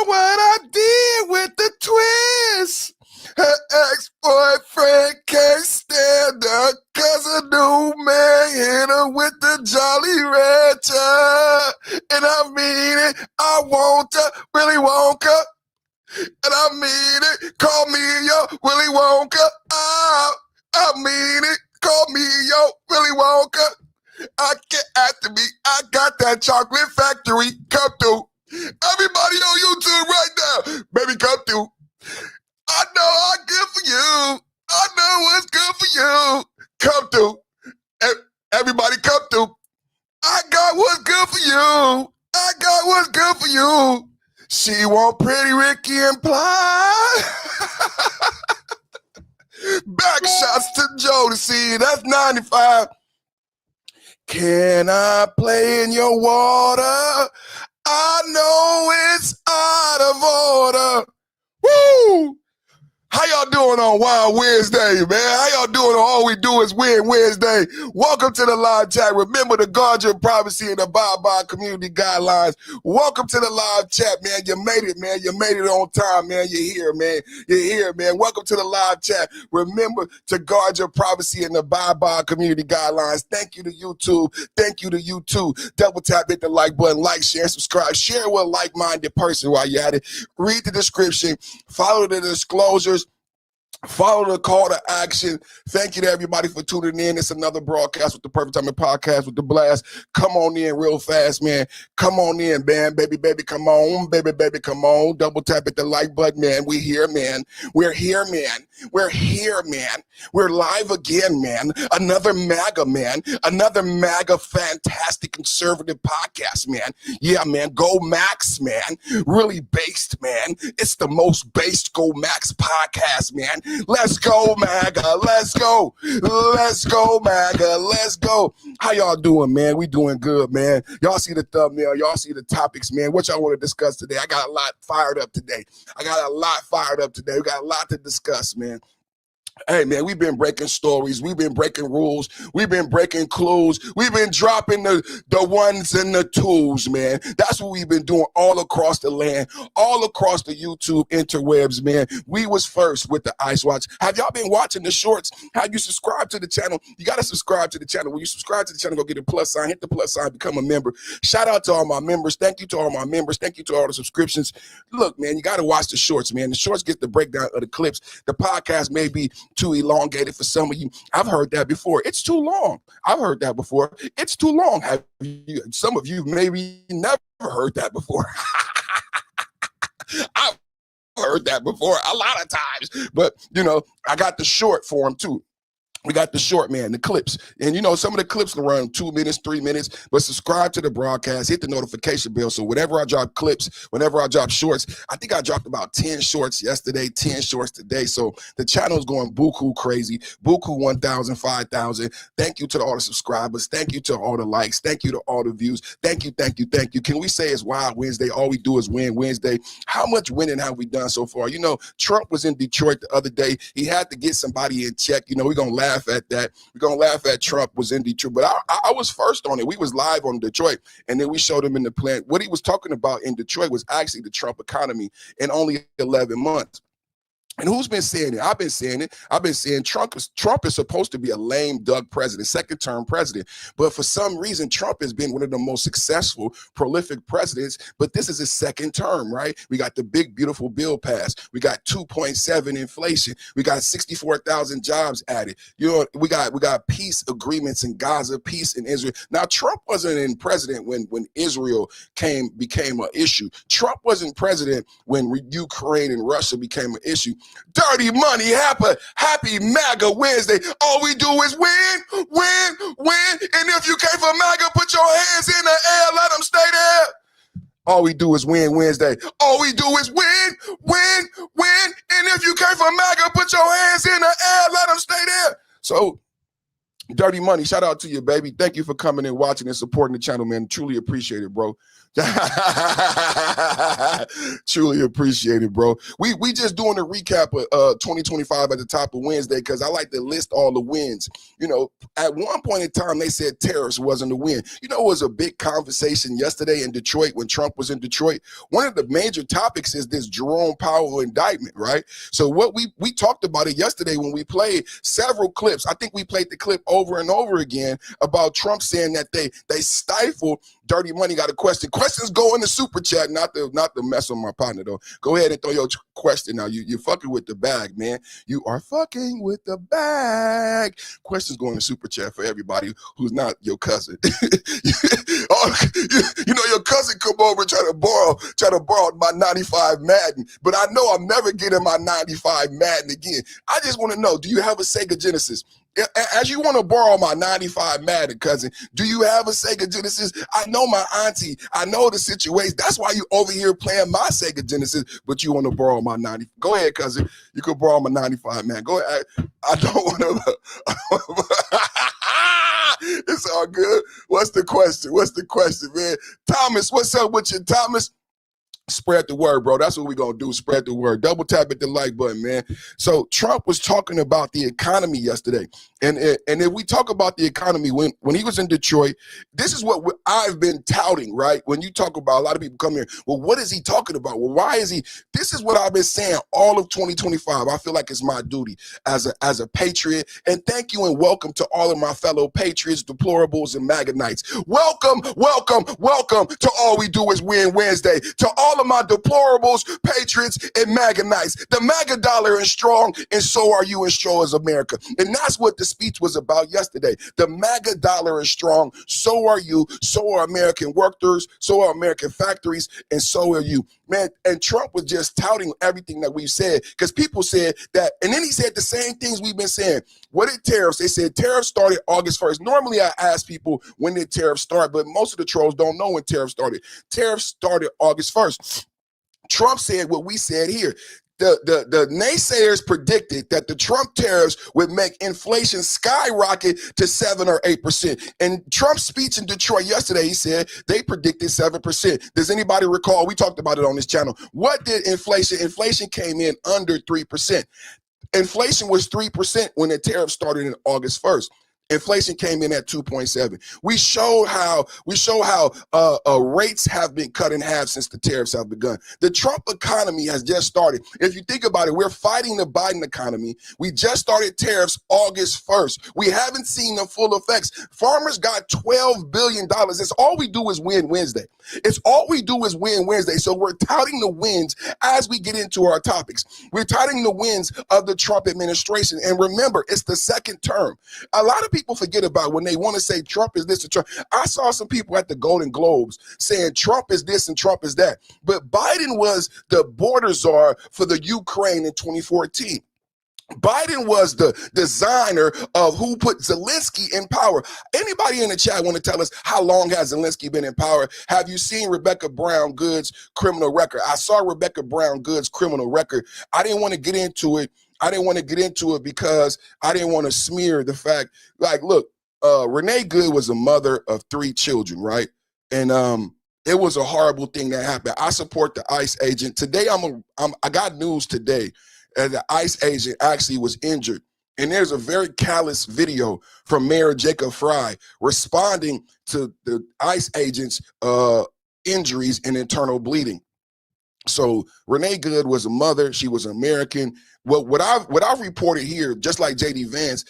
know what I did with the twist. Her ex-boyfriend can't stand her 'cause a new man hit her with the Jolly Rancher. And I mean it, I want her, Willy Wonka. And I mean it, call me yo Willy Wonka. I mean it, call me yo Willy Wonka. I get after me, I got that chocolate factory, come through. Everybody on YouTube right now, baby, come through. I know I'm good for you. I know what's good for you. Come through. Everybody come through. I got what's good for you. I got what's good for you. She want Pretty Ricky and Ply. Back shots to Jodeci. That's 95. Can I play in your water? I know it's out of order. Woo! How y'all doing on Wild Wednesday, man? How y'all doing on All We Do Is Win Wednesday? Welcome to the live chat. Remember to guard your privacy and abide by community guidelines. Welcome to the live chat, man. You made it, man. You made it on time, man. You're here, man. You're here, man. Welcome to the live chat. Remember to guard your privacy and abide by community guidelines. Thank you to YouTube. Thank you to YouTube. Double tap, hit the like button, like, share, subscribe. Share with a like-minded person while you're at it. Read the description. Follow the disclosures. Follow the call to action. Thank you to everybody for tuning in. It's another broadcast with the Perfect Timing Podcast with the Blast. Come on in real fast, man. Come on in, man. Baby, come on. Baby, come on. Double tap at the like button, man. We here, man. We're here, man. We're here, man. We're live again, man. Another MAGA, man. Another MAGA fantastic conservative podcast, man. Yeah, man. Go Max, man. Really based, man. It's the most based Go Max podcast, man. Let's go, MAGA. Let's go. Let's go, MAGA. Let's go. How y'all doing, man? We doing good, man. Y'all see the thumbnail. Y'all see the topics, man. What y'all want to discuss today? I got a lot fired up today. We got a lot to discuss, man. Hey, man, we've been breaking stories. We've been breaking rules. We've been breaking clues. We've been dropping the ones and the twos, man. That's what we've been doing all across the land, all across the YouTube interwebs, man. We was first with the Ice Watch. Have y'all been watching the shorts? Have you subscribed to the channel? You got to subscribe to the channel. When you subscribe to the channel, go get a plus sign, hit the plus sign, become a member. Shout out to all my members. Thank you to all my members. Thank you to all the subscriptions. Look, man, you got to watch the shorts, man. The shorts get the breakdown of the clips. The podcast may be too elongated for some of you. I've heard that before. It's too long. I've heard that before. It's too long. Have you? Some of you maybe never heard that before. I've heard that before a lot of times, but you know, I got the short form too. We got the short, man, the clips. And, you know, some of the clips can run 2 minutes, 3 minutes, but subscribe to the broadcast, hit the notification bell. So whenever I drop clips, whenever I drop shorts, I think I dropped about 10 shorts yesterday, 10 shorts today. So the channel's going buku crazy, buku 1,000, 5,000. Thank you to all the subscribers. Thank you to all the likes. Thank you to all the views. Thank you, thank you, thank you. Can we say it's Wild Wednesday? All we do is win Wednesday. How much winning have we done so far? You know, Trump was in Detroit the other day. He had to get somebody in check. You know, we're going to laugh at that. We're going to laugh at Trump was in Detroit. But I was first on it. We was live on Detroit. And then we showed him in the plant. What he was talking about in Detroit was actually the Trump economy in only 11 months. And who's been saying it? I've been saying it. I've been saying Trump is supposed to be a lame duck president, second-term president. But for some reason, Trump has been one of the most successful, prolific presidents. But this is his second term, right? We got the big, beautiful bill passed. We got 2.7 inflation. We got 64,000 jobs added. You know, we got peace agreements in Gaza, peace in Israel. Now, Trump wasn't in president when Israel became an issue. Trump wasn't president when Ukraine and Russia became an issue. Dirty money, happy MAGA Wednesday. All we do is win, win, win. And if you came for MAGA, put your hands in the air, let them stay there. All we do is win Wednesday. All we do is win, win, win. And if you came for MAGA, put your hands in the air, let them stay there. So, Dirty Money, shout out to you, baby. Thank you for coming and watching and supporting the channel, man. Truly appreciate it, bro. Truly appreciate it, bro. We just doing a recap of 2025 at the top of Wednesday because I like to list all the wins. You know, at one point in time, they said tariffs wasn't a win. You know, it was a big conversation yesterday in Detroit when Trump was in Detroit. One of the major topics is this Jerome Powell indictment, right? So what we talked about it yesterday when we played several clips. I think we played the clip over and over again about Trump saying that they stifle Dirty Money. Got a question. Questions go in the super chat, not to mess with my partner though. Go ahead and throw your question now. You're fucking with the bag, man. You are fucking with the bag. Questions go in the super chat for everybody who's not your cousin. You know your cousin come over and try to borrow my 95 Madden, but I know I'm never getting my 95 Madden again. I just want to know, do you have a Sega Genesis? As you want to borrow my 95 Madden, cousin, do you have a Sega Genesis? I know my auntie. I know the situation. That's why you over here playing my Sega Genesis, but you want to borrow my 90. Go ahead, cousin. You can borrow my 95, man. Go ahead. I don't want to. It's all good. What's the question, man? Thomas, what's up with you, Thomas? Spread the word, bro. That's what we're going to do. Spread the word. Double tap at the like button, man. So Trump was talking about the economy yesterday. And if we talk about the economy, when he was in Detroit, this is what I've been touting, right? When you talk about, a lot of people come here, well, what is he talking about? Well, why is he? This is what I've been saying all of 2025. I feel like it's my duty as a patriot. And thank you and welcome to all of my fellow patriots, deplorables, and MAGA Knights. Welcome to All We Do Is Win Wednesday. To all of my deplorables, patriots, and MAGA Knights. The MAGA dollar is strong, and so are you, and so is America. And that's what the speech was about yesterday. The MAGA dollar is strong, so are you, so are American workers, so are American factories, and so are you. Man, and Trump was just touting everything that we've said, because people said that, and then he said the same things we've been saying. What did tariffs? They said tariffs started August 1st. Normally I ask people when did tariffs start, but most of the trolls don't know when tariffs started. Tariffs started August 1st. Trump said what we said here. The naysayers predicted that the Trump tariffs would make inflation skyrocket to 7 or 8%. In Trump's speech in Detroit yesterday, he said they predicted 7%. Does anybody recall? We talked about it on this channel. What did inflation? Inflation came in under 3%. Inflation was 3% when the tariff started in August 1st. Inflation came in at 2.7. We showed how rates have been cut in half since the tariffs have begun. The Trump economy has just started. If you think about it, we're fighting the Biden economy. We just started tariffs August 1st. We haven't seen the full effects. Farmers got $12 billion. It's all we do is win Wednesday. It's all we do is win Wednesday. So we're touting the wins as we get into our topics. We're touting the wins of the Trump administration. And remember, it's the second term. A lot of people forget about when they want to say Trump is this and Trump. I saw some people at the Golden Globes saying Trump is this and Trump is that. But Biden was the border czar for the Ukraine in 2014. Biden was the designer of who put Zelensky in power. Anybody in the chat want to tell us how long has Zelensky been in power? Have you seen Rebecca Brown Good's criminal record? I saw Rebecca Brown Good's criminal record. I didn't want to get into it. Because I didn't want to smear the fact, like, look, Renee Good was a mother of 3 children, right? And it was a horrible thing that happened. I support the ICE agent. Today, I got news today. The ICE agent actually was injured. And there's a very callous video from Mayor Jacob Fry responding to the ICE agent's injuries and internal bleeding. So Renee Good was a mother. She was American. What I've reported here, just like J.D. Vance,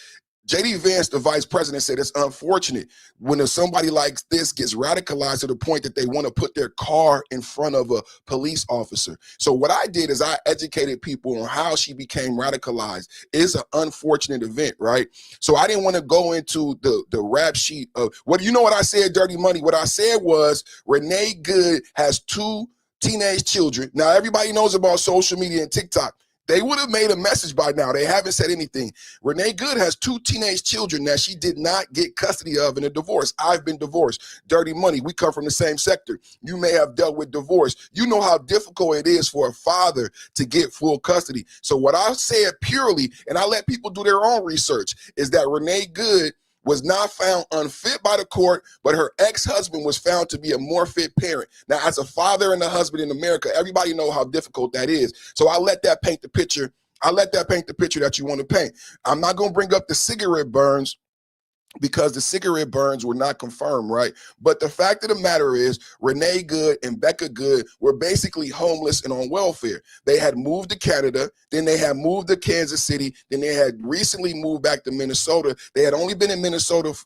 the vice president, said it's unfortunate when somebody like this gets radicalized to the point that they want to put their car in front of a police officer. So what I did is I educated people on how she became radicalized. It's an unfortunate event, right? So I didn't want to go into the rap sheet of what, you know what I said, Dirty Money? What I said was Renee Good has 2 teenage children. Now everybody knows about social media and TikTok. They would have made a message by now. They haven't said anything. Renee Good has 2 teenage children that she did not get custody of in a divorce. I've been divorced. Dirty Money. We come from the same sector. You may have dealt with divorce. You know how difficult it is for a father to get full custody. So what I said purely, and I let people do their own research, is that Renee Good was not found unfit by the court, but her ex-husband was found to be a more fit parent. Now, as a father and a husband in America, everybody know how difficult that is. So I let that paint the picture. That you want to paint. I'm not going to bring up the cigarette burns, because the cigarette burns were not confirmed, right? But the fact of the matter is, Renee Good and Becca Good were basically homeless and on welfare. They had moved to Canada, then they had moved to Kansas City, then they had recently moved back to Minnesota. They had only been in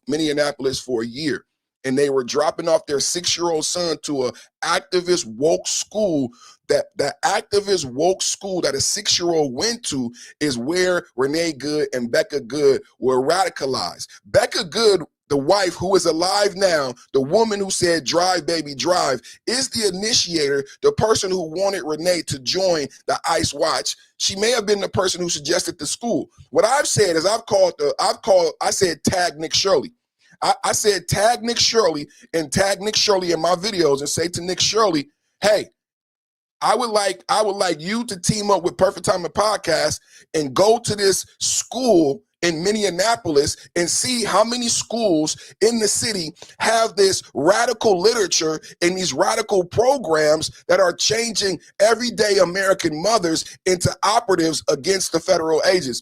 Minneapolis for a year, and they were dropping off their 6-year-old son to a activist woke school. That activist woke school that a 6-year-old went to is where Renee Good and Becca Good were radicalized. Becca Good, the wife who is alive now, the woman who said, "Drive, baby, drive," is the initiator, the person who wanted Renee to join the ICE Watch. She may have been the person who suggested the school. What I've said is I said tag Nick Shirley. I said tag Nick Shirley and tag Nick Shirley in my videos and say to Nick Shirley, hey, I would like you to team up with Perfect Timing Podcast and go to this school in Minneapolis and see how many schools in the city have this radical literature and these radical programs that are changing everyday American mothers into operatives against the federal agents.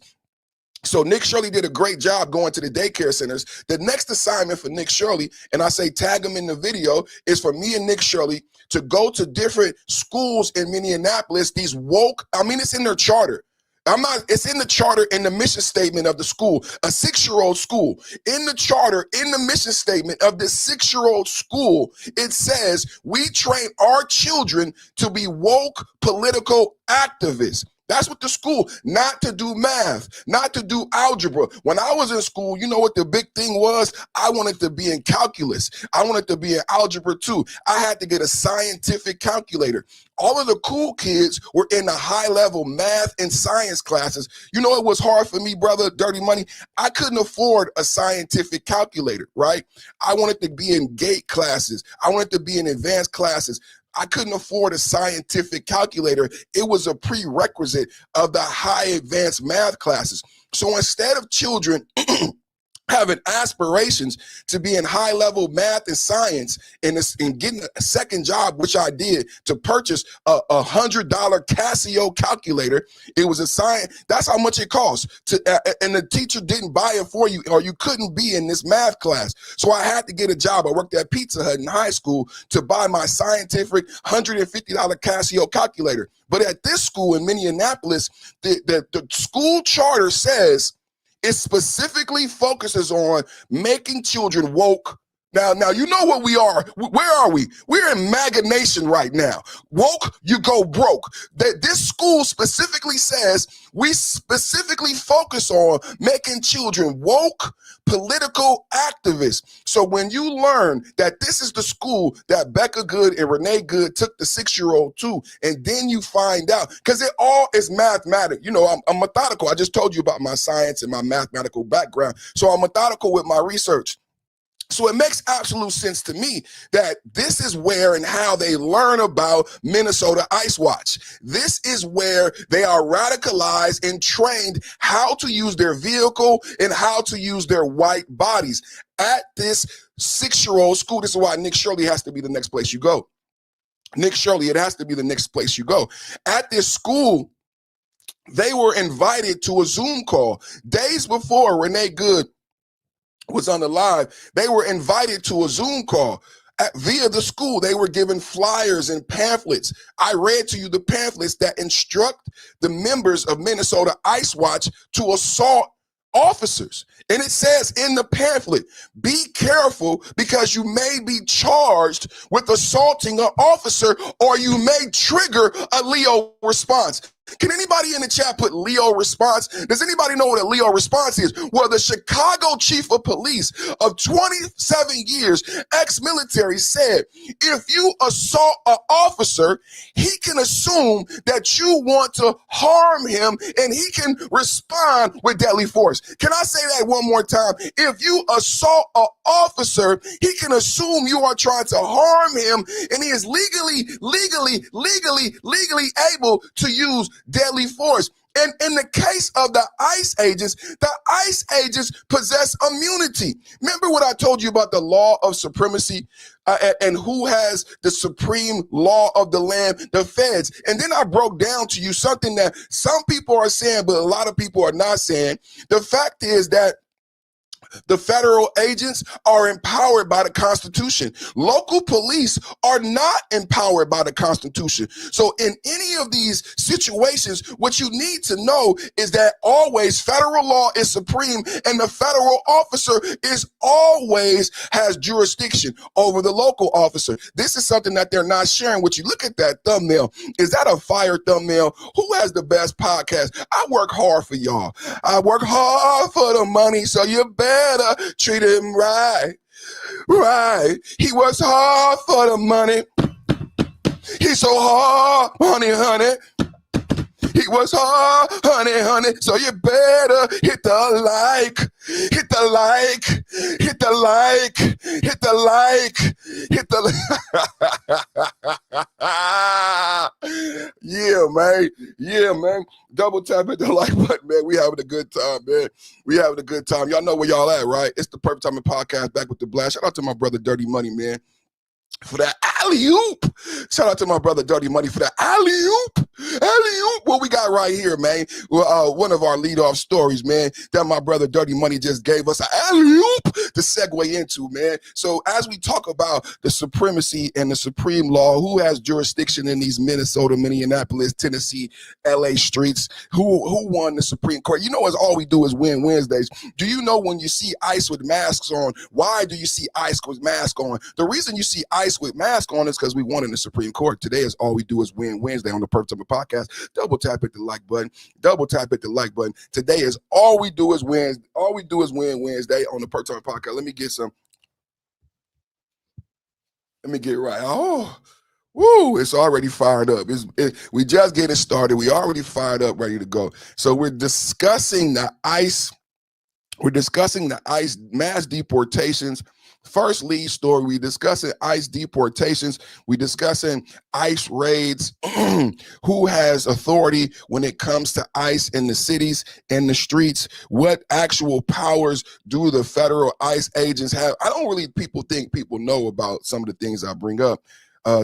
So Nick Shirley did a great job going to the daycare centers. The next assignment for Nick Shirley, and I say tag him in the video, is for me and Nick Shirley to go to different schools in Minneapolis. These woke, it's in their charter. It's in the charter, in the mission statement of the school, a 6-year-old school. In the charter, in the mission statement of this 6-year-old school, it says, we train our children to be woke political activists. That's what the school, not to do math, not to do algebra. When I was in school, you know what the big thing was? I wanted to be in calculus. I wanted to be in algebra too. I had to get a scientific calculator. All of the cool kids were in the high-level math and science classes. You know, it was hard for me, brother, Dirty Money. I couldn't afford a scientific calculator, right? I wanted to be in GATE classes. I wanted to be in advanced classes. I couldn't afford a scientific calculator. It was a prerequisite of the high advanced math classes. So instead of children having aspirations to be in high-level math and science and getting a second job, which I did, to purchase a $100 Casio calculator, it was a science. That's how much it costs. And the teacher didn't buy it for you, or you couldn't be in this math class. So I had to get a job. I worked at Pizza Hut in high school to buy my scientific $150 Casio calculator. But at this school in Minneapolis, the school charter says it specifically focuses on making children woke. Now you know what we are. Where are we? We're in MAGA nation right now. Woke, you go broke. This school specifically says we specifically focus on making children woke political activists. So when you learn that this is the school that Becca Good and Renee Good took the 6-year-old to, and then you find out, because it all is mathematical. You know, I'm methodical. I just told you about my science and my mathematical background. So I'm methodical with my research. So it makes absolute sense to me that this is where and how they learn about Minnesota ICE Watch. This is where they are radicalized and trained how to use their vehicle and how to use their white bodies at this 6-year-old school. This is why Nick Shirley has to be the next place you go. Nick Shirley, it has to be the next place you go. At this school, they were invited to a Zoom call days before Renee Good was on the live. They were invited to a Zoom call via the school. They were given flyers and pamphlets. I read to you the pamphlets that instruct the members of Minnesota ICE Watch to assault officers. And it says in the pamphlet, be careful because you may be charged with assaulting an officer, or you may trigger a Leo response. Can anybody in the chat put Leo response? Does anybody know what a Leo response is? Well, the Chicago chief of police of 27 years, ex-military, said, if you assault an officer, he can assume that you want to harm him and he can respond with deadly force. Can I say that one more time? If you assault an officer, he can assume you are trying to harm him, and he is legally able to use deadly force. And in the case of the ICE agents possess immunity. Remember what I told you about the law of supremacy and who has the supreme law of the land? The feds. And then I broke down to you something that some people are saying, but a lot of people are not saying. The fact is that the federal agents are empowered by the Constitution. Local police are not empowered by the Constitution. So in any of these situations, what you need to know is that always federal law is supreme and the federal officer is always has jurisdiction over the local officer. This is something that they're not sharing with you. Look at that thumbnail. Is that a fire thumbnail? Who has the best podcast? I work hard for y'all. I work hard for the money, so you better treat him right. He works hard for the money. He's so hard, honey. He was hard, honey. So you better hit the like. Yeah, man. Double tap at the like button, man. We having a good time, man. We having a good time. Y'all know where y'all at, right? It's the Perfect Timing Podcast, back with the blast. Shout out to my brother Dirty Money, man, for that alley-oop. Shout out to my brother Dirty Money for that alley-oop. What we got right here, man? Well, one of our lead-off stories, man, that my brother Dirty Money just gave us an alley-oop to segue into, man. So as we talk about the supremacy and the supreme law, who has jurisdiction in these Minnesota, Minneapolis, Tennessee, LA streets, who won the Supreme Court? You know, as all we do is win Wednesdays. Do you know when you see ICE with masks on, why do you see ICE with masks on? The reason you see ICE with mask on is because we won in the Supreme Court. Today is all we do is win Wednesday on the Perfect Timing Podcast. Double tap at the like button. Today is all we do is win. All we do is win Wednesday on the Perfect Timing Podcast. Let me get right. Oh, woo! It's already fired up. We just getting started. We already fired up, ready to go. So we're discussing the ICE. We're discussing the ICE mass deportations. First lead story, we discussing ICE deportations. We discussing ICE raids, who has authority when it comes to ICE in the cities, in the streets. What actual powers do the federal ICE agents have? I don't really think people know about some of the things I bring up.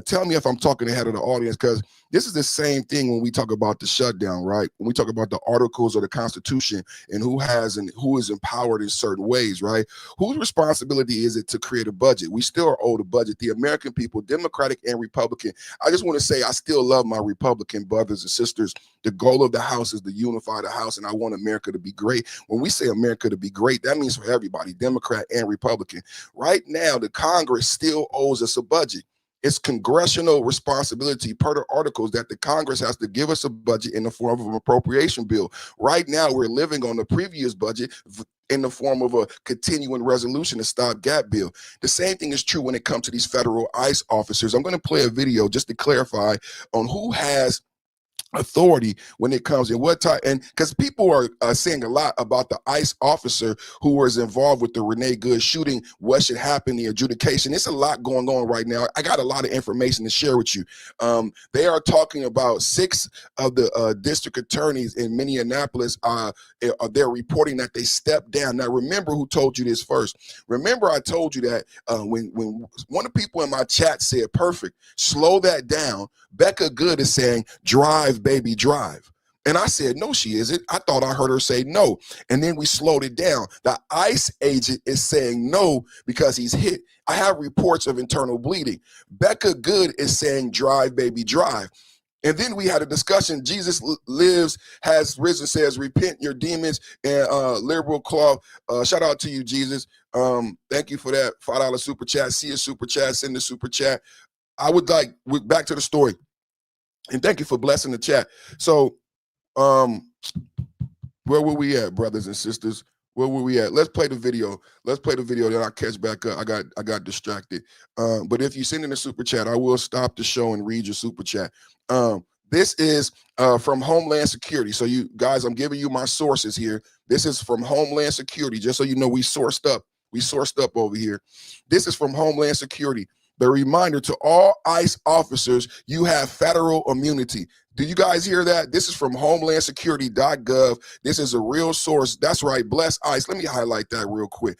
Tell me if I'm talking ahead of the audience, because this is the same thing when we talk about the shutdown, right? When we talk about the articles of the Constitution and who is empowered in certain ways, right? Whose responsibility is it to create a budget? We still are owed a budget. The American people, Democratic and Republican. I just want to say I still love my Republican brothers and sisters. The goal of the House is to unify the House, and I want America to be great. When we say America to be great, that means for everybody, Democrat and Republican. Right now, the Congress still owes us a budget. It's congressional responsibility per the articles that the Congress has to give us a budget in the form of an appropriation bill. Right now, we're living on the previous budget in the form of a continuing resolution, a stopgap bill. The same thing is true when it comes to these federal ICE officers. I'm going to play a video just to clarify on who has authority when it comes in what type, and because people are saying a lot about the ICE officer who was involved with the Renee Good shooting, what should happen, the adjudication. It's a lot going on right now. I got a lot of information to share with you. They are talking about 6 of the district attorneys in Minneapolis. They're reporting that they stepped down. Now, remember who told you this first. Remember I told you that when one of the people in my chat said, perfect, slow that down. Becca Good is saying, drive, baby, drive. And I said, no, she isn't. I thought I heard her say no. And then we slowed it down. The ICE agent is saying no because he's hit. I have reports of internal bleeding. Becca Good is saying, drive, baby, drive. And then we had a discussion. Jesus lives, has risen, says, repent your demons. And Liberal Claw, shout out to you, Jesus. Thank you for that $5 super chat. See a super chat, send a super chat. I would like, back to the story. And thank you for blessing the chat. So, where were we at, brothers and sisters? Where were we at? Let's play the video. Then I'll catch back up. I got distracted. But if you send in a super chat, I will stop the show and read your super chat. This is from Homeland Security. So you guys, I'm giving you my sources here. This is from Homeland Security, just so you know we sourced up. We sourced up over here. This is from Homeland Security. The reminder to all ICE officers, you have federal immunity. Do you guys hear that? This is from homelandsecurity.gov. This is a real source. That's right. Bless ICE. Let me highlight that real quick.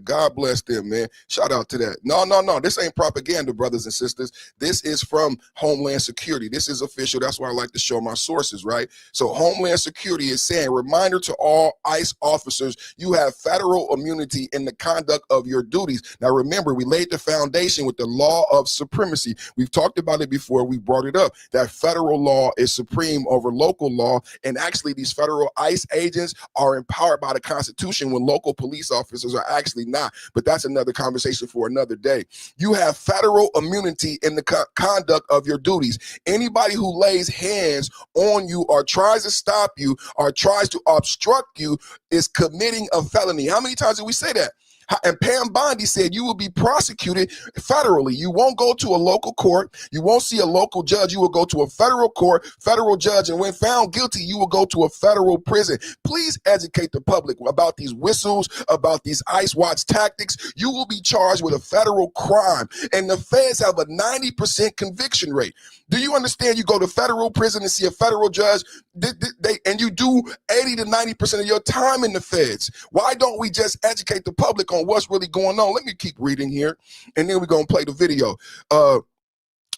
God bless them, man. Shout out to that. No. This ain't propaganda, brothers and sisters. This is from Homeland Security. This is official. That's why I like to show my sources, right? So Homeland Security is saying, reminder to all ICE officers, you have federal immunity in the conduct of your duties. Now, remember, we laid the foundation with the law of supremacy. We've talked about it before. We brought it up, that federal law is supreme over local law. And actually, these federal ICE agents are empowered by the Constitution when local police officers are actually not. But that's another conversation for another day. You have federal immunity in the conduct of your duties. Anybody who lays hands on you or tries to stop you or tries to obstruct you is committing a felony. How many times did we say that? And Pam Bondi said you will be prosecuted federally. You won't go to a local court. You won't see a local judge. You will go to a federal court, federal judge, and when found guilty, you will go to a federal prison. Please educate the public about these whistles, about these ICE watch tactics. You will be charged with a federal crime, and the feds have a 90% conviction rate. Do you understand? You go to federal prison and see a federal judge, and you do 80 to 90% of your time in the feds. Why don't we just educate the public on what's really going on? Let me keep reading here, and then we're going to play the video.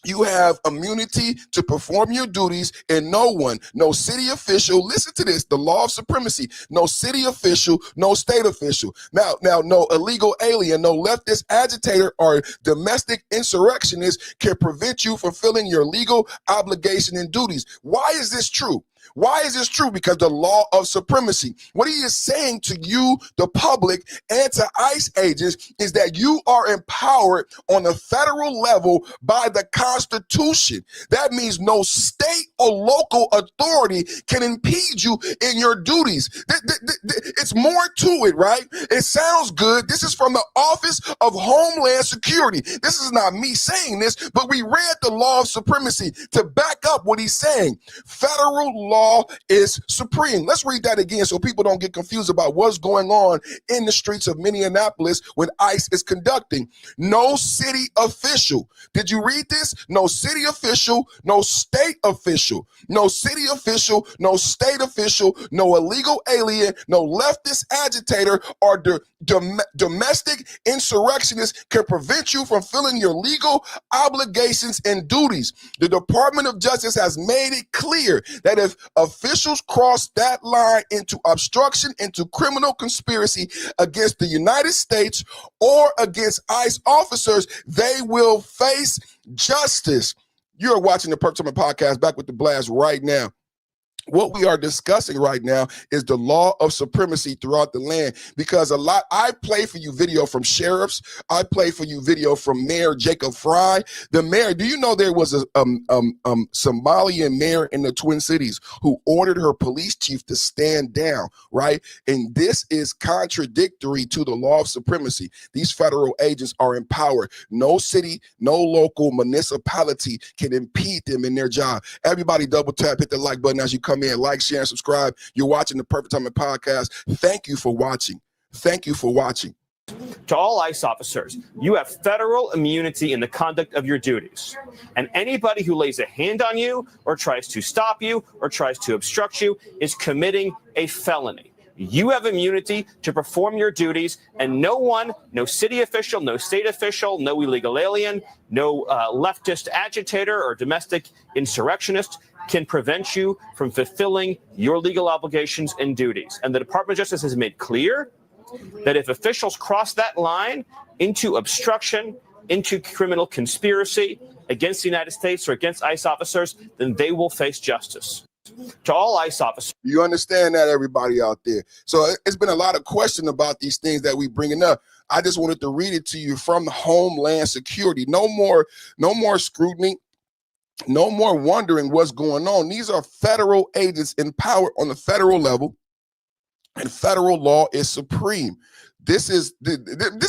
You have immunity to perform your duties, and no city official, listen to this, the law of supremacy, no city official, no state official. Now, no illegal alien, no leftist agitator or domestic insurrectionist can prevent you from fulfilling your legal obligation and duties. Why is this true? Why is this true? Because the law of supremacy. What he is saying to you, the public, and to ICE agents is that you are empowered on the federal level by the Constitution. That means no state or local authority can impede you in your duties. It's more to it, right? It sounds good. This is from the Office of Homeland Security. This is not me saying this, but we read the law of supremacy to back up what he's saying. Federal law is supreme. Let's read that again so people don't get confused about what's going on in the streets of Minneapolis when ICE is conducting. No city official. Did you read this? No city official, no state official, no city official, no state official, no illegal alien, no leftist agitator or domestic insurrectionist can prevent you from fulfilling your legal obligations and duties. The Department of Justice has made it clear that if officials cross that line into obstruction, into criminal conspiracy against the United States or against ICE officers, they will face justice. You're watching the Perfect Timing Podcast, back with the blast right now. What we are discussing right now is the law of supremacy throughout the land, because I play for you video from sheriffs. I play for you video from Mayor Jacob Fry. The mayor, do you know there was a Somalian mayor in the Twin Cities who ordered her police chief to stand down, right? And this is contradictory to the law of supremacy. These federal agents are empowered. No city, no local municipality can impede them in their job. Everybody double tap, hit the like button as you come in, like, share, and subscribe. You're watching the Perfect Timing Podcast. Thank you for watching. Thank you for watching. To all ICE officers, you have federal immunity in the conduct of your duties. And anybody who lays a hand on you or tries to stop you or tries to obstruct you is committing a felony. You have immunity to perform your duties, and no city official, no state official, no illegal alien, no leftist agitator or domestic insurrectionist can prevent you from fulfilling your legal obligations and duties. And the Department of Justice has made clear that if officials cross that line into obstruction, into criminal conspiracy against the United States or against ICE officers, then they will face justice. To all ICE officers. You understand that, everybody out there? So it's been a lot of question about these things that we bringing up. I just wanted to read it to you from Homeland Security. No more scrutiny. No more wondering what's going on. These are federal agents empowered on the federal level, and federal law is supreme. This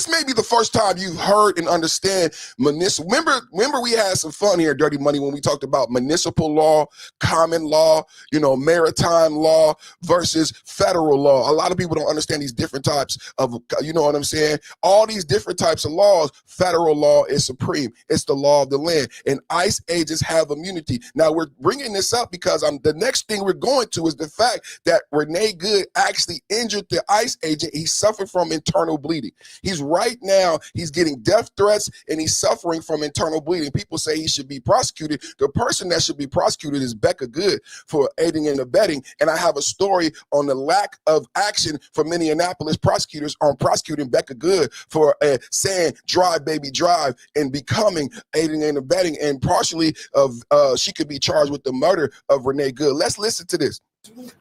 may be the first time you've heard and understand municipal. Remember we had some fun here, Dirty Money, when we talked about municipal law, common law, maritime law versus federal law. A lot of people don't understand these different types of, you know what I'm saying? All these different types of laws, federal law is supreme. It's the law of the land. And ICE agents have immunity. Now we're bringing this up because the next thing we're going to is the fact that Renee Good actually injured the ICE agent. He suffered from internal bleeding. He's getting death threats and he's suffering from internal bleeding. People say he should be prosecuted. The person that should be prosecuted is Becca Good for aiding and abetting. And I have a story on the lack of action for Minneapolis prosecutors on prosecuting Becca Good for saying drive baby drive and becoming aiding and abetting, and partially of she could be charged with the murder of Renee Good. Let's listen to this.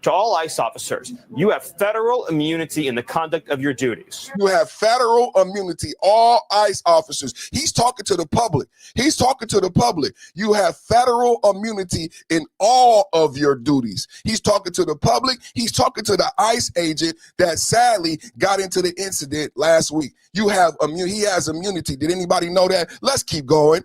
To all ICE officers, you have federal immunity in the conduct of your duties. You have federal immunity, all ICE officers. He's talking to the public. He's talking to the public. You have federal immunity in all of your duties. He's talking to the public. He's talking to the ICE agent that sadly got into the incident last week. He has immunity. Did anybody know that? Let's keep going.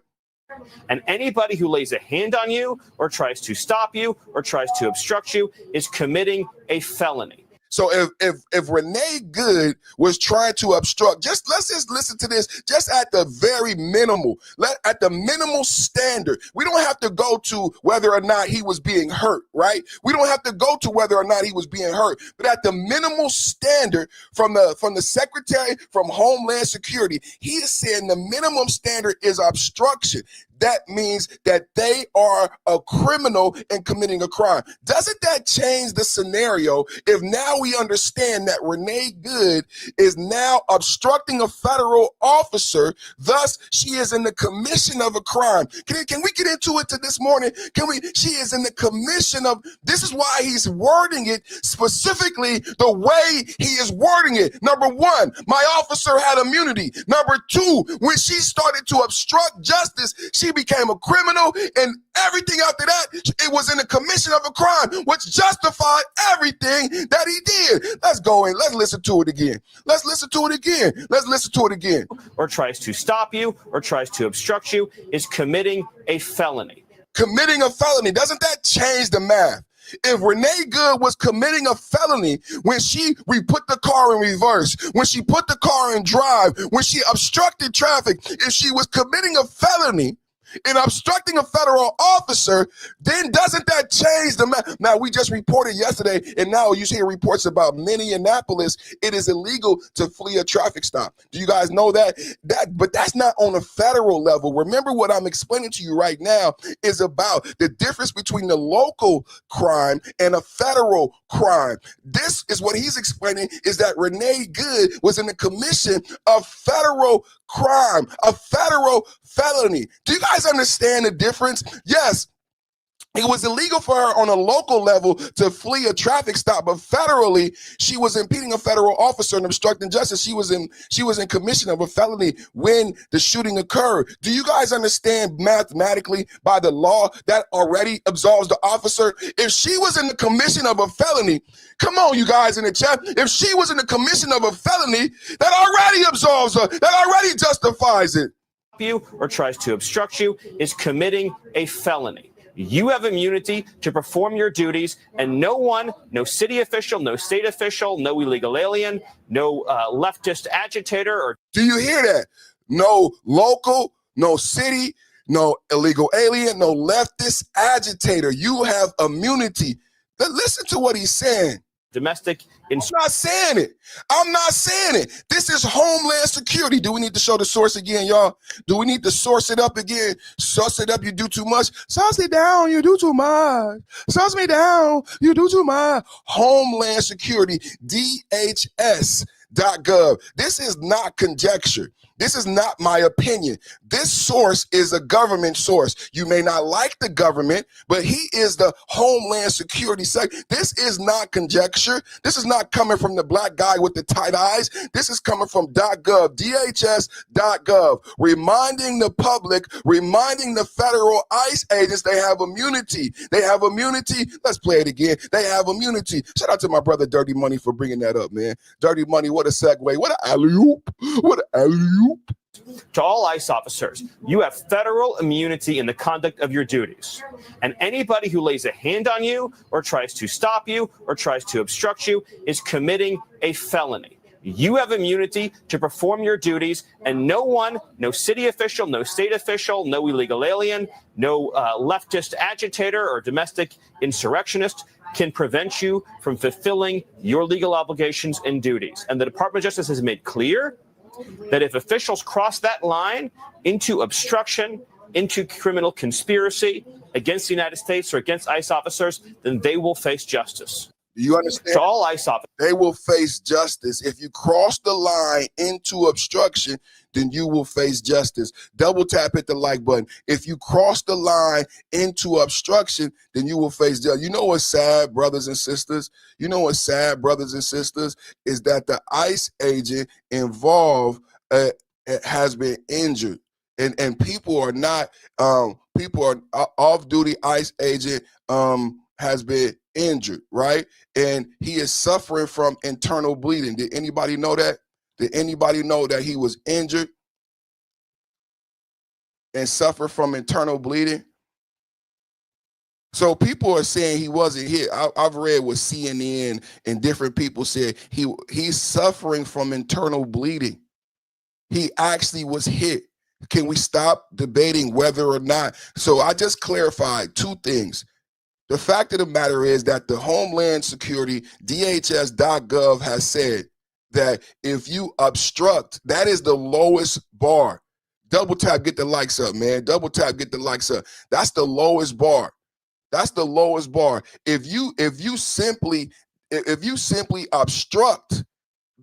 And anybody who lays a hand on you or tries to stop you or tries to obstruct you is committing a felony. So if Renee Good was trying to obstruct, let's just listen to this, just at the very minimal, at the minimal standard. We don't have to go to whether or not he was being hurt, right? We don't have to go to whether or not he was being hurt, but at the minimal standard from the Secretary from Homeland Security, he is saying the minimum standard is obstruction. That means that they are a criminal and committing a crime. Doesn't that change the scenario if now we understand that Renee Good is now obstructing a federal officer, thus she is in the commission of a crime? Can we get into it to this morning? She is in the commission of, this is why he's wording it specifically the way he is wording it. Number one, my officer had immunity. Number two, when she started to obstruct justice, she became a criminal, and everything after that, it was in the commission of a crime, which justified everything that he did. Let's go in. Let's listen to it again. Let's listen to it again. Let's listen to it again. Or tries to stop you or tries to obstruct you is committing a felony. Committing a felony. Doesn't that change the math? If Renee Good was committing a felony when we put the car in reverse, when she put the car in drive, when she obstructed traffic, if she was committing a felony in obstructing a federal officer, then doesn't that change the matter? Now, we just reported yesterday, and now you hear reports about Minneapolis. It is illegal to flee a traffic stop. Do you guys know that? But that's not on a federal level. Remember, what I'm explaining to you right now is about the difference between the local crime and a federal crime. This is what he's explaining, is that Renee Good was in the commission of federal crime, a federal felony. Do you guys understand the difference? Yes, it was illegal for her on a local level to flee a traffic stop, but federally, she was impeding a federal officer and obstructing justice. She was in commission of a felony when the shooting occurred. Do you guys understand mathematically by the law that already absolves the officer? If she was in the commission of a felony, come on, you guys in the chat. If she was in the commission of a felony, that already absolves her. That already justifies it. You or tries to obstruct you is committing a felony. You have immunity to perform your duties, and no one, no city official, no state official, no illegal alien, no leftist agitator or... Do you hear that? No local, no city, no illegal alien, no leftist agitator. You have immunity. But listen to what he's saying. Domestic. I'm not saying it. I'm not saying it. This is Homeland Security. Do we need to show the source again, y'all? Do we need to source it up again? Source it up, you do too much. Source it down, you do too much. Source me down, you do too much. Homeland Security, DHS.gov. This is not conjecture. This is not my opinion. This source is a government source. You may not like the government, but he is the Homeland Security Secretary. This is not conjecture. This is not coming from the black guy with the tight eyes. This is coming from .gov, DHS.gov, reminding the public, reminding the federal ICE agents they have immunity. They have immunity. Let's play it again. They have immunity. Shout out to my brother Dirty Money for bringing that up, man. Dirty Money, What a segue. What an alley-oop. What an alley-oop. To all ICE officers, you have federal immunity in the conduct of your duties. And anybody who lays a hand on you or tries to stop you or tries to obstruct you is committing a felony. You have immunity to perform your duties, and no one, no city official, no state official, no illegal alien, no leftist agitator or domestic insurrectionist can prevent you from fulfilling your legal obligations and duties. And the Department of Justice has made clear that if officials cross that line into obstruction, into criminal conspiracy against the United States or against ICE officers, then they will face justice. Do you understand? To all ICE officers, they will face justice. If you cross the line into obstruction, then you will face justice. Double tap, hit the like button. If you cross the line into obstruction, then you will face justice. You know what's sad, brothers and sisters? You know what's sad, brothers and sisters, is that the ICE agent involved has been injured. And people are not, people are off-duty ICE agent has been injured, right? And he is suffering from internal bleeding. Did anybody know that? Did anybody know that he was injured and suffered from internal bleeding? So people are saying he wasn't hit. I've read what CNN and different people said he's suffering from internal bleeding. He actually was hit. Can we stop debating whether or not? So I just clarified two things. The fact of the matter is that the Homeland Security, DHS.gov, has said that if you obstruct, that is the lowest bar. Double tap, get the likes up, man. Double tap, get the likes up. That's the lowest bar. That's the lowest bar. If you simply obstruct,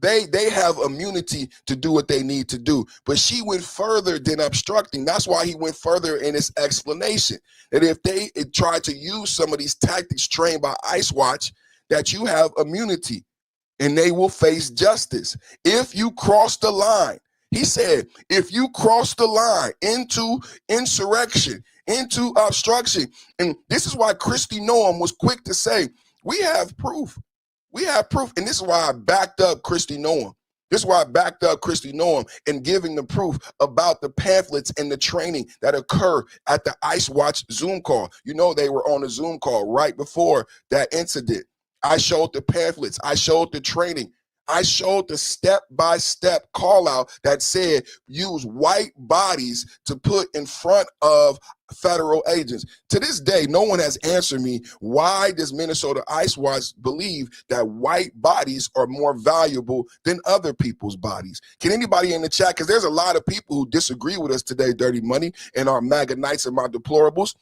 they have immunity to do what they need to do. But she went further than obstructing. That's why he went further in his explanation. That if they try to use some of these tactics trained by ICE Watch, that you have immunity and they will face justice. If you cross the line, he said, if you cross the line into insurrection, into obstruction, and this is why Kristi Noem was quick to say, we have proof. We have proof, and this is why I backed up Kristi Noem. This is why I backed up Kristi Noem in giving the proof about the pamphlets and the training that occur at the ICE Watch Zoom call. You know, they were on a Zoom call right before that incident. I showed the pamphlets. I showed the training. I showed the step-by-step call out that said use white bodies to put in front of federal agents. To this day, no one has answered me, why does Minnesota ICE Watch believe that white bodies are more valuable than other people's bodies? Can anybody in the chat, because there's a lot of people who disagree with us today, Dirty Money, and our MAGA Knights and my deplorables.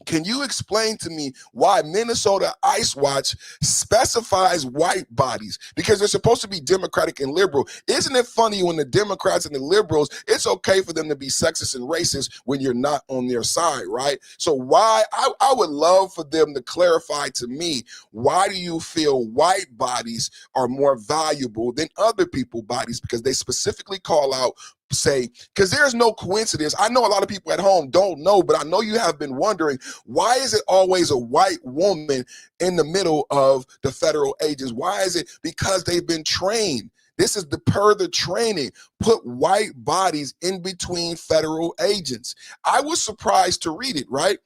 Can you explain to me why Minnesota ICE Watch specifies white bodies? Because they're supposed to be Democratic and liberal. Isn't it funny when the Democrats and the liberals, it's okay for them to be sexist and racist when you're not on their side, right? So why, I would love for them to clarify to me, why do you feel white bodies are more valuable than other people's bodies? Because they specifically call out, say, because there's no coincidence. I know a lot of people at home don't know, but I know you have been wondering, why is it always a white woman in the middle of the federal agents? Why is it? Because they've been trained. This is per the training. Put white bodies in between federal agents. I was surprised to read it, right?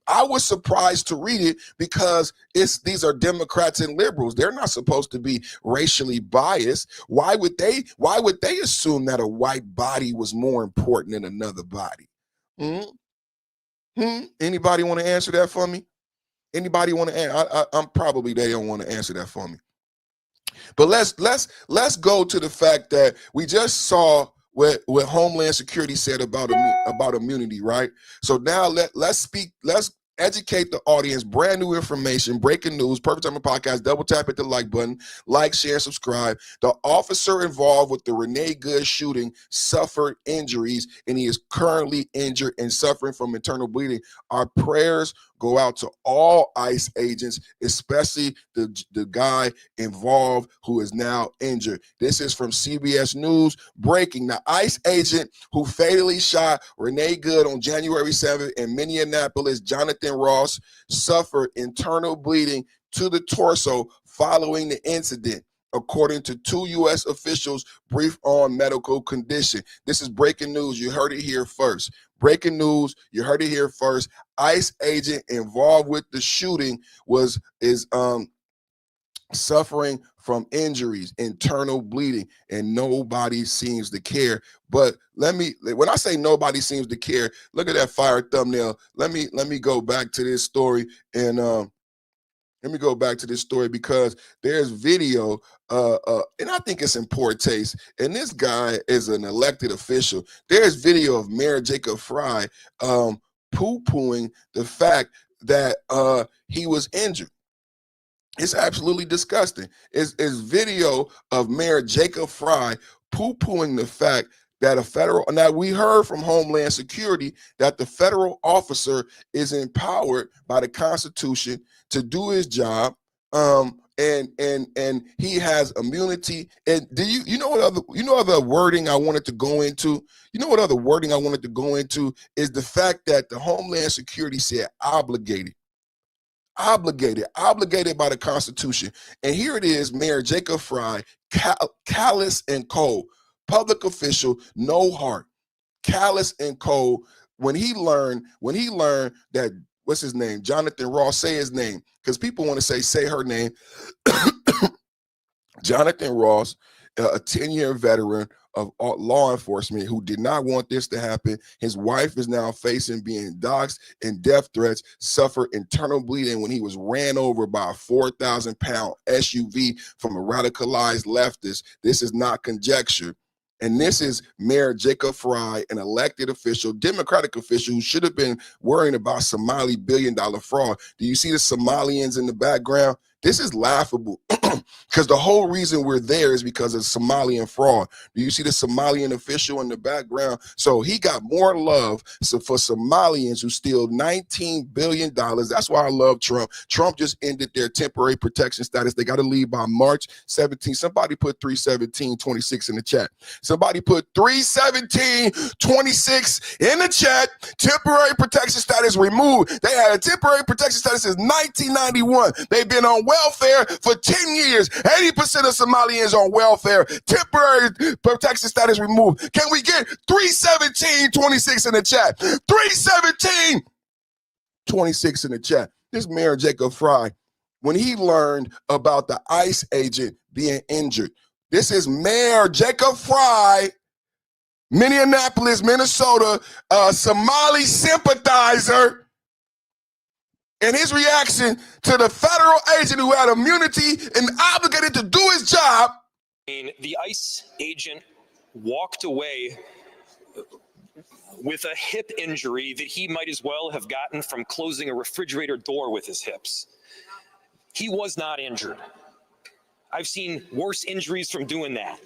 I was surprised to read it because these are Democrats and liberals. They're not supposed to be racially biased. Why would they assume that a white body was more important than another body? Anybody want to answer that for me? Anybody want to answer? I'm probably they don't want to answer that for me. But let's go to the fact that we just saw what Homeland Security said about immunity, right? So now let's educate the audience. Brand new information, breaking news, Perfect Timing Podcast. Double tap at the like button, like, share, subscribe. The officer involved with the Renee Good shooting suffered injuries, and he is currently injured and suffering from internal bleeding. Our prayers go out to all ICE agents, especially the guy involved who is now injured. This is from CBS News. Breaking: the ICE agent who fatally shot Renee Good on January 7th in Minneapolis, Jonathan Ross, suffered internal bleeding to the torso following the incident. according to 2 U.S. officials briefed on medical condition. This is breaking news. You heard it here first. Breaking news. You heard it here first. ICE agent involved with the shooting is suffering from injuries, internal bleeding, and nobody seems to care. But when I say nobody seems to care, look at that fire thumbnail. Let me go back to this story and let me go back to this story because there's video, and I think it's in poor taste. And this guy is an elected official. There's video of Mayor Jacob Fry poo-pooing the fact that he was injured. It's absolutely disgusting. It's video of Mayor Jacob Fry poo-pooing the fact that now we heard from Homeland Security that the federal officer is empowered by the Constitution to do his job, and he has immunity. And do you know what other wording I wanted to go into? You know what other wording I wanted to go into is the fact that the Homeland Security said obligated by the Constitution. And here it is, Mayor Jacob Fry, callous and cold, public official, no heart, callous and cold. When he learned that, what's his name? Jonathan Ross, say his name, because people want to say her name. Jonathan Ross, a 10-year veteran of law enforcement who did not want this to happen. His wife is now facing being doxxed and death threats, suffered internal bleeding when he was ran over by a 4,000-pound SUV from a radicalized leftist. This is not conjecture. And this is Mayor Jacob Fry, an elected official, Democratic official who should have been worrying about Somali billion-dollar fraud. Do you see the Somalians in the background? This is laughable because the whole reason we're there is because of Somalian fraud. Do you see the Somalian official in the background? So he got more love for Somalians who steal $19 billion. That's why I love Trump. Trump just ended their temporary protection status. They got to leave by March 17. Somebody put 3/17/26 in the chat. Somebody put 3/17/26 in the chat. Temporary protection status removed. They had a temporary protection status since 1991. They've been on welfare for 10 years. 80% of Somalians on welfare. Temporary protection status removed. Can we get 3/17/26 in the chat? 3/17/26 in the chat. This Mayor Jacob Fry, when he learned about the ICE agent being injured, this is Mayor Jacob Fry, Minneapolis, Minnesota, a Somali sympathizer. And his reaction to the federal agent who had immunity and obligated to do his job. The ICE agent walked away with a hip injury that he might as well have gotten from closing a refrigerator door with his hips. He was not injured. I've seen worse injuries from doing that.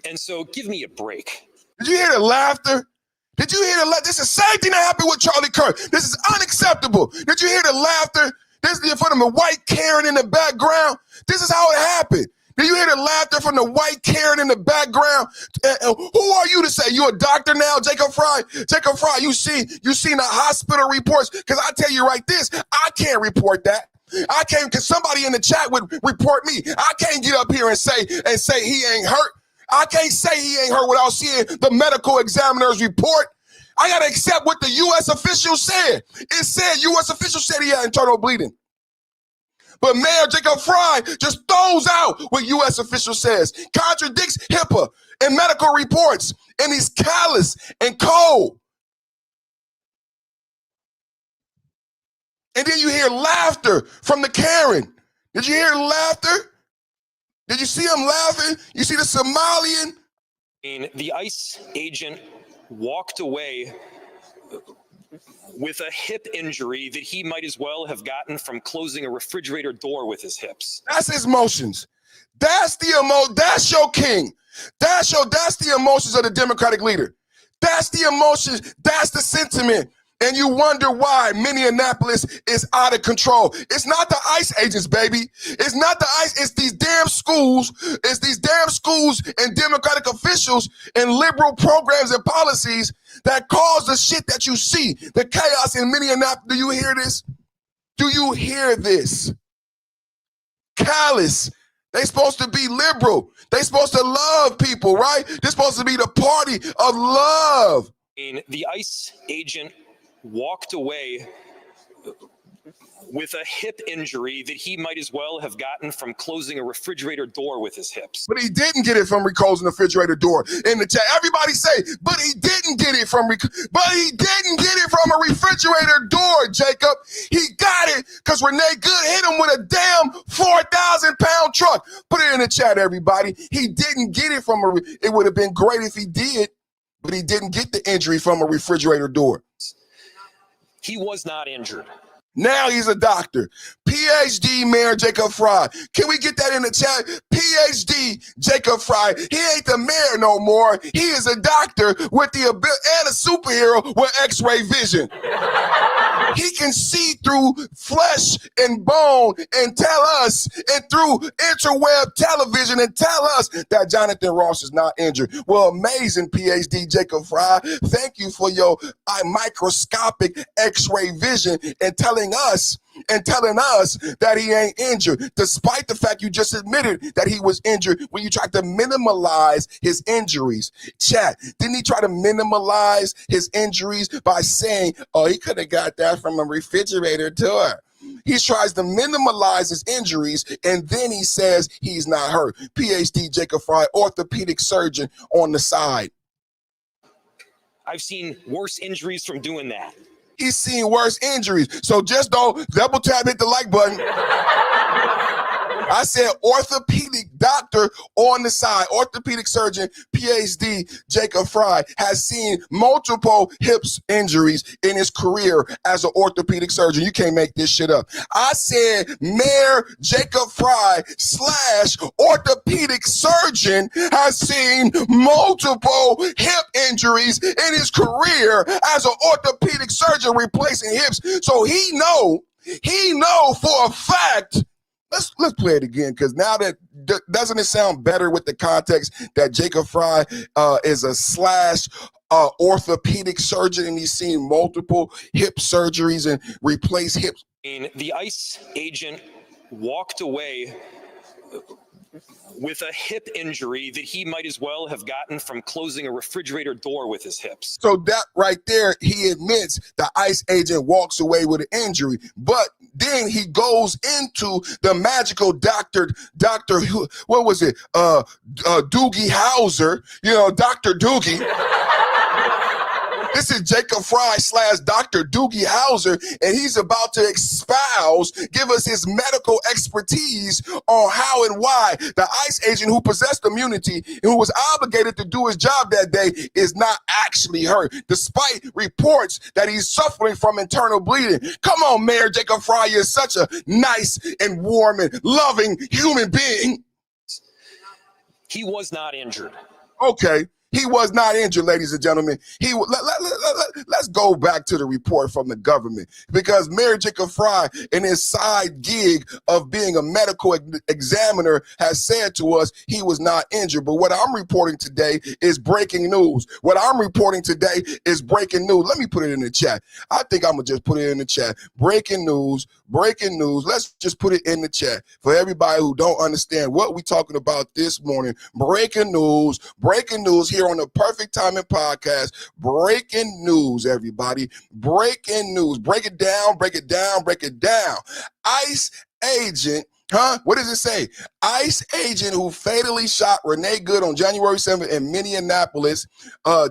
And so give me a break. Did you hear the laughter? Did you hear the laughter? This is the same thing that happened with Charlie Kirk. This is unacceptable. Did you hear the laughter? This is from the white Karen in the background. This is how it happened. Did you hear the laughter from the white Karen in the background? Who are you to say? You a doctor now, Jacob Fry? Jacob Fry, you seen the hospital reports? Because I tell you right this, I can't report that. I can't, because somebody in the chat would report me. I can't get up here and say he ain't hurt. I can't say he ain't hurt without seeing the medical examiner's report. I got to accept what the U.S. official said. It said, U.S. official said he had internal bleeding. But Mayor Jacob Fry just throws out what U.S. official says, contradicts HIPAA and medical reports, and he's callous and cold. And then you hear laughter from the Karen. Did you hear laughter? Did you see him laughing? You see the Somalian? The ICE agent walked away with a hip injury that he might as well have gotten from closing a refrigerator door with his hips. That's his emotions. That's your king. That's the emotions of the Democratic leader. That's the emotions. That's the sentiment. And you wonder why Minneapolis is out of control. It's not the ICE agents, baby. It's not the ICE. It's these damn schools. It's these damn schools and Democratic officials and liberal programs and policies that cause the shit that you see, the chaos in Minneapolis. Do you hear this? Do you hear this? Callous, They supposed to be liberal. They supposed to love people, right? They're supposed to be the party of love. The ICE agent walked away with a hip injury that he might as well have gotten from closing a refrigerator door with his hips. But he didn't get it from closing the refrigerator door. In the chat, everybody say, but he didn't get it from a refrigerator door, Jacob. He got it because Renee Good hit him with a damn 4,000-pound truck. Put it in the chat, everybody. He didn't get it from it would have been great if he did, but he didn't get the injury from a refrigerator door. He was not injured. Now he's a doctor. PhD Mayor Jacob Fry. Can we get that in the chat? PhD Jacob Fry. He ain't the mayor no more. He is a doctor with the ability and a superhero with X-ray vision. He can see through flesh and bone and tell us, and through interweb television and tell us that Jonathan Ross is not injured. Well, amazing, PhD Jacob Fry. Thank you for your microscopic X-ray vision and telling us that he ain't injured, despite the fact you just admitted that he was injured when you tried to minimalize his injuries. Chat, didn't he try to minimalize his injuries by saying, oh, he could have got that from a refrigerator door? He tries to minimalize his injuries, and then he says he's not hurt. PhD Jacob Fry, orthopedic surgeon on the side. I've seen worse injuries from doing that. He's seen worse injuries. So just don't double tap, hit the like button. I said orthopedic doctor on the side, orthopedic surgeon, PhD Jacob Fry has seen multiple hips injuries in his career as an orthopedic surgeon. You can't make this shit up. I said Mayor Jacob Fry / orthopedic surgeon has seen multiple hip injuries in his career as an orthopedic surgeon replacing hips. So he know for a fact. Let's play it again, because now that doesn't it sound better with the context that Jacob Fry is a / orthopedic surgeon, and he's seen multiple hip surgeries and replace hips. The ICE agent walked away with a hip injury that he might as well have gotten from closing a refrigerator door with his hips. So that right there, he admits the ICE agent walks away with an injury, but then he goes into the magical doctor, what was it? Doogie Howser, Dr. Doogie. This is Jacob Fry / Dr. Doogie Howser, and he's about to give us his medical expertise on how and why the ICE agent who possessed immunity and who was obligated to do his job that day is not actually hurt, despite reports that he's suffering from internal bleeding. Come on, Mayor Jacob Fry, you're such a nice and warm and loving human being. He was not injured. Okay. He was not injured, ladies and gentlemen. Let's go back to the report from the government, because Mayor Jacob Fry, in his side gig of being a medical examiner, has said to us he was not injured. But what I'm reporting today is breaking news. Let me put it in the chat. I think I'm going to just put it in the chat. Breaking news. Let's just put it in the chat for everybody who don't understand what we're talking about this morning. Breaking news here on the Perfect Timing Podcast. Breaking news, everybody. Breaking news. Break it down. ICE agent, what does it say? ICE agent who fatally shot Renee Good on January 7th in Minneapolis.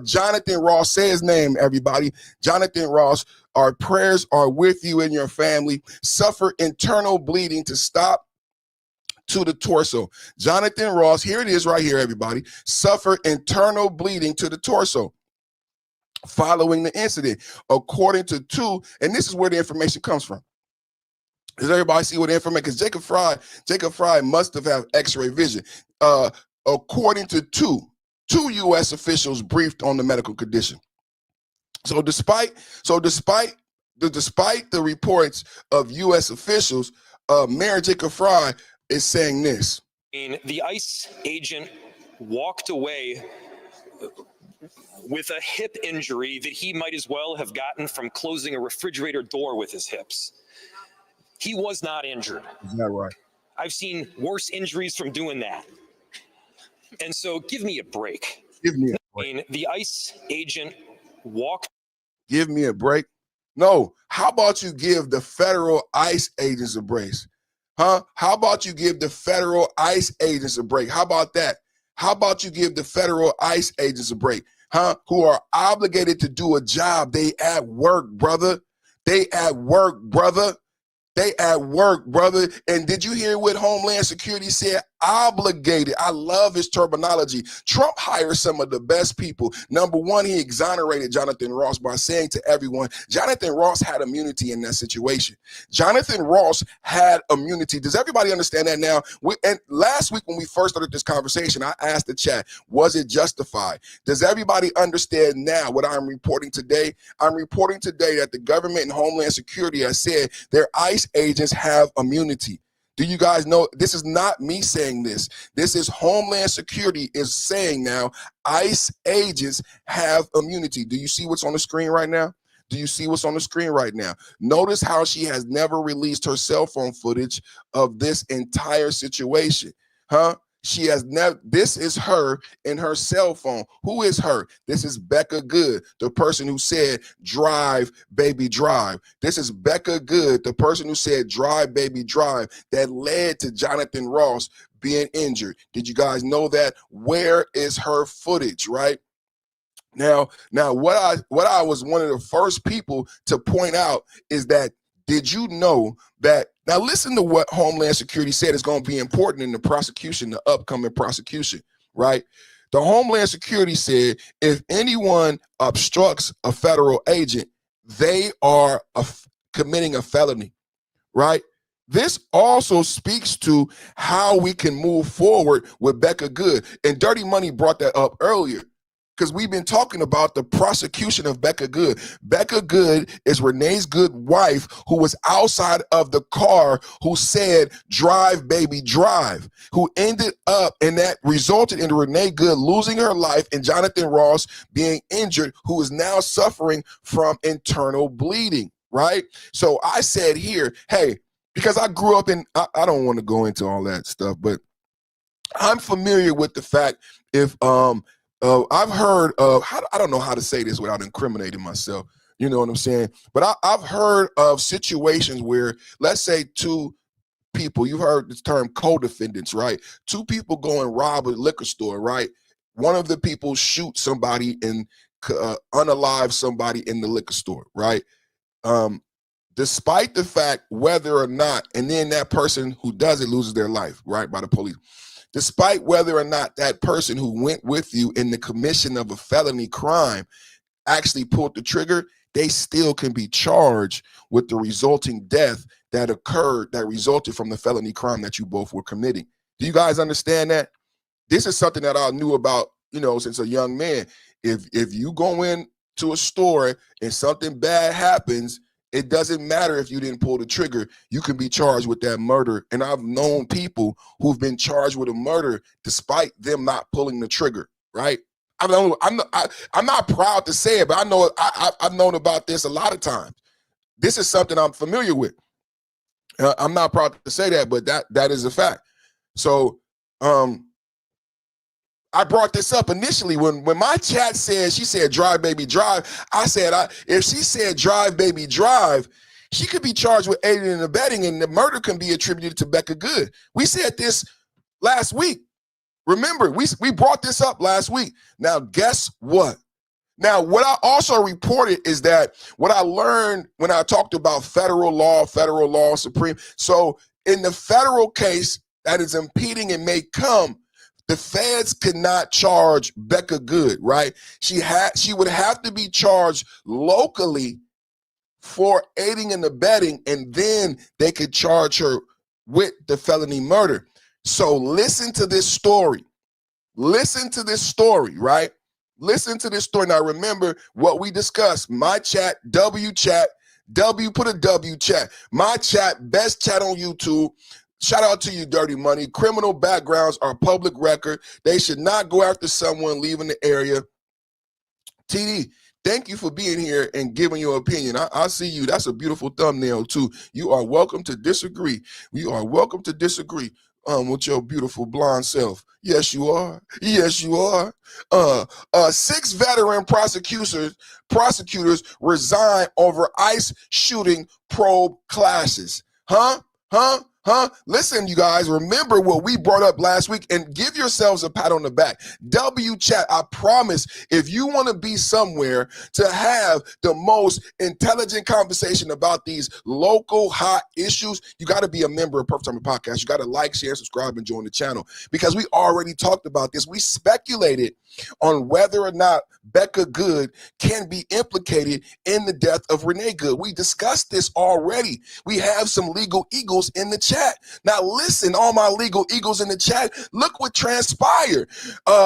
Jonathan Ross, say his name, everybody. Jonathan Ross, our prayers are with you and your family. Suffered internal bleeding to the torso. Jonathan Ross, here it is right here, everybody, suffered internal bleeding to the torso following the incident, according to and this is where the information comes from. Does everybody see what the information? Because Jacob Fry must have had X-ray vision. According to two U.S. officials briefed on the medical condition. So despite the reports of U.S. officials, Mayor Jacob Fry is saying this. The ICE agent walked away with a hip injury that he might as well have gotten from closing a refrigerator door with his hips. He was not injured. Is that right? I've seen worse injuries from doing that. And so give me a break. Give me a I break. mean, the ICE agent walked. Give me a break. No, how about you give the federal ICE agents a break? Huh? How about you give the federal ICE agents a break? How about that? How about you give the federal ICE agents a break? Huh? Who are obligated to do a job. They at work, brother. They at work, brother. They at work, brother. And did you hear what Homeland Security said? Obligated. I love his terminology. Trump hired some of the best people. Number one, he exonerated Jonathan Ross by saying to everyone, Jonathan Ross had immunity in that situation. Jonathan Ross had immunity. Does everybody understand that now? And last week when we first started this conversation, I asked the chat, was it justified? Does everybody understand now what I'm reporting today? I'm reporting today that the government and Homeland Security has said their ICE agents have immunity. Do you guys know? This is not me saying this. This is Homeland Security is saying now ICE agents have immunity. Do you see what's on the screen right now? Do you see what's on the screen right now? Notice how she has never released her cell phone footage of this entire situation. Huh? She has never, this is her in her cell phone. Who is her? This is Becca Good, the person who said, drive, baby, drive. This is Becca Good, the person who said, drive, baby, drive, that led to Jonathan Ross being injured. Did you guys know that? Where is her footage, right? Now, what I was one of the first people to point out is that, did you know that, now listen to what Homeland Security said is going to be important in the prosecution, the upcoming prosecution, right? The Homeland Security said if anyone obstructs a federal agent, they are committing a felony, right? This also speaks to how we can move forward with Becca Good. And Dirty Money brought that up earlier, because we've been talking about the prosecution of Becca Good. Becca Good is Renee's Good wife, who was outside of the car, who said, drive, baby, drive, who ended up, and that resulted in Renee Good losing her life and Jonathan Ross being injured, who is now suffering from internal bleeding, right? So I said here, hey, because I grew up in, I don't want to go into all that stuff, but I'm familiar with the fact if, I've heard of, I don't know how to say this without incriminating myself, you know what I'm saying? But I've heard of situations where, let's say two people, you've heard this term co-defendants, right? Two people go and rob a liquor store, right? One of the people shoots somebody and unalive somebody in the liquor store, right? Despite the fact whether or not, and then that person who does it loses their life, right, by the police. Despite whether or not that person who went with you in the commission of a felony crime actually pulled the trigger, they still can be charged with the resulting death that occurred, that resulted from the felony crime that you both were committing. Do you guys understand that? This is something that I knew about, you know, since a young man. If you go into a store and something bad happens, it doesn't matter if you didn't pull the trigger. You can be charged with that murder. And I've known people who've been charged with a murder despite them not pulling the trigger, right? I'm not proud to say it, but I know I've known about this a lot of times. This is something I'm familiar with. I'm not proud to say that, but that is a fact. So I brought this up initially when my chat said, she said, drive, baby, drive. I said, if she said, drive, baby, drive, she could be charged with aiding and abetting, and the murder can be attributed to Becca Good. We said this last week. Remember, we brought this up last week. Now, guess what? Now, what I also reported is that what I learned when I talked about federal law, Supreme. So in the federal case that is impeding and may come, the feds cannot charge Becca Good, right? She would have to be charged locally for aiding and abetting, and then they could charge her with the felony murder. So listen to this story. Listen to this story, right? Listen to this story. Now remember what we discussed. My chat, W chat, W, put a W chat. My chat, best chat on YouTube. Shout out to you, Dirty Money. Criminal backgrounds are public record. They should not go after someone leaving the area. TD, Thank you for being here and giving your opinion. I see you. That's a beautiful thumbnail too. You are welcome to disagree. You are welcome to disagree with your beautiful blonde self. Yes, you are. Yes, you are. 6 veteran prosecutors resign over ICE shooting probe clashes. Huh? Listen, you guys, remember what we brought up last week and give yourselves a pat on the back. W chat, I promise, if you want to be somewhere to have the most intelligent conversation about these local hot issues, you got to be a member of Perfect Timing Podcast. You got to like, share, subscribe, and join the channel because we already talked about this. We speculated on whether or not Becca Good can be implicated in the death of Renee Good. We discussed this already. We have some legal eagles in the chat. Now listen, all my legal eagles in the chat, look what transpired.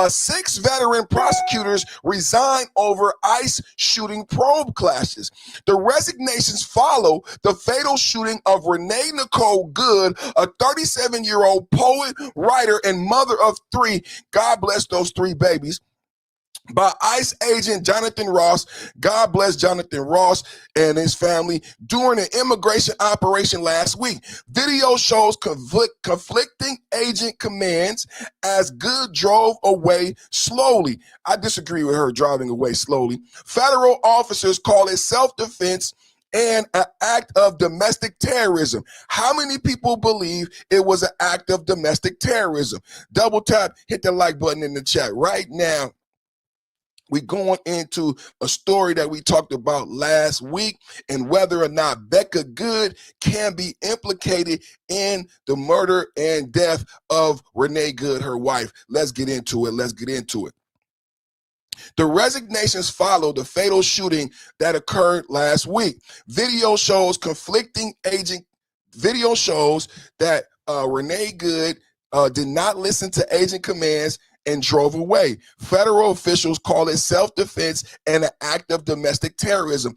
6 veteran prosecutors resign over ICE shooting probe clashes. The resignations follow the fatal shooting of Renee Nicole Good, a 37-year-old poet, writer, and mother of 3. God bless those 3 babies. By ICE agent Jonathan Ross. God bless Jonathan Ross and his family during an immigration operation last week. Video shows conflicting agent commands as Good drove away slowly. I disagree with her driving away slowly. Federal officers call it self-defense and an act of domestic terrorism. How many people believe it was an act of domestic terrorism? Double tap, hit the like button in the chat right now. We're going into a story that we talked about last week and whether or not Becca Good can be implicated in the murder and death of Renee Good, her wife. Let's get into it. The resignations follow the fatal shooting that occurred last week. Video shows that Renee Good did not listen to agent commands and drove away. Federal officials call it self-defense and an act of domestic terrorism.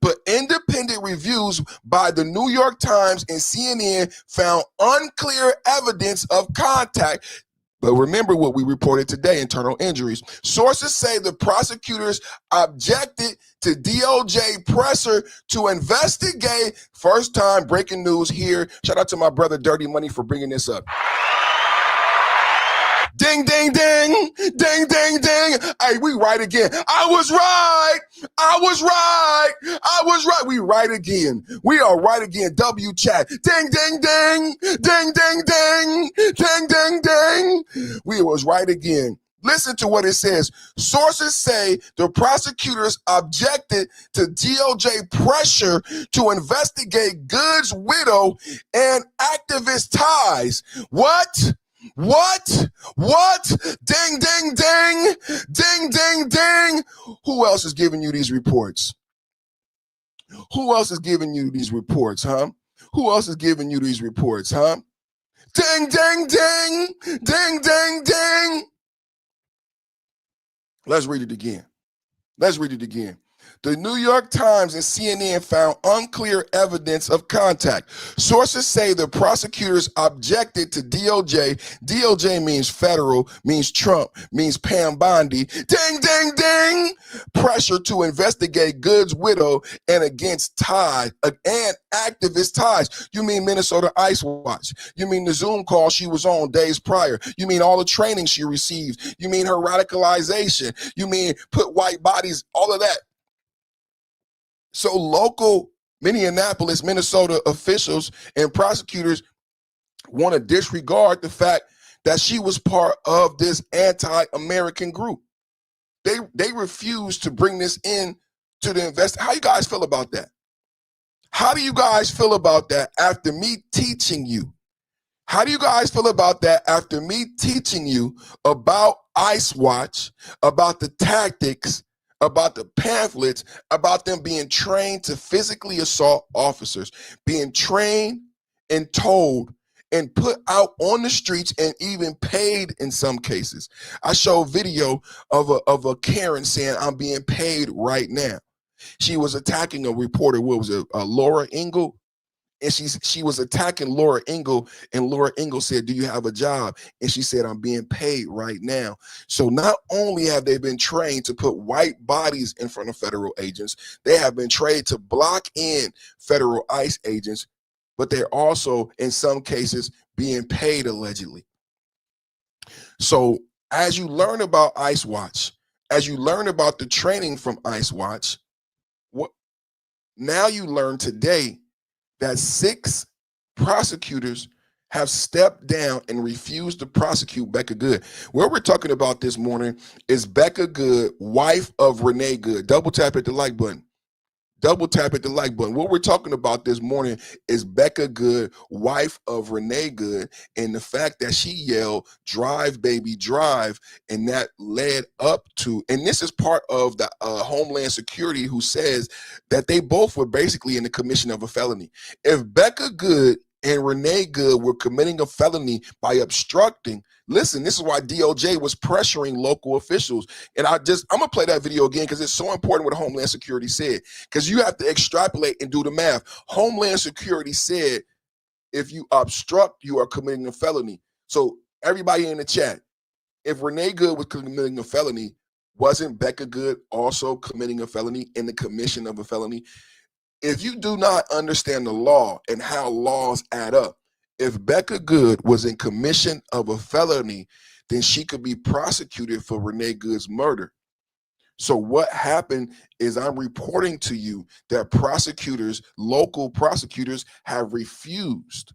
But independent reviews by the New York Times and CNN found unclear evidence of contact. But remember what we reported today, internal injuries. Sources say the prosecutors objected to DOJ pressure to investigate. First time breaking news here. Shout out to my brother Dirty Money for bringing this up. Ding, ding, ding, ding, ding, ding. Hey, we right again. I was right. We right again. We are right again. W chat. Ding, ding, ding, ding, ding, ding, ding, ding, ding. We was right again. Listen to what it says. Sources say the prosecutors objected to DOJ pressure to investigate Good's widow and activist ties. What? Ding, ding, ding, ding, ding, ding. Who else is giving you these reports? Who else is giving you these reports, huh? Ding, ding, ding, ding, ding, ding. Let's read it again. The New York Times and CNN found unclear evidence of contact. Sources say the prosecutors objected to DOJ. DOJ means federal, means Trump, means Pam Bondi. Ding, ding, ding. Pressure to investigate Good's widow and against ties and activist ties. You mean Minnesota ICE Watch. You mean the Zoom call she was on days prior. You mean all the training she received. You mean her radicalization. You mean put white bodies, all of that. So local Minneapolis, Minnesota officials and prosecutors want to disregard the fact that she was part of this anti-American group. They refuse to bring this in to the investigation. How you guys feel about that? How do you guys feel about that after me teaching you? How do you guys feel about that after me teaching you about ICE Watch, about the tactics, about the pamphlets, about them being trained to physically assault officers, being trained and told and put out on the streets and even paid in some cases. I showed video of a Karen saying, I'm being paid right now. She was attacking a reporter. What was it? Laura Ingle. And she was attacking Laura Ingle, and Laura Ingle said, "Do you have a job?" And she said, "I'm being paid right now." So not only have they been trained to put white bodies in front of federal agents, they have been trained to block in federal ICE agents, but they're also, in some cases, being paid allegedly. So as you learn about ICE Watch, as you learn about the training from ICE Watch, what now you learn today that 6 prosecutors have stepped down and refused to prosecute Becca Good. What we're talking about this morning is Becca Good, wife of Renee Good. Double tap at the like button. Double tap at the like button. What we're talking about this morning is Becca Good, wife of Renee Good, and the fact that she yelled, "Drive, baby, drive," and that led up to, and this is part of the Homeland Security, who says that they both were basically in the commission of a felony. If Becca Good and Renee Good were committing a felony by obstructing, listen, this is why DOJ was pressuring local officials. And I'm gonna play that video again because it's so important what Homeland Security said, because you have to extrapolate and do the math. Homeland Security said, if you obstruct, you are committing a felony. So everybody in the chat, if Renee Good was committing a felony, wasn't Becca Good also committing a felony in the commission of a felony? If you do not understand the law and how laws add up, if Becca Good was in commission of a felony, then she could be prosecuted for Renee Good's murder. So what happened is, I'm reporting to you that prosecutors, local prosecutors, have refused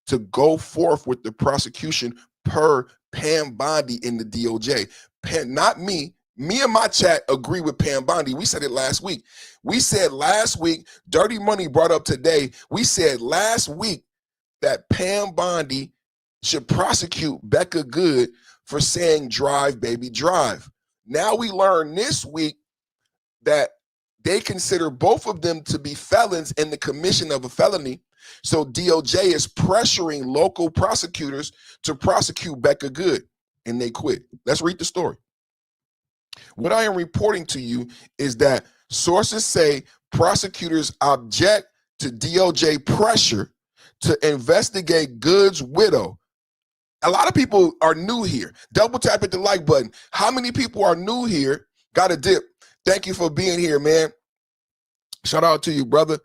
to go forth with the prosecution per Pam Bondi in the DOJ. Not me. Me and my chat agree with Pam Bondi. We said it last week. We said last week, Dirty Money brought up today, we said last week that Pam Bondi should prosecute Becca Good for saying, "Drive, baby, drive." Now we learn this week that they consider both of them to be felons in the commission of a felony. So DOJ is pressuring local prosecutors to prosecute Becca Good, and they quit. Let's read the story. What I am reporting to you is that sources say prosecutors object to DOJ pressure to investigate Good's widow. A lot of people are new here. Double tap at the like button. How many people are new here? Got a dip. Thank you for being here, man. Shout out to you, brother.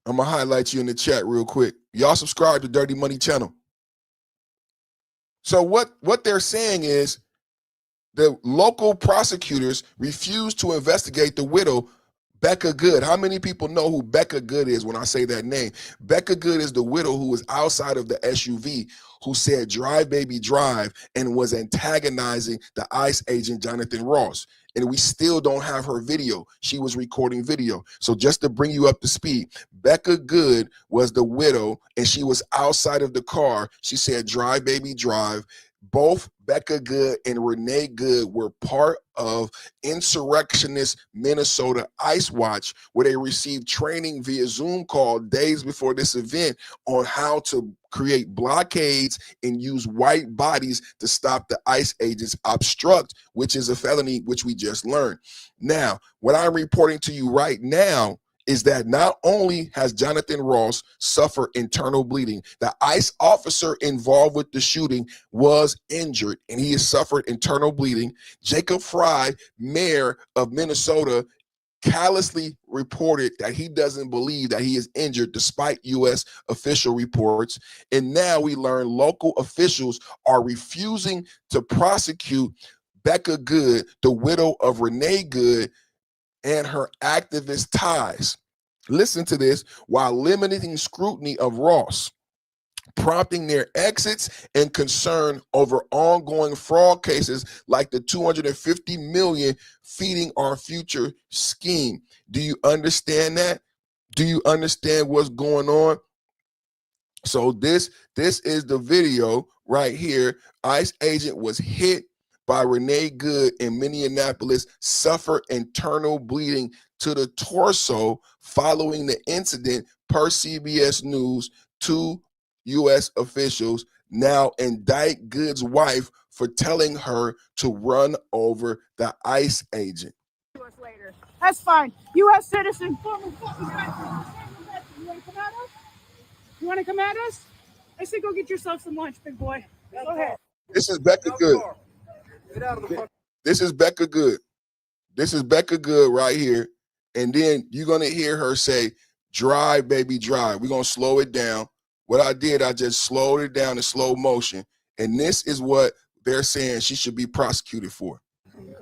I'm going to highlight you in the chat real quick. Y'all subscribe to Dirty Money channel. So what they're saying is, the local prosecutors refuse to investigate the widow, Becca Good. How many people know who Becca Good is when I say that name? Becca Good is the widow who was outside of the SUV, who said, "Drive, baby, drive," and was antagonizing the ICE agent, Jonathan Ross. And we still don't have her video. She was recording video. So just to bring you up to speed, Becca Good was the widow, and she was outside of the car. She said, "Drive, baby, drive." Both Becca Good and Renee Good were part of insurrectionist Minnesota ICE Watch, where they received training via Zoom call days before this event on how to create blockades and use white bodies to stop the ICE agents. Obstruct, which is a felony, which we just learned. Now, what I'm reporting to you right now is that not only has Jonathan Ross suffered internal bleeding, the ICE officer involved with the shooting was injured and he has suffered internal bleeding. Jacob Fry, mayor of Minnesota, callously reported that he doesn't believe that he is injured despite U.S. official reports. And now we learn local officials are refusing to prosecute Becca Good, the widow of Renee Good, and her activist ties. Listen to this. While limiting scrutiny of Ross, prompting their exits and concern over ongoing fraud cases like the $250 million Feeding Our Future scheme. Do you understand that? Do you understand what's going on? So this is the video right here. ICE agent was hit by Renee Good in Minneapolis, suffered internal bleeding to the torso following the incident, per CBS News. 2 U.S. officials now indict Good's wife for telling her to run over the ICE agent. Later. That's fine. U.S. citizen, former at us? You want to come at us? I say go get yourself some lunch, big boy. Go ahead. This is Becca Good. This is Becca Good. This is Becca Good right here. And then you're going to hear her say, drive, baby, drive. We're going to slow it down. What I did, I just slowed it down in slow motion. And this is what they're saying she should be prosecuted for. Get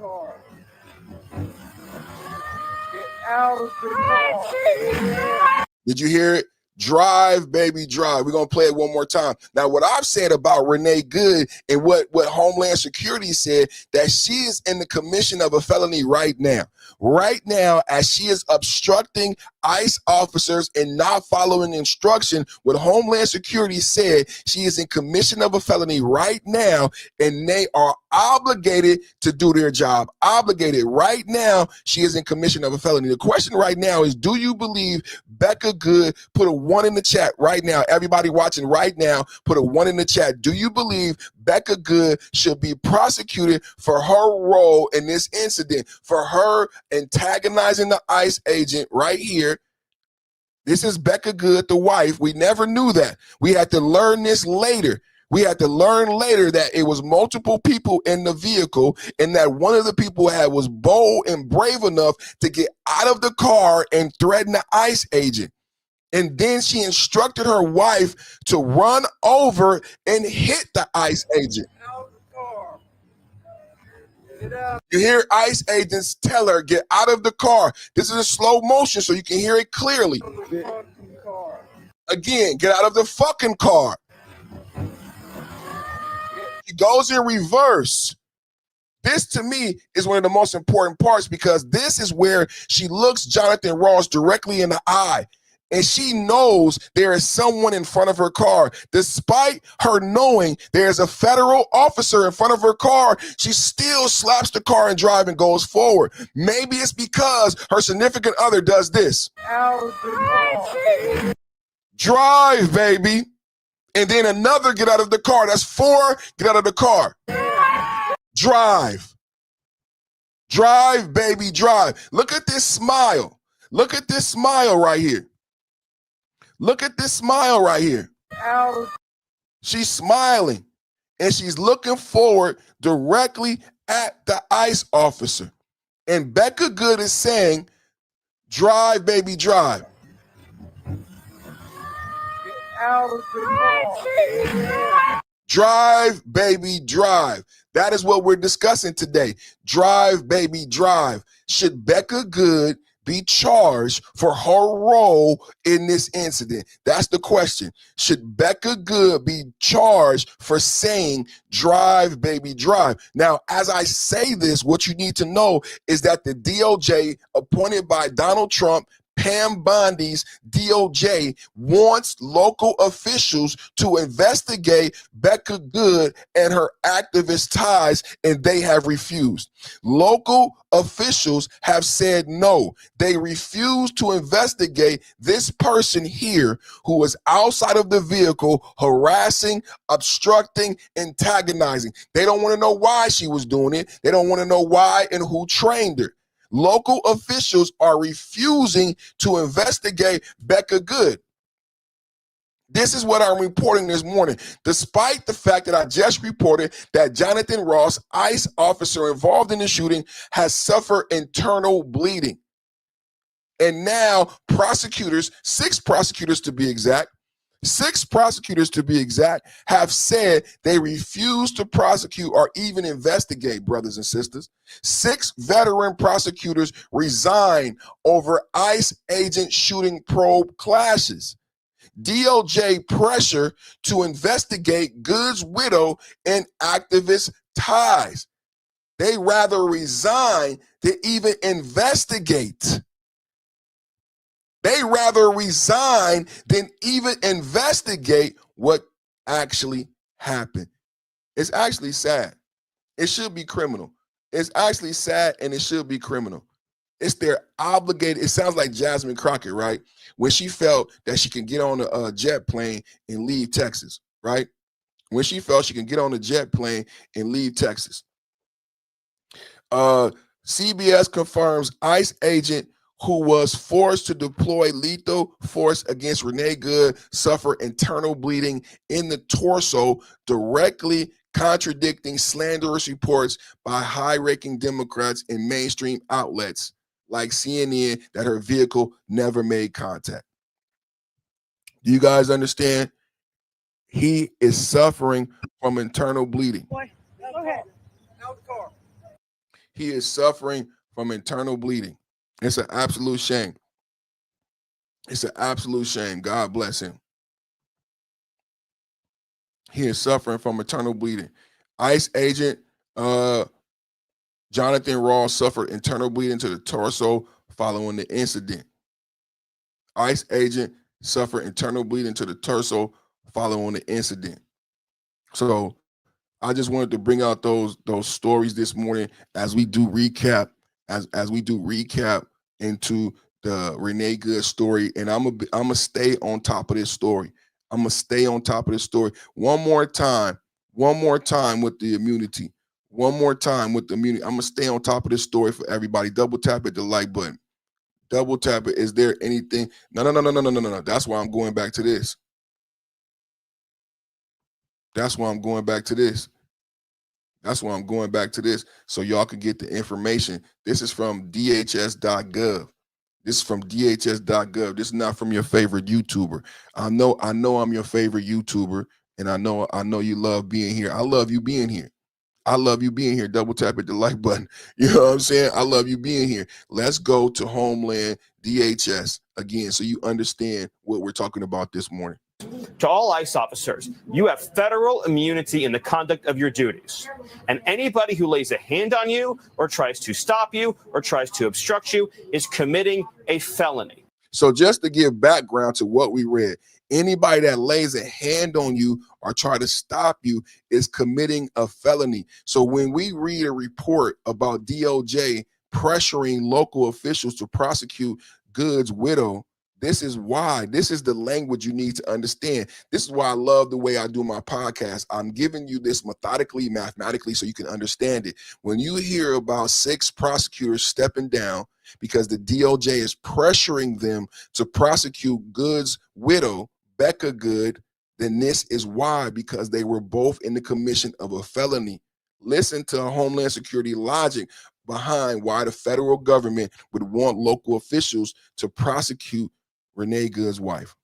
out of the car. Did you hear it? Drive, baby, drive. We're going to play it one more time. Now, what I've said about Renee Good and what Homeland Security said, that she is in the commission of a felony right now. Right now, as she is obstructing ICE officers and not following instruction, what Homeland Security said, she is in commission of a felony right now, and they are obligated to do their job. Obligated. Right now, she is in commission of a felony. The question right now is, do you believe Becca Good? Put a 1 in the chat right now. Everybody watching right now, put a 1 in the chat. Do you believe Becca Good should be prosecuted for her role in this incident, for her antagonizing the ICE agent right here? This is Becca Good, the wife. We never knew that. We had to learn this later. We had to learn later that it was multiple people in the vehicle, and that one of the people was bold and brave enough to get out of the car and threaten the ICE agent. And then she instructed her wife to run over and hit the ICE agent. You hear ICE agents tell her, get out of the car. This is a slow motion so you can hear it clearly. Again, get out of the fucking car. He goes in reverse. This, to me, is one of the most important parts, because this is where she looks Jonathan Ross directly in the eye. And she knows there is someone in front of her car. Despite her knowing there's a federal officer in front of her car, she still slaps the car and drives and goes forward. Maybe it's because her significant other does this. Drive, baby. And then another get out of the car. That's 4, get out of the car. Drive. Drive, baby, drive. Look at this smile. Look at this smile right here. Look at this smile right here. She's smiling, and she's looking forward directly at the ICE officer. And Becca Good is saying, drive, baby, drive. Drive, baby, drive. That is what we're discussing today. Drive, baby, drive. Should Becca Good be charged for her role in this incident? That's the question. Should Becca Good be charged for saying, drive, baby, drive? Now, as I say this, what you need to know is that the DOJ, appointed by Donald Trump, Pam Bondi's DOJ, wants local officials to investigate Becca Good and her activist ties, and they have refused. Local officials have said no. They refuse to investigate this person here who was outside of the vehicle, harassing, obstructing, antagonizing. They don't want to know why she was doing it. They don't want to know why and who trained her. Local officials are refusing to investigate Becca Good. This is what I'm reporting this morning, despite the fact that I just reported that Jonathan Ross, ICE officer involved in the shooting, has suffered internal bleeding. And now prosecutors, 6 prosecutors to be exact, have said they refuse to prosecute or even investigate, brothers and sisters. 6 veteran prosecutors resign over ICE agent shooting probe clashes. DOJ pressure to investigate Good's widow and activist ties. They rather resign than even investigate. They rather resign than even investigate what actually happened. It's actually sad. It should be criminal. It's actually sad, and it should be criminal. It's their obligated. It sounds like Jasmine Crockett, right? When she felt that she can get on a jet plane and leave Texas, right? When she felt she can get on a jet plane and leave Texas. CBS confirms ICE agent who was forced to deploy lethal force against Renee Good, suffered internal bleeding in the torso, directly contradicting slanderous reports by high-ranking Democrats in mainstream outlets like CNN that her vehicle never made contact. Do you guys understand? He is suffering from internal bleeding. Boy, go ahead. He is suffering from internal bleeding. It's an absolute shame. It's an absolute shame. God bless him. He is suffering from internal bleeding. ICE agent Jonathan Ross suffered internal bleeding to the torso following the incident. ICE agent suffered internal bleeding to the torso following the incident. So I just wanted to bring out those stories this morning as we do recap, as we do recap into the Renee Good story. And I'm gonna stay on top of this story. I'm gonna stay on top of this story. One more time with the immunity. One more time with the immunity. I'm gonna stay on top of this story for everybody. Double tap at the like button. Double tap it. Is there anything? No. That's why I'm going back to this. That's why I'm going back to this. That's why I'm going back to this so y'all can get the information. This is from DHS.gov. This is from DHS.gov. This is not from your favorite YouTuber. I know I'm your favorite YouTuber, and I know you love being here. I love you being here. I love you being here. Double tap at the like button. You know what I'm saying? I love you being here. Let's go to Homeland DHS again so you understand what we're talking about this morning. To all ICE officers, you have federal immunity in the conduct of your duties. And anybody who lays a hand on you or tries to stop you or tries to obstruct you is committing a felony. So just to give background to what we read, anybody that lays a hand on you or try to stop you is committing a felony. So when we read a report about DOJ pressuring local officials to prosecute Good's widow, this is why. This is the language you need to understand. This is why I love the way I do my podcast. I'm giving you this methodically, mathematically, so you can understand it. When you hear about 6 prosecutors stepping down because the DOJ is pressuring them to prosecute Good's widow, Becca Good, then this is why, because they were both in the commission of a felony. Listen to Homeland Security logic behind why the federal government would want local officials to prosecute Renee Good's wife.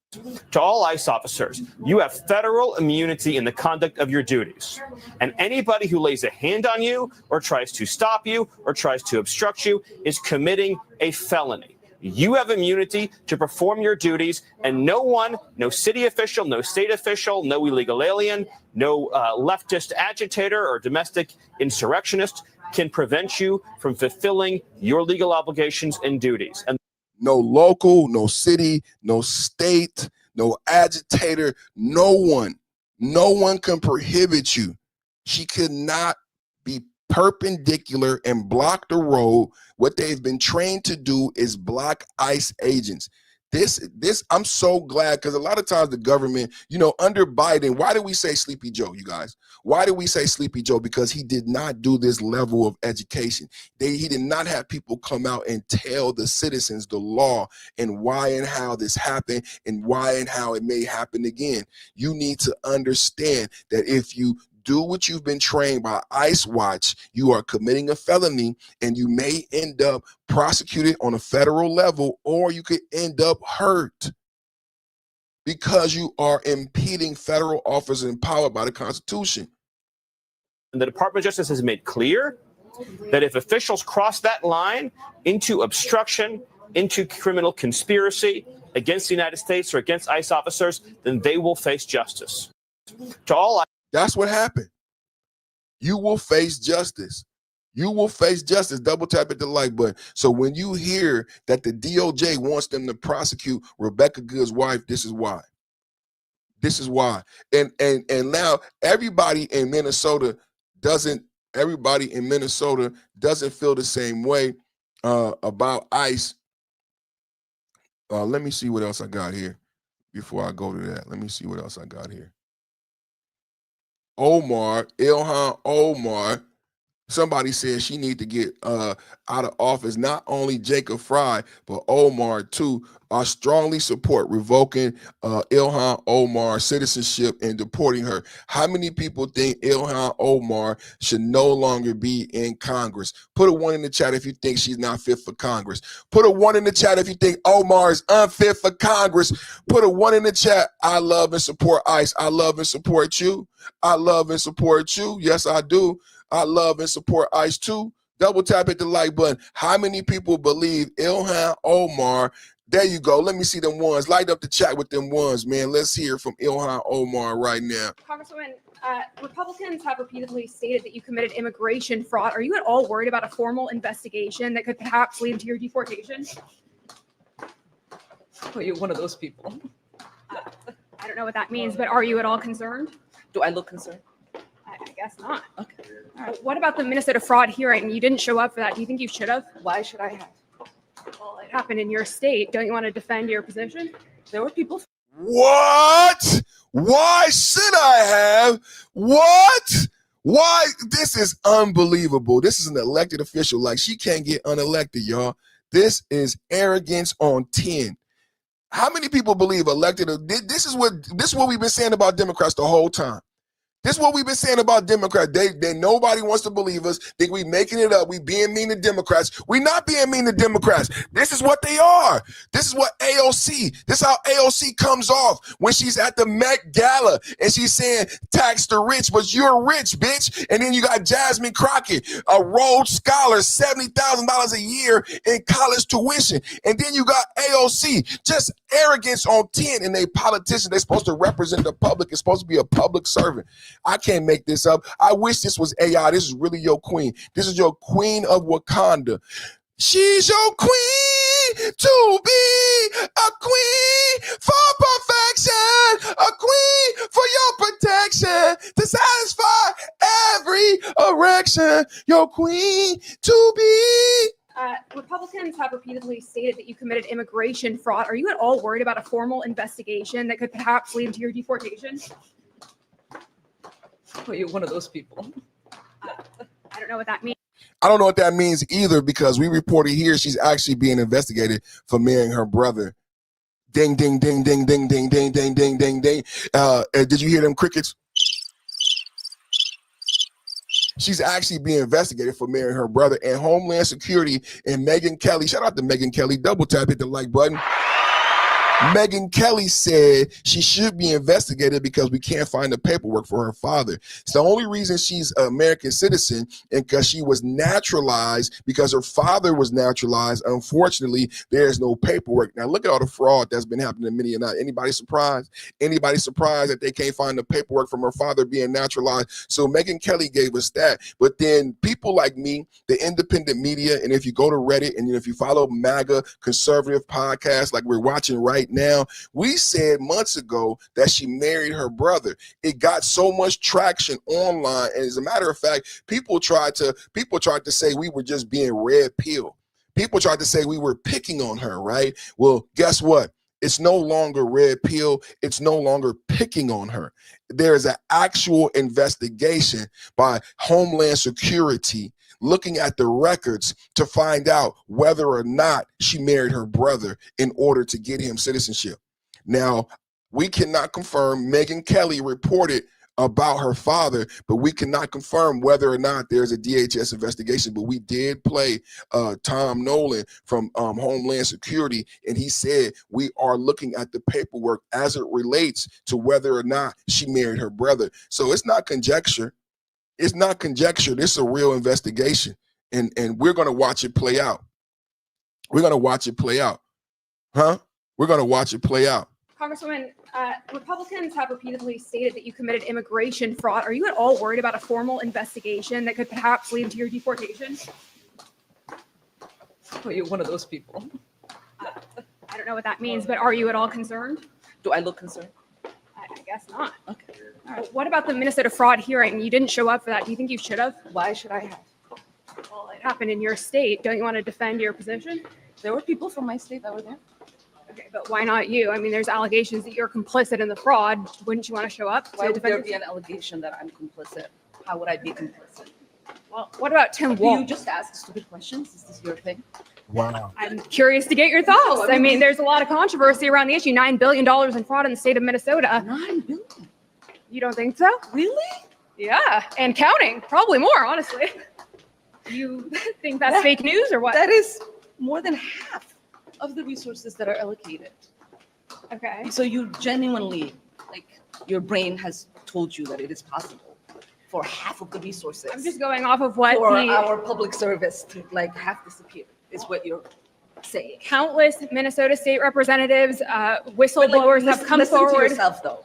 To all ICE officers, you have federal immunity in the conduct of your duties. And anybody who lays a hand on you or tries to stop you or tries to obstruct you is committing a felony. You have immunity to perform your duties, and no one, no city official, no state official, no illegal alien, no leftist agitator or domestic insurrectionist can prevent you from fulfilling your legal obligations and duties. And no local, no city, no state, no agitator, no one can prohibit you. She could not be perpendicular and block the road. What they've been trained to do is block ICE agents. This I'm so glad, because a lot of times the government, under Biden, why do we say Sleepy Joe, you guys? Why do we say Sleepy Joe? Because he did not do this level of education. He did not have people come out and tell the citizens the law and why and how this happened and why and how it may happen again. You need to understand that if you do what you've been trained by ICE Watch, you are committing a felony, and you may end up prosecuted on a federal level, or you could end up hurt because you are impeding federal officers empowered by the Constitution. the Department of Justice has made clear that if officials cross that line into obstruction, into criminal conspiracy against the United States or against ICE officers, then they will face justice. To all, that's what happened. You will face justice. You will face justice. Double tap at the like button. So when you hear that the DOJ wants them to prosecute Rebecca Good's wife, this is why. This is why. And now everybody in Minnesota doesn't feel the same way about ICE. Let me see what else I got here before I go to that. Let me see what else I got here. Ilhan Omar Somebody said she need to get out of office. Not only Jacob Fry, but Omar too. I strongly support revoking Ilhan Omar's citizenship and deporting her. How many people think Ilhan Omar should no longer be in Congress? Put a 1 in the chat if you think she's not fit for Congress. Put a 1 in the chat if you think Omar is unfit for Congress. Put a 1 in the chat. I love and support ICE. I love and support you. I love and support you. Yes, I do. I love and support ICE too. Double tap at the like button. How many people believe Ilhan Omar? There you go. Let me see them ones. Light up the chat with them ones, man. Let's hear from Ilhan Omar right now. Congresswoman, Republicans have repeatedly stated that you committed immigration fraud. Are you at all worried about a formal investigation that could perhaps lead to your deportation? Well, you're one of those people. I don't know what that means, but are you at all concerned? Do I look concerned? I guess not. Okay. All right. What about the Minnesota fraud hearing? You didn't show up for that. Do you think you should have? Why should I have? Well, it happened in your state. Don't you want to defend your position? There were people. What? Why should I have? What? Why? This is unbelievable. This is an elected official. Like, she can't get unelected, y'all. This is arrogance on 10. How many people believe elected? This is what we've been saying about Democrats the whole time. This is what we've been saying about Democrats. They nobody wants to believe us. Think we making it up. We being mean to Democrats. We not being mean to Democrats. This is what they are. This is what AOC. This is how AOC comes off when she's at the Met Gala and she's saying tax the rich, but you're rich, bitch. And then you got Jasmine Crockett, a Rhodes Scholar, $70,000 a year in college tuition. And then you got AOC, just arrogance on 10. And they politicians, they're supposed to represent the public. It's supposed to be a public servant. I can't make this up. I wish this was AI. This is really your queen. This is your queen of Wakanda. She's your queen to be a queen for perfection, a queen for your protection, to satisfy every erection. Your queen to be. Republicans have repeatedly stated that you committed immigration fraud. Are you at all worried about a formal investigation that could perhaps lead to your deportation? Well, you're one of those people. I don't know what that means. I don't know what that means either, because we reported here she's actually being investigated for marrying her brother. Ding, ding, ding, ding, ding, ding, ding, ding, ding, ding, ding. Did you hear them crickets? She's actually being investigated for marrying her brother. And Homeland Security and Megyn Kelly, shout out to Megyn Kelly, double tap, hit the like button. Megyn Kelly said she should be investigated because we can't find the paperwork for her father. It's the only reason she's an American citizen, and because she was naturalized, because her father was naturalized. Unfortunately, there's no paperwork. Now look at all the fraud that's been happening in Minneapolis. Anybody surprised? Anybody surprised that they can't find the paperwork from her father being naturalized? So Megyn Kelly gave us that. But then people like me, the independent media, and if you go to Reddit and if you follow MAGA conservative podcasts like we're watching right now, we said months ago that she married her brother. It got so much traction online, and as a matter of fact, people tried to say we were just being red pill. People tried to say we were picking on her, right? Well, guess what? It's no longer red pill. It's no longer picking on her. There is an actual investigation by Homeland Security looking at the records to find out whether or not she married her brother in order to get him citizenship. Now, we cannot confirm. Megyn Kelly reported about her father, but we cannot confirm whether or not there's a DHS investigation. But we did play Tom Nolan from Homeland Security, and he said we are looking at the paperwork as it relates to whether or not she married her brother. So it's not conjecture. It's not conjecture. This is a real investigation, and we're going to watch it play out. We're going to watch it play out. Huh? We're going to watch it play out. Congresswoman, Republicans have repeatedly stated that you committed immigration fraud. Are you at all worried about a formal investigation that could perhaps lead to your deportation? Well, you're one of those people. I don't know what that means, but are you at all concerned? Do I look concerned? I guess not. Okay. All right. What about the Minnesota fraud hearing? You didn't show up for that. Do you think you should have? Why should I have? Well, it happened in your state. Don't you want to defend your position? There were people from my state that were there. Okay, but why not you? I mean, there's allegations that you're complicit in the fraud. Wouldn't you want to show up? Why to would there defend be an allegation that I'm complicit? How would I be complicit? Well, what about Tim Do you Walz? just ask stupid questions? Is this your thing? Wow. I'm curious to get your thoughts. No, I mean, there's a lot of controversy around the issue. $9 billion in fraud in the state of Minnesota. $9 billion. You don't think so? Really? Yeah, and counting. Probably more, honestly. You think that's fake news or what? That is more than half of the resources that are allocated. Okay. So you genuinely, like, your brain has told you that it is possible for half of the resources. I'm just going off of what for the our public service to like half disappear is what you're saying. countless Minnesota state representatives, whistleblowers have come listen forward. to yourself though.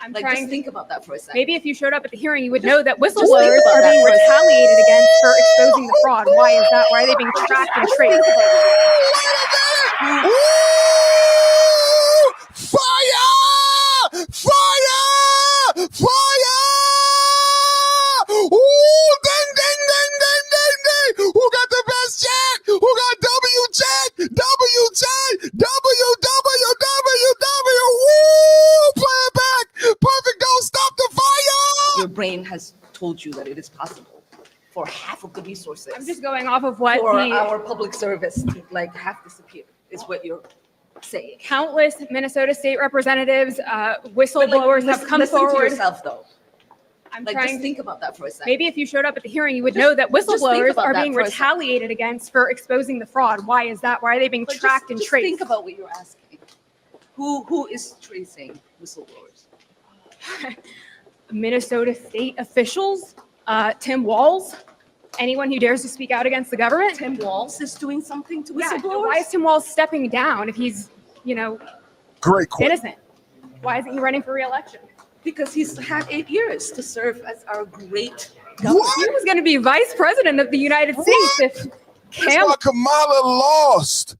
I'm Like, trying just to think about that for a second. maybe if you showed up at the hearing, you would Just- know that think whistleblowers about are that being for a second. retaliated against for exposing the fraud. Why is that? Why are they being tracked and traced? Ooh, fire! Fire! Fire! Ooh, ding, ding, ding, ding, ding, ding. Who got the best chat? Who got W chat? W chat? WWWW. Woo! Play it back. Perfect. Don't stop the fire. Your brain has told you that it is possible for half of the resources. I'm just going off of what for the our public service to like half disappear is what you're saying. countless Minnesota state representatives, whistleblowers have come listen to forward. yourself though. I'm Like, trying just think about that for a second. maybe if you showed up at the hearing, you would Just- know that just think whistleblowers about are that being for a second. retaliated against for exposing the fraud. Why is that? Why are they being Like, tracked and just traced? think about what you're asking. Who is tracing whistleblowers? Minnesota state officials, Tim Walz, anyone who dares to speak out against the government. Tim Walz is doing something to Yeah, whistleblowers? why is Tim Walz stepping down if he's, Great question. innocent? Why isn't he running for re-election? Because he's had 8 years to serve as our great governor. What? He was going to be vice president of the United States if That's why Kamala lost.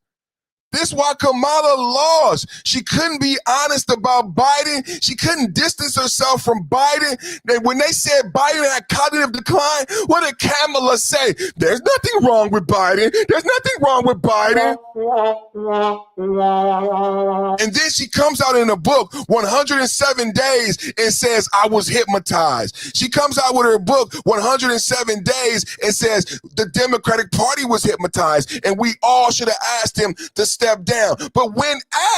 This why Kamala lost. She couldn't be honest about Biden. She couldn't distance herself from Biden. When they said Biden had cognitive decline, what did Kamala say? There's nothing wrong with Biden. There's nothing wrong with Biden. And then she comes out in a book, 107 Days, and says, I was hypnotized. She comes out with her book, 107 Days, and says, the Democratic Party was hypnotized, and we all should have asked him to step down. But when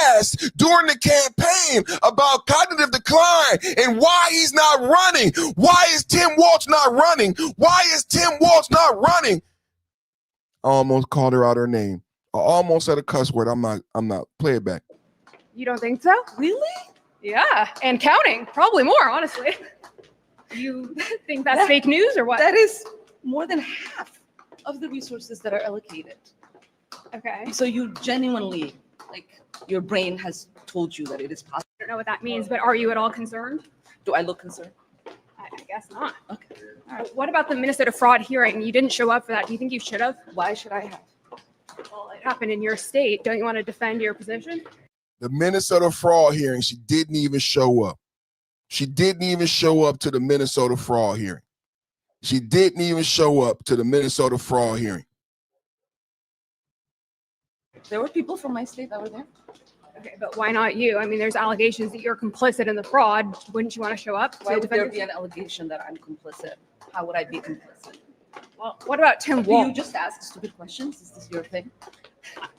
asked during the campaign about cognitive decline and why he's not running, why is Tim Walz not running? Why is Tim Walz not running? I almost called her out her name. I almost said a cuss word. I'm not. Play it back. You don't think so? Really? Yeah, and counting. Probably more, honestly. You think that's fake news or what? That is more than half of the resources that are allocated. Okay. So you genuinely, like, your brain has told you that it is possible. I don't know what that means, but are you at all concerned? Do I look concerned? I guess not. Okay. All right. What about the Minnesota fraud hearing? You didn't show up for that. Do you think you should have? Why should I have? Well, it happened in your state. Don't you want to defend your position? The Minnesota fraud hearing, she didn't even show up. She didn't even show up to the Minnesota fraud hearing. She didn't even show up to the Minnesota fraud hearing. There were people from my state that were there. Okay, but why not you? I mean, there's allegations that you're complicit in the fraud. Wouldn't you want to show up to Why would defend there your- be an allegation that I'm complicit? How would I be complicit? Well, what about Tim Do you Walz? just ask stupid questions? Is this your thing?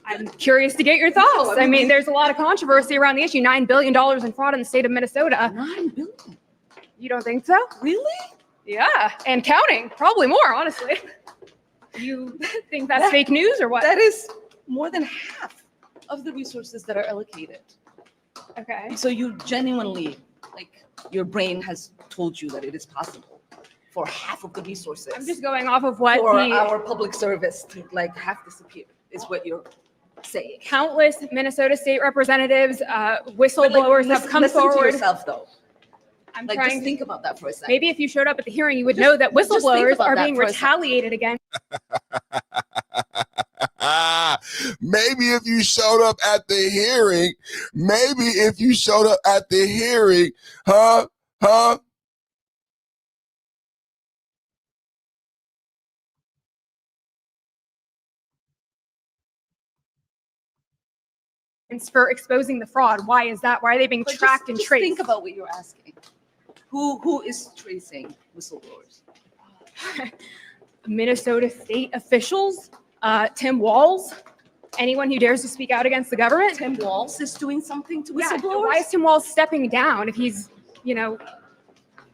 I'm curious to get your thoughts. No, I mean, there's a lot of controversy around the issue. $9 billion in fraud in the state of Minnesota. $9 billion. You don't think so? Really? Yeah, and counting. Probably more, honestly. You think that's fake news or what? That is more than half of the resources that are allocated. Okay. So you genuinely, like, your brain has told you that it is possible for half of the resources. I'm just going off of what for the our public service to like half disappear is what you're saying. countless Minnesota state representatives, whistleblowers have come listen to forward. yourself though. I'm Like, trying just think about that for a second. maybe if you showed up at the hearing, you would Just- know that just think whistleblowers about are that being for a second. retaliated against. Maybe if you showed up at the hearing, huh? For exposing the fraud. Why is that? Why are they being But tracked and just traced? think about what you're asking. Who is tracing whistleblowers? Minnesota state officials, Tim Walz, anyone who dares to speak out against the government. Tim Walz is doing something to Yeah, whistleblowers? why is Tim Walz stepping down if he's,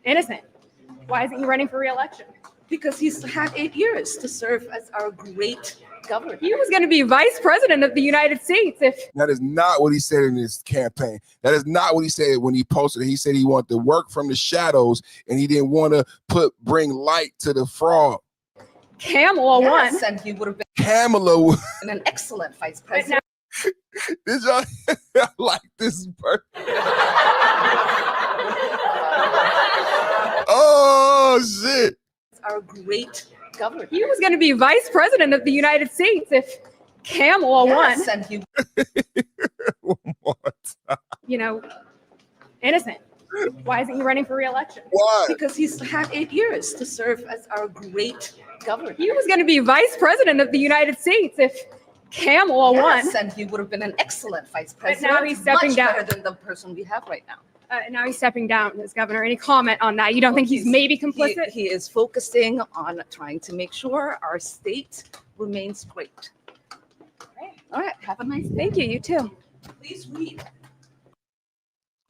innocent? Why isn't he running for re-election? Because he's had 8 years to serve as our great governor. He was going to be vice president of the United States if That is not what he said in his campaign. That is not what he said when he posted it. He said he wanted to work from the shadows and he didn't want to bring light to the fraud. Kamala won. Yes, and he would have Kamala been an excellent vice president. Did y'all like this person? Oh shit. Our great governor. He was going to be vice president of the United States if Kamala won. And he One more time. Innocent. Why isn't he running for re-election? Why? because he's had 8 years to serve as our great governor. He was going to be vice president of the United States if Kamala won. Yes, and he would have been an excellent vice But president. now he's stepping much down. better than the person we have right now. Now he's stepping down as governor. Any comment on that? You don't think he's maybe complicit? He is focusing on trying to make sure our state remains great. All right, have a nice day. Thank you. You too. Please read.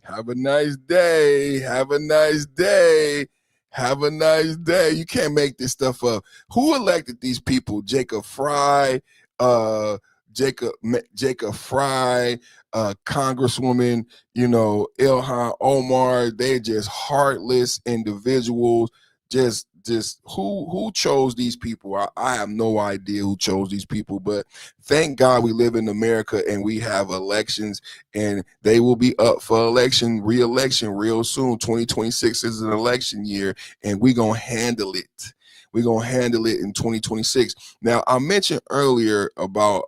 Have a nice day. Have a nice day. Have a nice day. You can't make this stuff up. Who elected these people? Jacob Fry, Jacob Fry, Congresswoman, Ilhan Omar. They're just heartless individuals. Just who chose these people? I have no idea who chose these people, but thank God we live in America and we have elections, and they will be up for re-election real soon. 2026 is an election year, and we're gonna handle it. We're gonna handle it in 2026. Now, I mentioned earlier about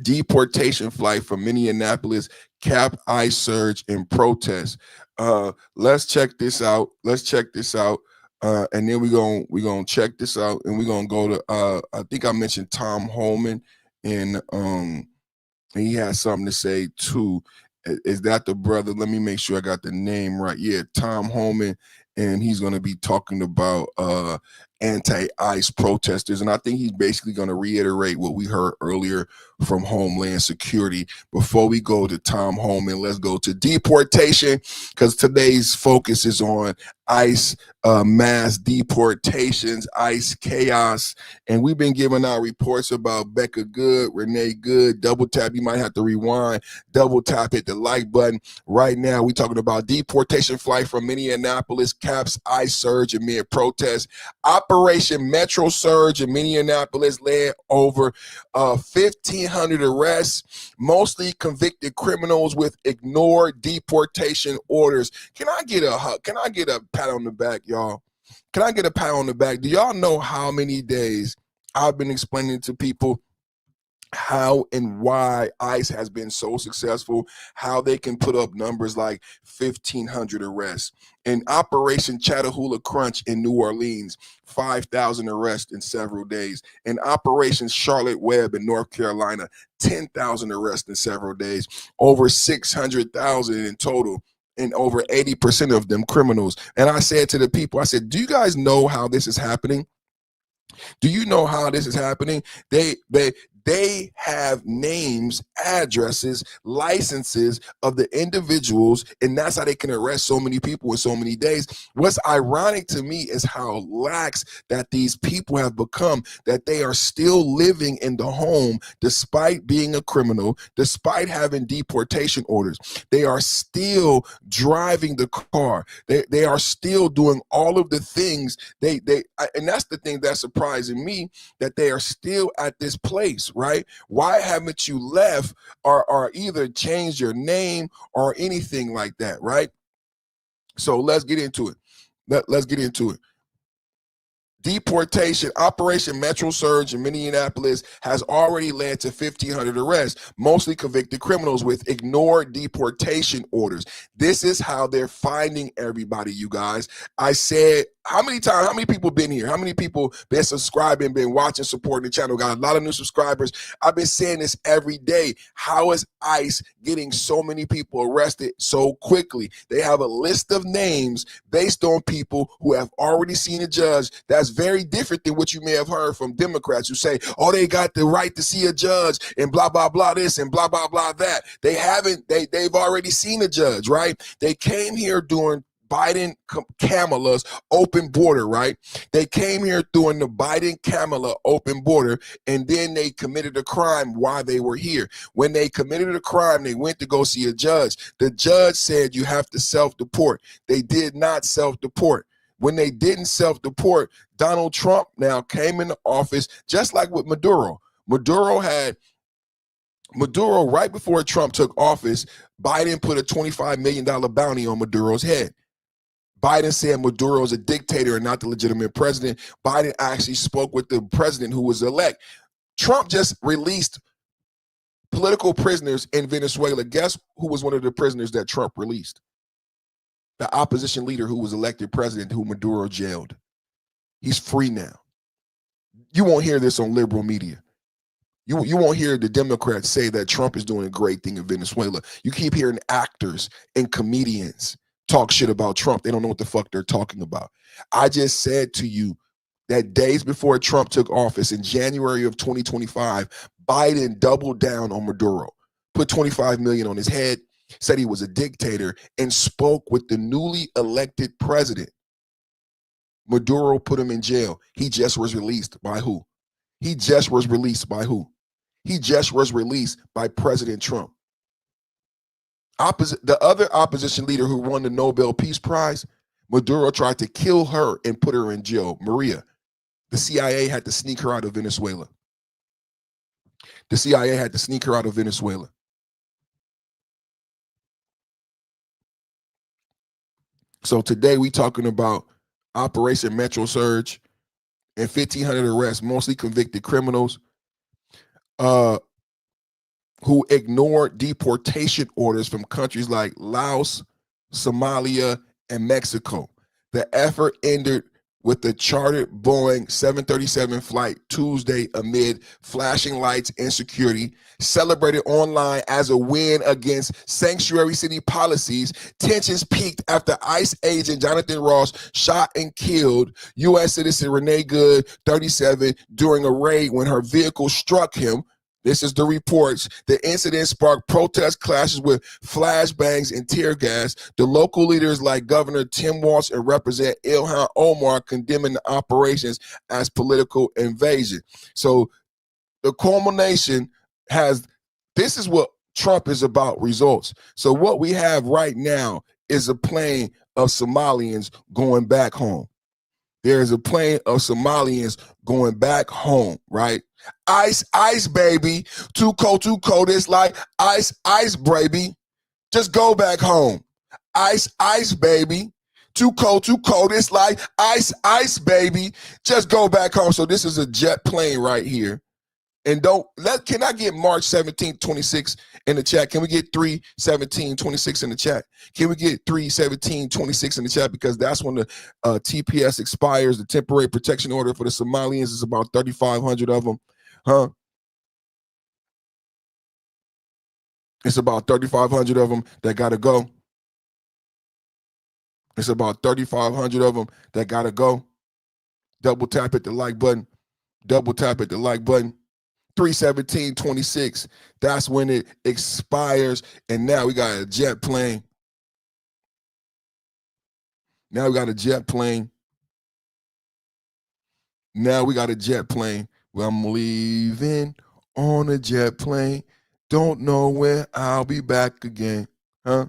deportation flight from Minneapolis cap ICE surge in protest. Let's check this out. And then we're gonna check this out, and we're gonna go to I think I mentioned Tom Holman, and he has something to say too. Is that the brother? Let me make sure I got the name right. Yeah, Tom Holman, and he's gonna be talking about anti-ICE protesters, and I think he's basically going to reiterate what we heard earlier from Homeland Security. Before we go to Tom Holman, let's go to deportation, because today's focus is on ICE mass deportations, ICE chaos, and we've been giving out reports about Becca Good, Renee Good. Double tap, you might have to rewind, double tap, hit the like button. Right now, we're talking about deportation flight from Minneapolis caps ICE surge amid protest. Operation Metro Surge in Minneapolis led over 1,500 arrests, mostly convicted criminals with ignored deportation orders. Can I get a pat on the back, y'all? Can I get a pat on the back? Do y'all know how many days I've been explaining to people how and why ICE has been so successful, how they can put up numbers like 1,500 arrests? In Operation Chattahoochee Crunch in New Orleans, 5,000 arrests in several days. In Operation Charlotte Web in North Carolina, 10,000 arrests in several days. Over 600,000 in total, and over 80% of them criminals. And I said to the people, I said, do you guys know how this is happening? Do you know how this is happening? They have names, addresses, licenses of the individuals, and that's how they can arrest so many people in so many days. What's ironic to me is how lax that these people have become, that they are still living in the home despite being a criminal, despite having deportation orders. They are still driving the car. They are still doing all of the things and that's the thing that's surprising me, that they are still at this place. Right? Why haven't you left or either changed your name or anything like that? Right? So let's get into it. Let's get into it. Deportation, Operation Metro Surge in Minneapolis has already led to 1,500 arrests, mostly convicted criminals with ignored deportation orders. This is how they're finding everybody, you guys. I said how many people been here? How many people been subscribing, been watching, supporting the channel? Got a lot of new subscribers. I've been saying this every day. How is ICE getting so many people arrested so quickly? They have a list of names based on people who have already seen a judge. That's very different than what you may have heard from Democrats who say, oh, they got the right to see a judge and blah, blah, blah this and blah, blah, blah that. They haven't, they've already seen a judge, right? They came here during Biden-Kamala's open border, right? They came here during the Biden-Kamala open border, and then they committed a crime while they were here. When they committed a crime, they went to go see a judge. The judge said you have to self-deport. They did not self-deport. When they didn't self-deport, Donald Trump now came into office just like with Maduro. Maduro, right before Trump took office, Biden put a $25 million bounty on Maduro's head. Biden said Maduro is a dictator and not the legitimate president. Biden actually spoke with the president who was elect. Trump just released political prisoners in Venezuela. Guess who was one of the prisoners that Trump released? The opposition leader who was elected president, who Maduro jailed. He's free now. You won't hear this on liberal media. You won't hear the Democrats say that Trump is doing a great thing in Venezuela. You keep hearing actors and comedians talk shit about Trump. They don't know what the fuck they're talking about. I just said to you that days before Trump took office in January of 2025, Biden doubled down on Maduro, put 25 million on his head, said he was a dictator, and spoke with the newly elected president. Maduro put him in jail. He just was released by who? He just was released by who? He just was released by President Trump. The other opposition leader who won the Nobel Peace Prize, Maduro tried to kill her and put her in jail. Maria. The CIA had to sneak her out of Venezuela. The CIA had to sneak her out of Venezuela. So today we talking about Operation Metro Surge and 1,500 arrests, mostly convicted criminals who ignored deportation orders from countries like Laos, Somalia, and Mexico. The effort ended with the chartered Boeing 737 flight Tuesday amid flashing lights and security, celebrated online as a win against sanctuary city policies. Tensions peaked after ICE agent Jonathan Ross shot and killed U.S. citizen Renee Good, 37, during a raid when her vehicle struck him. This is the reports. The incident sparked protest clashes with flashbangs and tear gas. The local leaders like Governor Tim Walz and Representative Ilhan Omar condemning the operations as political invasion. So the culmination this is what Trump is about, results. So what we have right now is a plane of Somalians going back home. There is a plane of Somalians going back home, right? Ice, ice, baby. Too cold, it's like ice, ice, baby. Just go back home. Ice, ice, baby. Too cold, it's like ice, ice, baby. Just go back home. So this is a jet plane right here. And can I get March 17th, 26 in the chat? Can we get 3/17/26 in the chat? Can we get 3/17/26 in the chat? Because that's when the TPS expires, the temporary protection order for the Somalians is about 3,500 of them. Huh? It's about 3,500 of them that got to go. It's about 3,500 of them that got to go. Double tap at the like button. Double tap at the like button. 3/17/26. That's when it expires. And now we got a jet plane. Now we got a jet plane. Now we got a jet plane. Well, I'm leaving on a jet plane. Don't know when I'll be back again. Huh?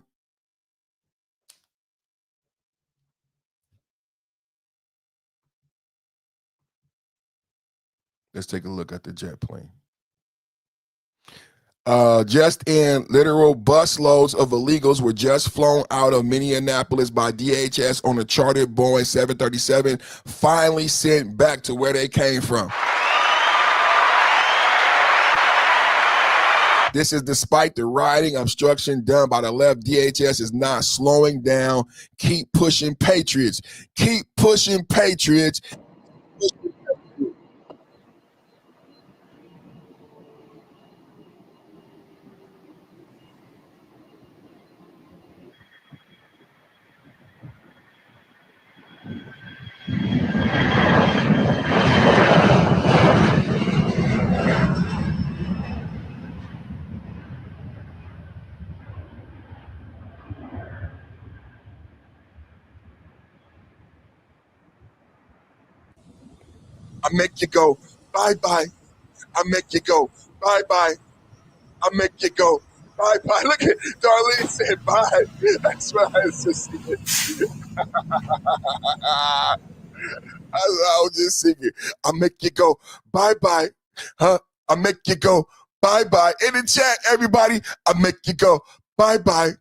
Let's take a look at the jet plane. Just in, literal busloads of illegals were just flown out of Minneapolis by DHS on a chartered Boeing 737, finally sent back to where they came from. This is despite the rioting obstruction done by the left. DHS is not slowing down. Keep pushing patriots. Keep pushing patriots. I make you go, bye-bye. I make you go, bye-bye. I make you go, bye-bye. Look at Darlene said bye. That's what I was just singing. I was just singing. I make you go, bye-bye. Huh? I make you go, bye-bye. In the chat, everybody, I make you go, bye-bye.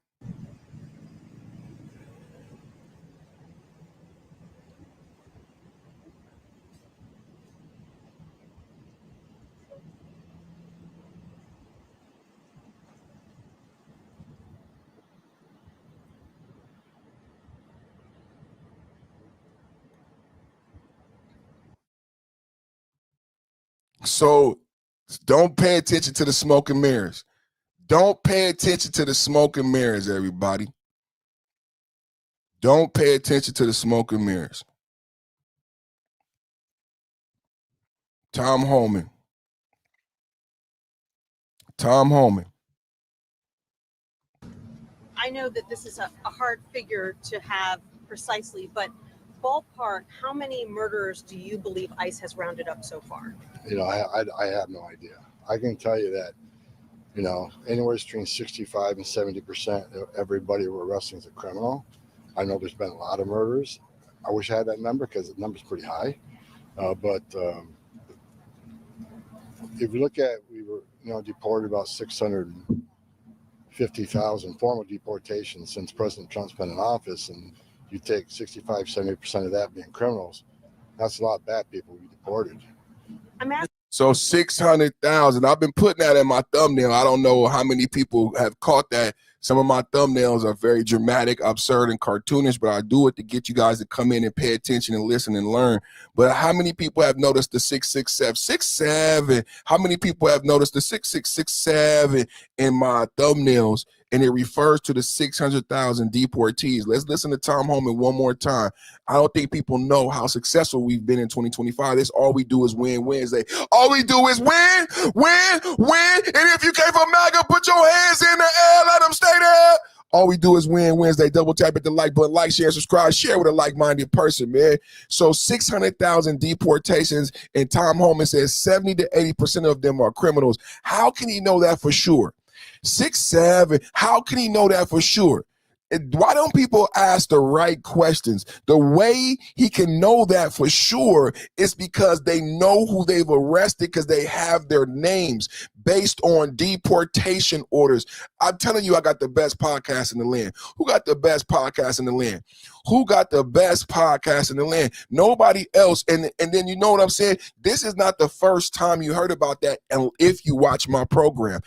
So don't pay attention to the smoke and mirrors. Don't pay attention to the smoke and mirrors, everybody. Don't pay attention to the smoke and mirrors. Tom Homan. Tom Homan. I know that this is a hard figure to have precisely, but ballpark, how many murderers do you believe ICE has rounded up so far? You know, I have no idea. I can tell you that, you know, anywhere between 65 and 70% of everybody we're arresting is a criminal. I know there's been a lot of murders. I wish I had that number because the number's pretty high. But if you look at, we were, you know, deported about 650,000 formal deportations since President Trump's been in office, and you take 65, 70% of that being criminals, that's a lot of bad people we deported. I'm asking. So 600,000. I've been putting that in my thumbnail. I don't know how many people have caught that. Some of my thumbnails are very dramatic, absurd, and cartoonish, but I do it to get you guys to come in and pay attention and listen and learn. But how many people have noticed the 667? 67. How many people have noticed the 6667 in my thumbnails? And it refers to the 600,000 deportees. Let's listen to Tom Homan one more time. I don't think people know how successful we've been in 2025. This all we do is win Wednesday. All we do is win, win, win. And if you came from MAGA, put your hands in the air. Let them stay there. All we do is win Wednesday. Double tap at the like button. Like, share, subscribe. Share with a like-minded person, man. So 600,000 deportations. And Tom Homan says 70 to 80% of them are criminals. How can he know that for sure? 6'7", how can he know that for sure? Why don't people ask the right questions? The way he can know that for sure is because they know who they've arrested, because they have their names based on deportation orders. I'm telling you, I got the best podcast in the land. Who got the best podcast in the land? Who got the best podcast in the land? Nobody else. And then you know what I'm saying? This is not the first time you heard about that. And if you watch my program,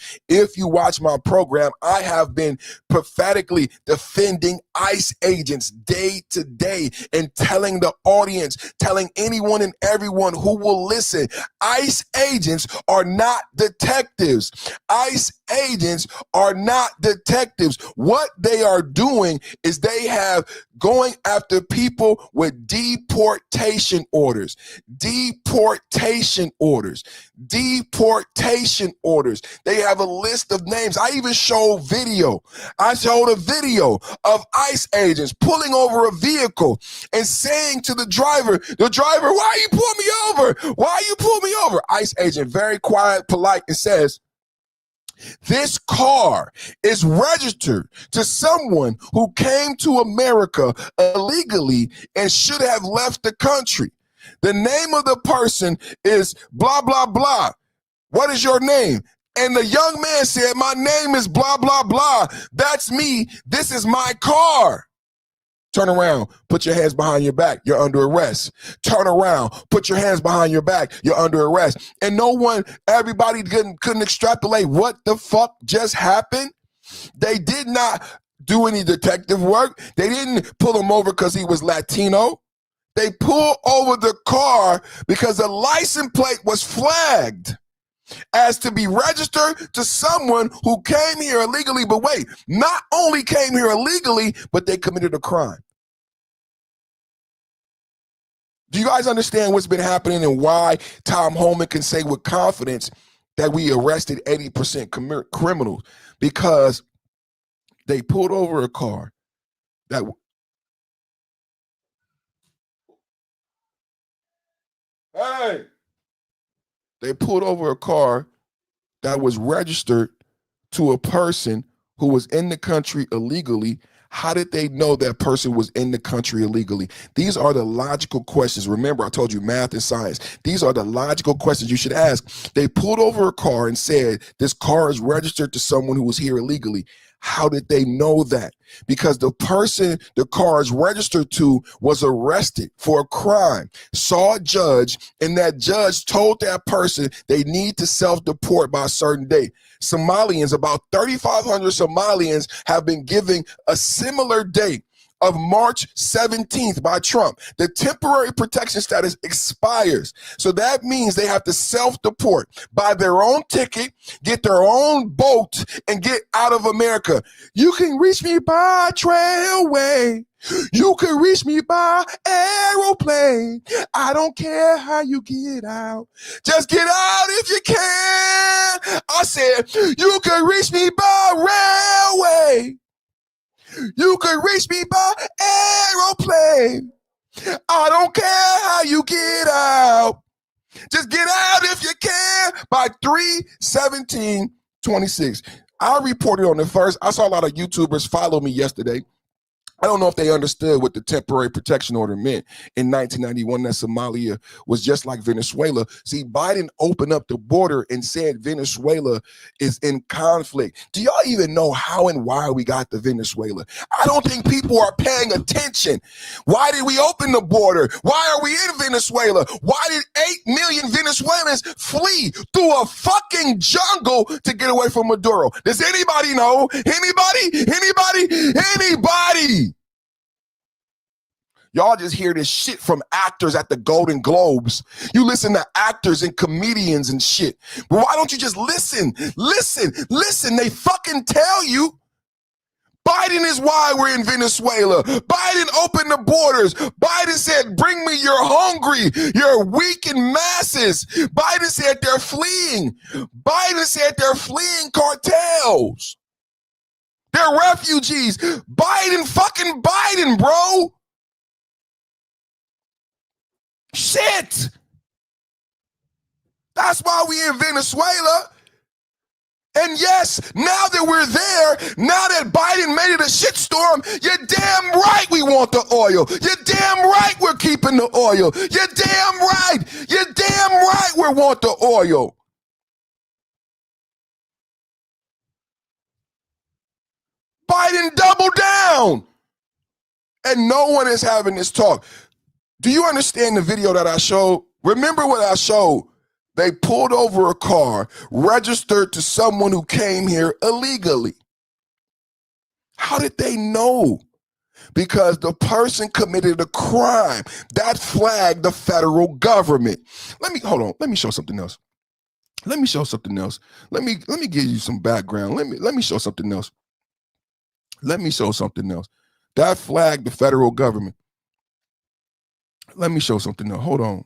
I have been prophetically defending ICE agents day to day and telling the audience, telling anyone and everyone who will listen, ICE agents are not detectives. ICE agents are not detectives. What they are doing is they have going after people with deportation orders. Deportation orders. Deportation orders. They have a list of names. I even showed video. I showed a video of ICE agents pulling over a vehicle and saying to the driver, why you pull me over? Why you pull me over? ICE agent, very quiet, polite, and says, this car is registered to someone who came to America illegally and should have left the country. The name of the person is blah, blah, blah. What is your name? And the young man said, my name is blah, blah, blah. That's me. This is my car. Turn around, put your hands behind your back, you're under arrest. Turn around, put your hands behind your back, you're under arrest. And everybody couldn't extrapolate what the fuck just happened. They did not do any detective work. They didn't pull him over because he was Latino. They pulled over the car because the license plate was flagged as to be registered to someone who came here illegally. But wait, not only came here illegally, but they committed a crime. Do you guys understand what's been happening and why Tom Homan can say with confidence that we arrested 80% criminals? Because they pulled over a car that they pulled over a car that was registered to a person who was in the country illegally. How did they know that person was in the country illegally? These are the logical questions. Remember, I told you math and science. These are the logical questions you should ask. They pulled over a car and said, this car is registered to someone who was here illegally. How did they know that? Because the person the car is registered to was arrested for a crime, saw a judge, and that judge told that person they need to self-deport by a certain date. Somalians, about 3,500 Somalians have been given a similar date of March 17th by Trump. The temporary protection status expires. So that means they have to self-deport, buy their own ticket, get their own boat, and get out of America. You can reach me by trailway. You can reach me by aeroplane. I don't care how you get out. Just get out if you can. I said, you can reach me by railway. You can reach me by aeroplane. I don't care how you get out. Just get out if you can by 3/17/26. I reported on the first. I saw a lot of YouTubers follow me yesterday. I don't know if they understood what the temporary protection order meant in 1991, that Somalia was just like Venezuela. See, Biden opened up the border and said Venezuela is in conflict. Do y'all even know how and why we got to Venezuela? I don't think people are paying attention. Why did we open the border? Why are we in Venezuela? Why did 8 million Venezuelans flee through a fucking jungle to get away from Maduro? Does anybody know? Anybody? Anybody? Anybody? Y'all just hear this shit from actors at the Golden Globes. You listen to actors and comedians and shit. But why don't you just listen? Listen. They fucking tell you. Biden is why we're in Venezuela. Biden opened the borders. Biden said, bring me your hungry, your weakened masses. Biden said they're fleeing. Biden said they're fleeing cartels. They're refugees. Fucking Biden, bro. Shit. That's why we in Venezuela. And yes, now that we're there, now that Biden made it a shitstorm, you're damn right we want the oil. You're damn right we're keeping the oil. You're damn right. You're damn right we want the oil. Biden doubled down. And no one is having this talk. Do you understand the video that I showed? Remember what I showed? They pulled over a car registered to someone who came here illegally. How did they know? Because the person committed a crime. That flagged the federal government. Hold on. Let me show something else. Let me show something else. Let me give you some background. Let me show something else. Let me show something else. That flagged the federal government. Let me show something else. Hold on.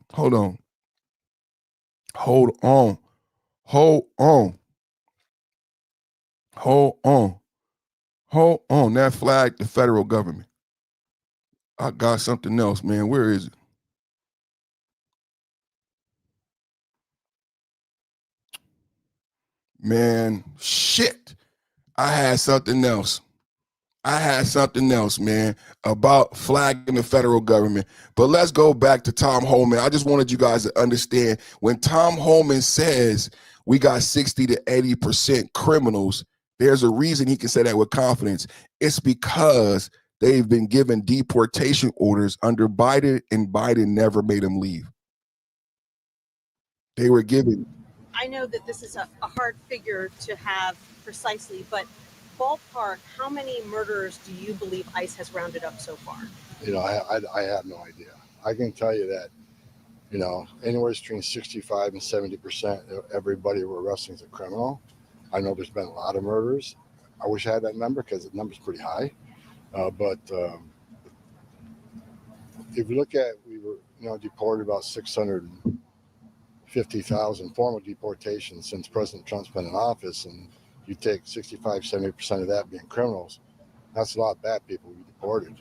That flagged the federal government. I got something else, man. Where is it? Man, shit. I had something else, man, about flagging the federal government. But let's go back to Tom Homan. I just wanted you guys to understand when Tom Homan says we got 60 to 80% criminals, there's a reason he can say that with confidence. It's because they've been given deportation orders under Biden, and Biden never made them leave. They were given. I know that this is a hard figure to have precisely, but ballpark, how many murderers do you believe ICE has rounded up so far? You know, I have no idea. I can tell you that, you know, anywhere between 65 and 70% of everybody we're arresting is a criminal. I know there's been a lot of murders. I wish I had that number because the number's pretty high. But if you look at, we were, you know, deported about 650,000 formal deportations since President Trump's been in office, and you take 65, 70% of that being criminals, that's a lot of bad people we deported.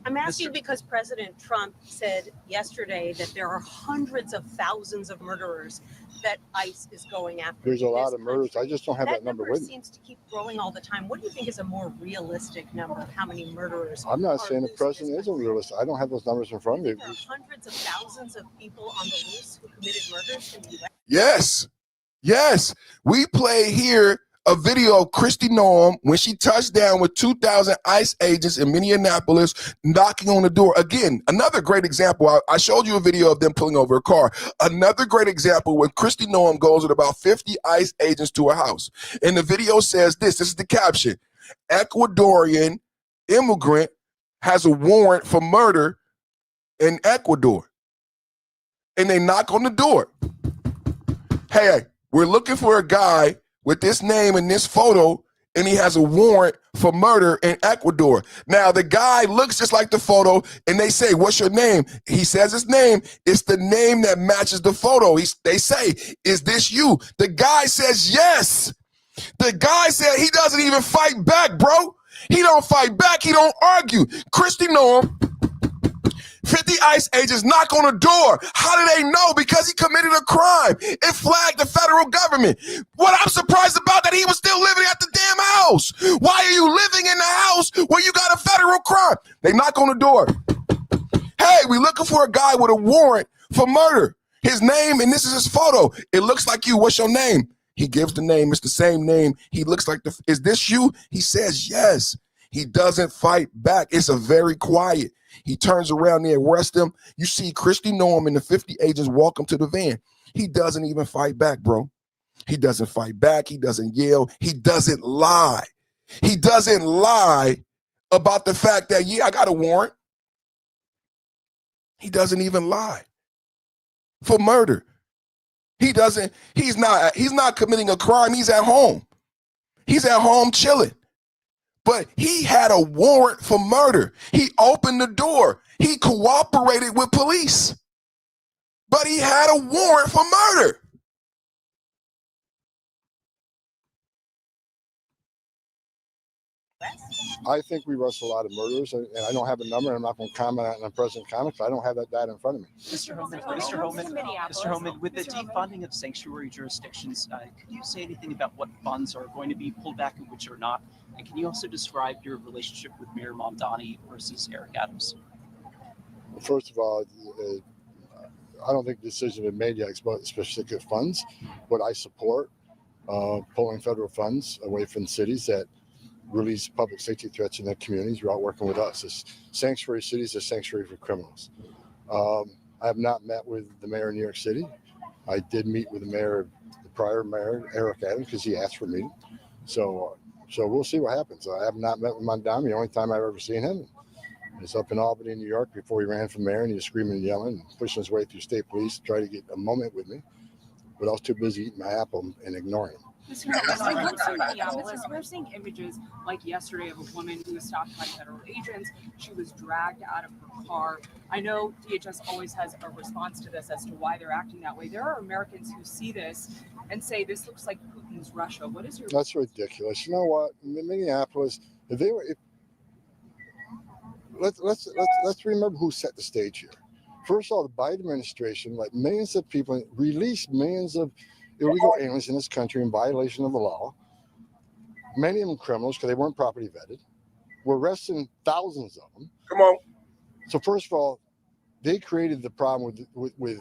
I'm asking because President Trump said yesterday that there are hundreds of thousands of murderers that ICE is going after. There's a lot of murders. I just don't have that number with me. That number seems to keep growing all the time. What do you think is a more realistic number of how many murderers? I'm not saying the president isn't realistic. I don't have those numbers in front of me. There are hundreds of thousands of people on the loose who committed murders in the U.S. Yes. Yes. We play here a video of Kristi Noem when she touched down with 2,000 ICE agents in Minneapolis knocking on the door. Again, another great example. I showed you a video of them pulling over a car. Another great example when Kristi Noem goes with about 50 ICE agents to a house. And the video says this is the caption: Ecuadorian immigrant has a warrant for murder in Ecuador. And they knock on the door. Hey, we're looking for a guy with this name and this photo, and he has a warrant for murder in Ecuador. Now, the guy looks just like the photo, and they say, what's your name? He says his name. It's the name that matches the photo. They say, is this you? The guy says yes. The guy said he doesn't even fight back, bro. He don't fight back. He don't argue. Kristi Noem, 50 ICE agents knock on the door. How do they know? Because he committed a crime. It flagged the federal government. What I'm surprised about that he was still living at the damn house. Why are you living in the house where you got a federal crime? They knock on the door. Hey, we looking for a guy with a warrant for murder. His name, and this is his photo. It looks like you. What's your name? He gives the name. It's the same name. He looks like is this you? He says yes. He doesn't fight back. It's a very quiet. He turns around, they arrest him. You see Kristi Noem and the 50 agents walk him to the van. He doesn't even fight back, bro. He doesn't fight back. He doesn't yell. He doesn't lie. He doesn't lie about the fact that, yeah, I got a warrant. He doesn't even lie for murder. He's not committing a crime. He's at home. He's at home chilling. But he had a warrant for murder. He opened the door. He cooperated with police. But he had a warrant for murder. I think we arrest a lot of murderers, and I don't have a number, and I'm not going to comment on President Comics. I don't have that data in front of me. Mr. Homan, with the defunding of sanctuary jurisdictions, could you say anything about what funds are going to be pulled back and which are not? And can you also describe your relationship with Mayor Mamdani versus Eric Adams? First of all, I don't think the decision has been made yet about specific funds, but I support pulling federal funds away from cities that release public safety threats in their communities. You're out working with us. It's sanctuary cities are sanctuary for criminals. I have not met with the mayor of New York City. I did meet with the prior mayor, Eric Adams, because he asked for a meeting. So we'll see what happens. I have not met with Mamdani. The only time I've ever seen him is up in Albany, New York, before he ran for mayor, and he was screaming and yelling and pushing his way through state police to try to get a moment with me. But I was too busy eating my apple and ignoring him. We're seeing images like yesterday of a woman who was stopped by federal agents. She was dragged out of her car. I know DHS always has a response to this as to why they're acting that way. There are Americans who see this and say this looks like Putin's Russia. What is your? That's ridiculous. You know what? In Minneapolis, let's remember who set the stage here. First of all, the Biden administration let millions of people release millions of illegal aliens in this country in violation of the law. Many of them criminals because they weren't properly vetted. We're arresting thousands of them. Come on. So first of all, they created the problem with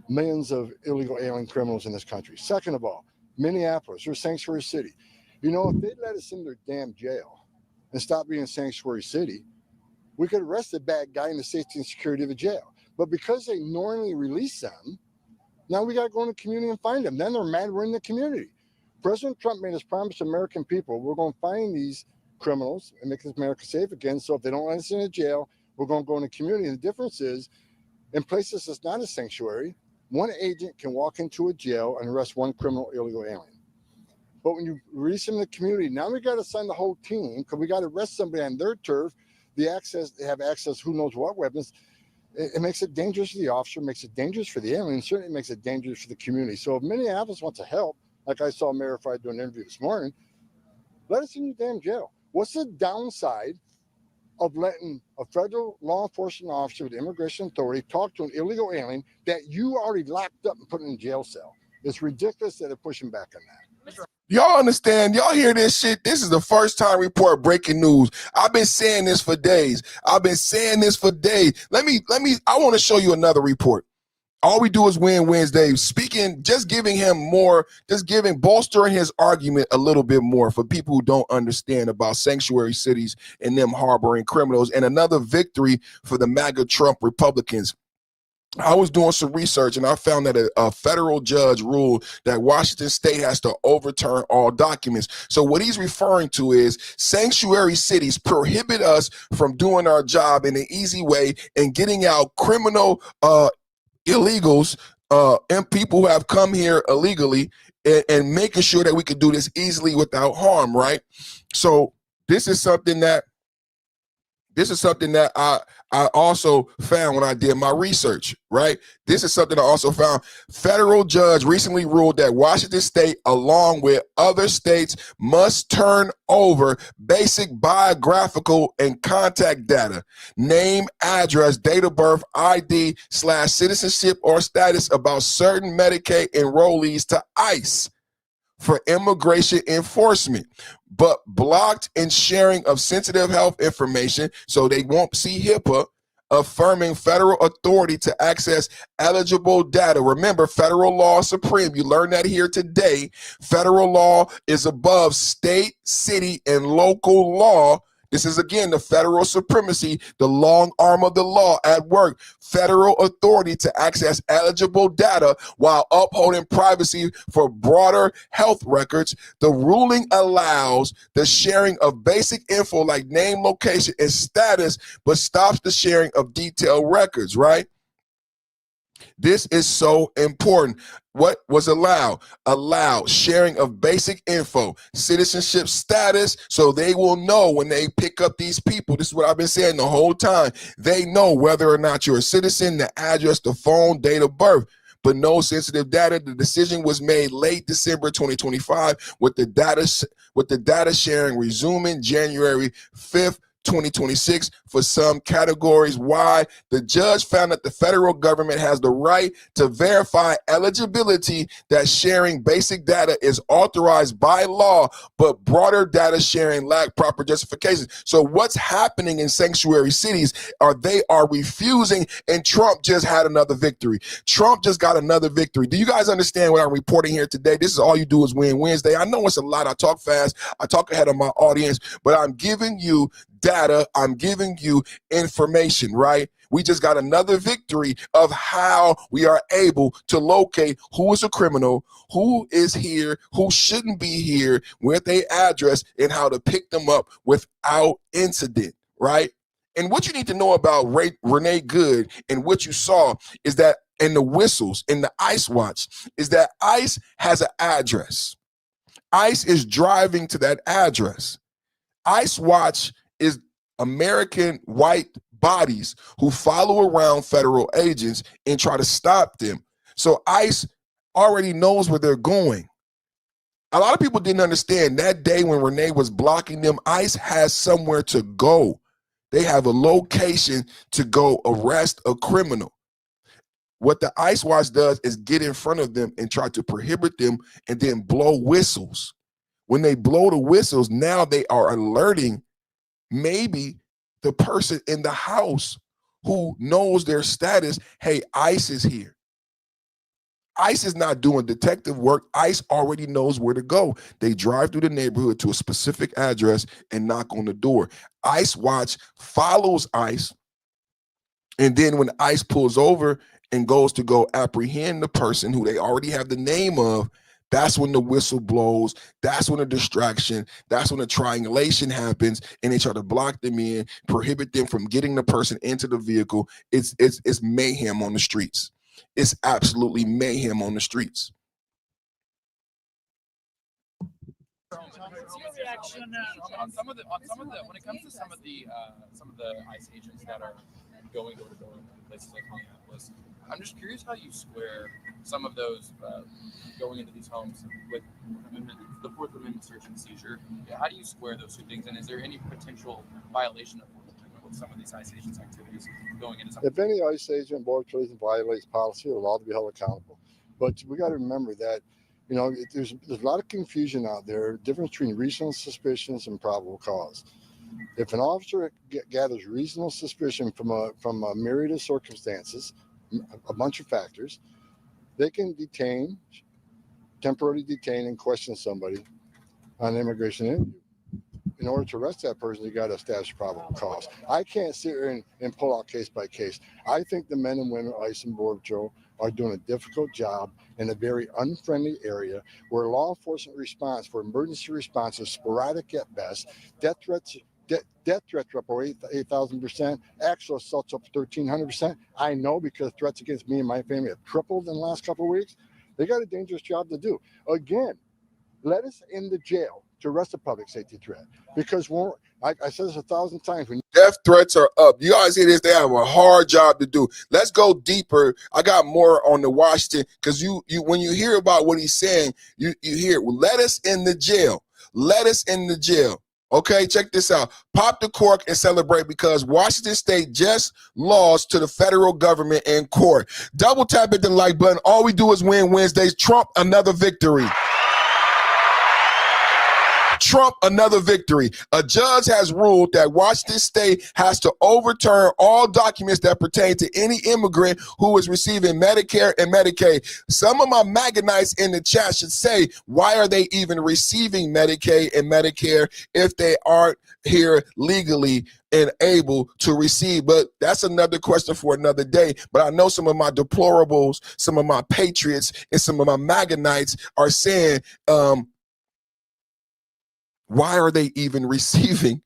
millions of illegal alien criminals in this country. Second of all, Minneapolis, we're a sanctuary city. You know, if they let us in their damn jail and stop being a sanctuary city, We could arrest the bad guy in the safety and security of the jail. But because they normally release them, now we got to go in the community and find them. Then they're mad we're in the community. President Trump made us promise the American people, we're going to find these criminals and make America safe again. So if they don't let us in the jail, we're going to go in the community. And the difference is, in places that's not a sanctuary, one agent can walk into a jail and arrest one criminal illegal alien. But when you release them in the community, now we got to send the whole team because we got to arrest somebody on their turf. They have access, who knows what weapons. It makes it dangerous for the officer, makes it dangerous for the alien, certainly makes it dangerous for the community. So if Minneapolis wants to help, like I saw Mayor Fried doing an interview this morning, let us in your damn jail. What's the downside of letting a federal law enforcement officer with the immigration authority talk to an illegal alien that you already locked up and put in a jail cell? It's ridiculous that they're pushing back on that. Y'all understand? Y'all hear this shit? This is the first time report breaking news. I've been saying this for days. I want to show you another report. All we do is win Wednesday. Speaking, just giving him more, bolstering his argument a little bit more for people who don't understand about sanctuary cities and them harboring criminals, and another victory for the MAGA Trump Republicans. I was doing some research and I found that a federal judge ruled that Washington State has to overturn all documents. So what he's referring to is sanctuary cities prohibit us from doing our job in an easy way and getting out criminal illegals and people who have come here illegally and making sure that we can do this easily without harm, right? So this is something that I also found when I did my research, right? This is something I also found. Federal judge recently ruled that Washington State, along with other states, must turn over basic biographical and contact data, name, address, date of birth, ID/citizenship or status about certain Medicaid enrollees to ICE for immigration enforcement, but blocked in sharing of sensitive health information, so they won't see HIPAA, affirming federal authority to access eligible data. Remember, federal law is supreme. You learned that here today. Federal law is above state, city, and local law. This is, again, the federal supremacy, the long arm of the law at work. Federal authority to access eligible data while upholding privacy for broader health records. The ruling allows the sharing of basic info like name, location, and status, but stops the sharing of detailed records, right? This is so important. What was allowed? Allowed sharing of basic info, citizenship status, so they will know when they pick up these people. This is what I've been saying the whole time. They know whether or not you're a citizen, the address, the phone, date of birth, but no sensitive data. The decision was made late December 2025 with the data sharing resuming January 5th, 2026 for some categories. Why? The judge found that the federal government has the right to verify eligibility, that sharing basic data is authorized by law, but broader data sharing lacked proper justification. So what's happening in sanctuary cities they are refusing, and Trump just had another victory. Trump just got another victory. Do you guys understand what I'm reporting here today? This is All You Do Is Win Wednesday. I know it's a lot. I talk fast. I talk ahead of my audience, but I'm giving you data, I'm giving you information, right? We just got another victory of how we are able to locate who is a criminal, who is here, who shouldn't be here, with their address, and how to pick them up without incident, right? And what you need to know about Renee Good and what you saw is that in the whistles, in the ICE watch, is that ICE has an address. ICE is driving to that address. ICE watch is American white bodies who follow around federal agents and try to stop them. So ICE already knows where they're going. A lot of people didn't understand that day when Renee was blocking them. ICE has somewhere to go. They have a location to go arrest a criminal. What the ICE watch does is get in front of them and try to prohibit them and then blow whistles. When they blow the whistles, now they are alerting maybe the person in the house who knows their status. Hey, ICE is here. ICE is not doing detective work. ICE already knows where to go. They drive through the neighborhood to a specific address and knock on the door. ICE Watch follows ICE. And then when ICE pulls over and goes to go apprehend the person who they already have the name of, that's when the whistle blows. That's when the distraction, that's when the triangulation happens, and they try to block them in, prohibit them from getting the person into the vehicle. It's mayhem on the streets. It's absolutely mayhem on the streets. Reaction on some of the when it comes to some of the ICE agents that are going door to door in places like Minneapolis. I'm just curious how you square some of those going into these homes with the Fourth Amendment search and seizure. Yeah, how do you square those two things? And is there any potential violation of Fourth Amendment with some of these ICE agents' activities going into some? If any ICE agent, Border Patrol violates policy, they're allowed to be held accountable. But we got to remember that, you know, there's a lot of confusion out there, difference between reasonable suspicions and probable cause. If an officer gathers reasonable suspicion from a myriad of circumstances, a bunch of factors, they can temporarily detain and question somebody on an immigration interview. In order to arrest that person, you got to establish probable cause. I can't sit here and pull out case by case. I think the men and women of ICE and Border Patrol are doing a difficult job in a very unfriendly area where law enforcement response for emergency response is sporadic at best. Death threats are up over 8,000%. Actual assaults up 1,300%. I know because threats against me and my family have tripled in the last couple of weeks. They got a dangerous job to do. Again, let us in the jail to arrest a public safety threat, because I said this 1,000 times. When death threats are up, you guys hear this? They have a hard job to do. Let's go deeper. I got more on the Washington, because you when you hear about what he's saying, you hear, well, let us in the jail. Let us in the jail. Okay, check this out. Pop the cork and celebrate, because Washington State just lost to the federal government in court. Double tap at the like button. All we do is win Wednesdays. Trump, another victory. Trump, another victory. A judge has ruled that Washington State has to overturn all documents that pertain to any immigrant who is receiving Medicare and Medicaid. Some of my MAGA-nites in the chat should say, why are they even receiving Medicaid and Medicare if they aren't here legally and able to receive? But that's another question for another day. But I know some of my deplorables, some of my patriots, and some of my MAGA-nites are saying, why are they even receiving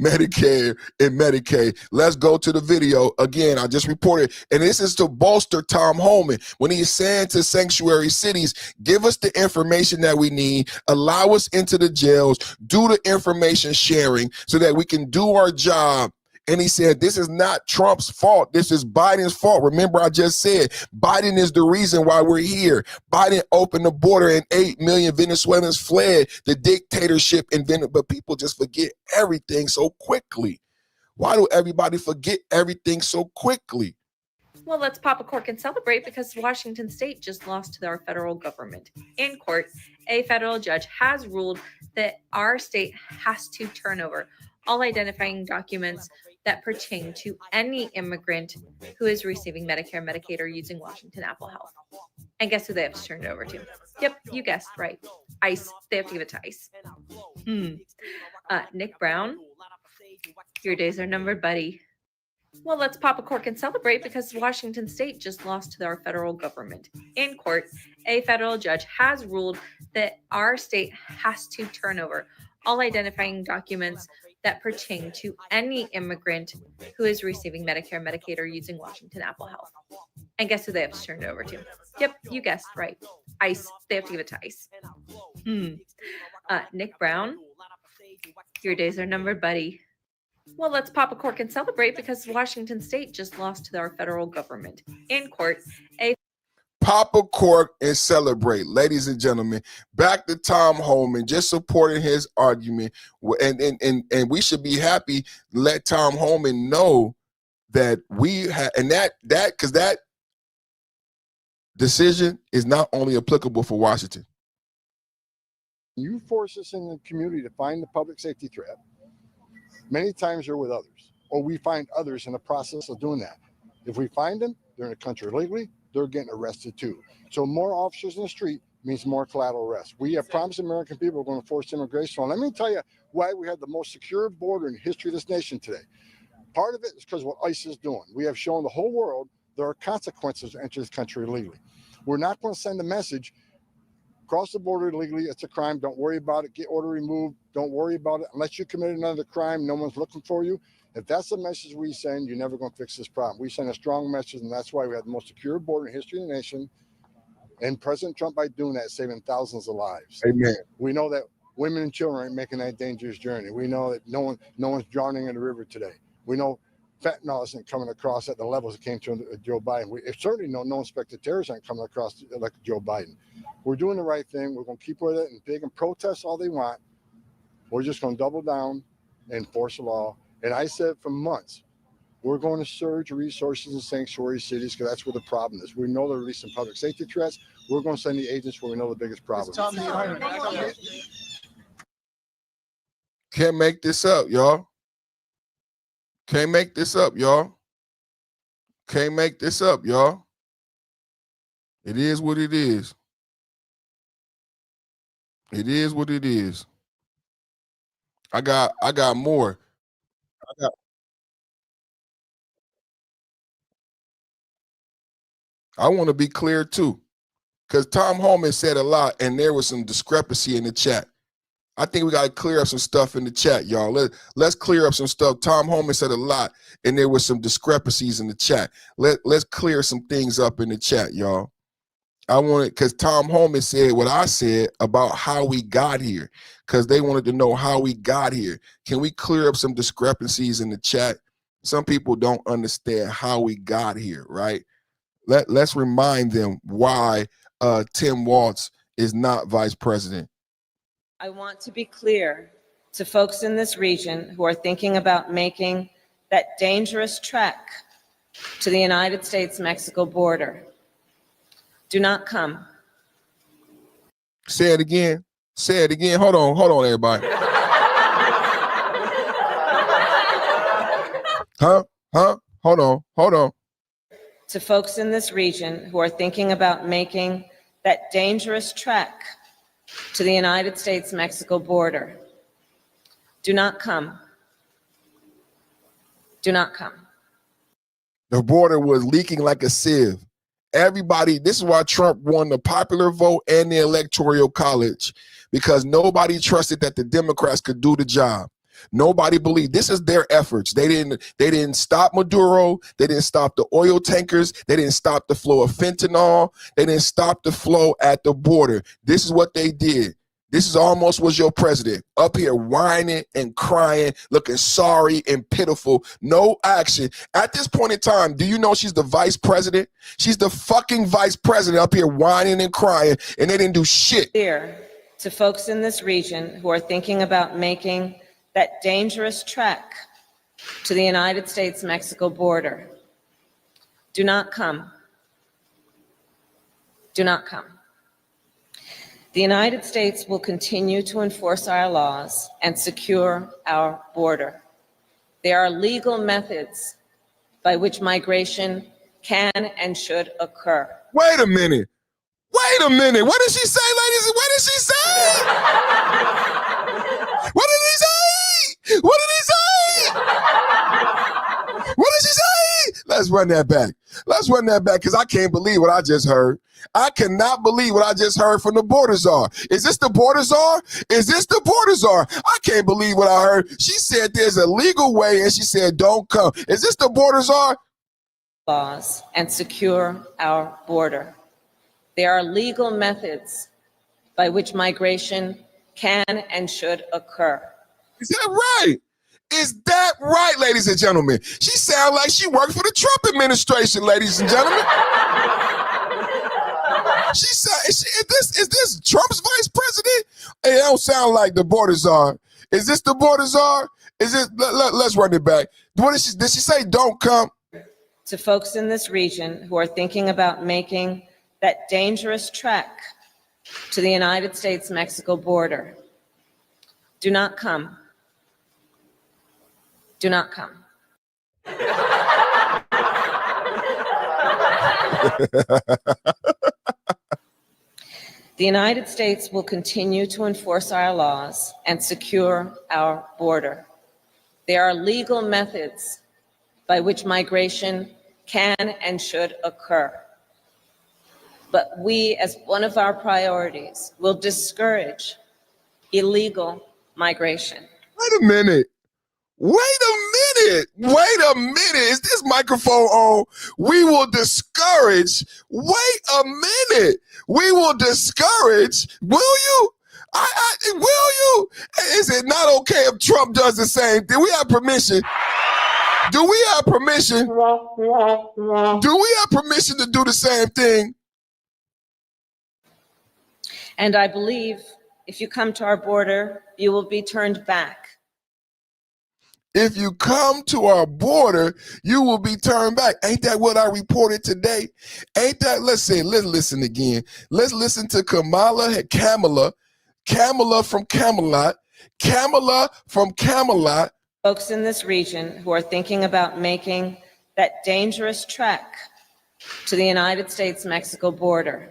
Medicare and Medicaid? Let's go to the video. Again, I just reported, and this is to bolster Tom Homan when he's saying to sanctuary cities, give us the information that we need, allow us into the jails, do the information sharing so that we can do our job. And he said, this is not Trump's fault. This is Biden's fault. Remember, I just said, Biden is the reason why we're here. Biden opened the border and 8 million Venezuelans fled the dictatorship in Venezuela. But people just forget everything so quickly. Why do everybody forget everything so quickly? Well, let's pop a cork and celebrate, because Washington State just lost to our federal government. In court, a federal judge has ruled that our state has to turn over all identifying documents that pertain to any immigrant who is receiving Medicare, Medicaid, or using Washington Apple Health. And guess who they have to turn it over to? Yep, you guessed right. ICE. They have to give it to ICE. Nick Brown, your days are numbered, buddy. Well, let's pop a cork and celebrate, because Washington State just lost to our federal government. In court, a federal judge has ruled that our state has to turn over all identifying documents that pertain to any immigrant who is receiving Medicare, Medicaid, or using Washington Apple Health. And guess who they have to turn it over to? Yep, you guessed right. ICE. They have to give it to ICE. Nick Brown, your days are numbered, buddy. Well, let's pop a cork and celebrate, because Washington State just lost to our federal government. In court, a pop a cork and celebrate. Ladies and gentlemen, back to Tom Homan, just supporting his argument. And we should be happy to let Tom Homan know that we have, and because that decision is not only applicable for Washington. You force us in the community to find the public safety threat. Many times they're with others, or we find others in the process of doing that. If we find them, they're in the country illegally, they're getting arrested too. So more officers in the street means more collateral arrest. We have promised American people we're going to force immigration on. Let me tell you why we have the most secure border in the history of this nation today. Part of it is because of what ICE is doing. We have shown the whole world there are consequences to enter this country illegally. We're not going to send a message, cross the border illegally, it's a crime, don't worry about it, get order removed, don't worry about it. Unless you committed another crime, no one's looking for you. If that's the message we send, you're never going to fix this problem. We send a strong message, and that's why we have the most secure border in history of the nation. And President Trump, by doing that, is saving thousands of lives. Amen. We know that women and children aren't making that dangerous journey. We know that no one's drowning in the river today. We know fentanyl isn't coming across at the levels it came to Joe Biden. We certainly know no inspected terrorists aren't coming across like Joe Biden. We're doing the right thing. We're going to keep with it, and they can protest all they want. We're just going to double down and enforce the law. And I said for months, we're going to surge resources in sanctuary cities because that's where the problem is. We know they're releasing public safety threats. We're going to send the agents where we know the biggest problem is. Can't make this up, y'all. Can't make this up, y'all. Can't make this up, y'all. It is what it is. It is what it is. I got more. I want to be clear too, because Tom Holman said a lot and there was some discrepancy in the chat. I think we got to clear up some stuff in the chat, y'all. Let's clear up some stuff. Tom Holman said a lot and there was some discrepancies in the chat. Let's clear some things up in the chat, y'all. I wanted, because Tom Holman said what I said about how we got here, because they wanted to know how we got here. Can we clear up some discrepancies in the chat? Some people don't understand how we got here, right? Let's remind them why Tim Walz is not vice president. I want to be clear to folks in this region who are thinking about making that dangerous trek to the United States-Mexico border. Do not come. Say it again. Say it again. Hold on, everybody. Huh? Hold on. To folks in this region who are thinking about making that dangerous trek to the United States-Mexico border. Do not come. Do not come. The border was leaking like a sieve. Everybody, this is why Trump won the popular vote and the electoral college, because nobody trusted that the Democrats could do the job. Nobody believed. This is their efforts. They didn't stop Maduro. They didn't stop the oil tankers. They didn't stop the flow of fentanyl. They didn't stop the flow at the border. This is what they did. This is almost was your president up here whining and crying, looking sorry and pitiful. No action. At this point in time, do you know she's the vice president? She's the fucking vice president up here whining and crying, and they didn't do shit. Here to folks in this region who are thinking about making that dangerous trek to the United States-Mexico border. Do not come. Do not come. The United States will continue to enforce our laws and secure our border. There are legal methods by which migration can and should occur. Wait a minute. What did she say, ladies? What did she say? What did he say? What did he say? What did she say? Let's run that back. Let's run that back, because I can't believe what I just heard. I cannot believe what I just heard from the border czar. Is this the border czar? Is this the border czar? I can't believe what I heard. She said there's a legal way, and she said don't come. Is this the border czar? Laws and secure our border. There are legal methods by which migration can and should occur. Is that right? Is that right, ladies and gentlemen? She sounds like she worked for the Trump administration, ladies and gentlemen. She said, is this Trump's vice president? It don't sound like the border czar. Is this the border czar? Is it? Let's run it back. Did she say don't come? To folks in this region who are thinking about making that dangerous trek to the United States-Mexico border. Do not come. Do not come. The United States will continue to enforce our laws and secure our border. There are legal methods by which migration can and should occur. But we, as one of our priorities, will discourage illegal migration. Wait a minute. Wait a minute. Wait a minute. Is this microphone on? We will discourage. Wait a minute. We will discourage. Will you? Will you? Is it not okay if Trump does the same thing? We have permission. Do we have permission? Do we have permission to do the same thing? And I believe if you come to our border, you will be turned back. If you come to our border, you will be turned back. Ain't that what I reported today? Ain't that, let's listen again. Let's listen to Kamala from Camelot, Folks in this region who are thinking about making that dangerous trek to the United States-Mexico border.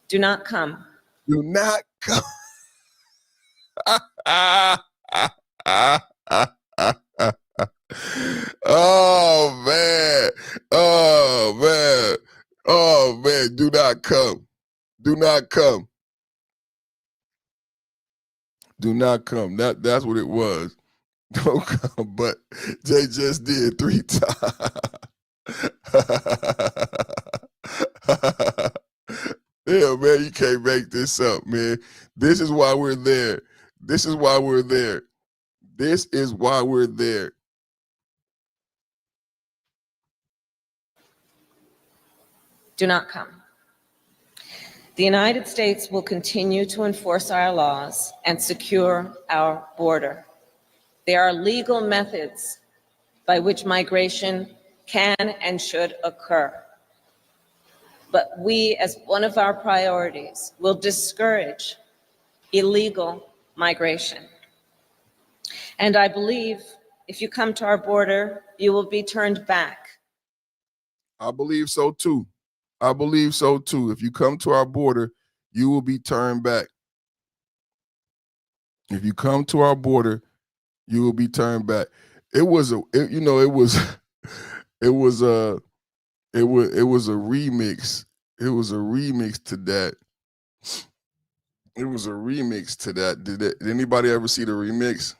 Do not come. Do not come. Oh man. Oh man. Oh man. Do not come. Do not come. Do not come. That's what it was. Don't come. But Jay just did 3 times. Yeah, man, you can't make this up, man. This is why we're there. This is why we're there. This is why we're there. Do not come. The United States will continue to enforce our laws and secure our border. There are legal methods by which migration can and should occur. But we, as one of our priorities, will discourage illegal migration. And I believe if you come to our border, you will be turned back. I believe so too. I believe so too. If you come to our border, you will be turned back. If you come to our border, you will be turned back. It was a remix. It was a remix to that. It was a remix to that. Did anybody ever see the remix?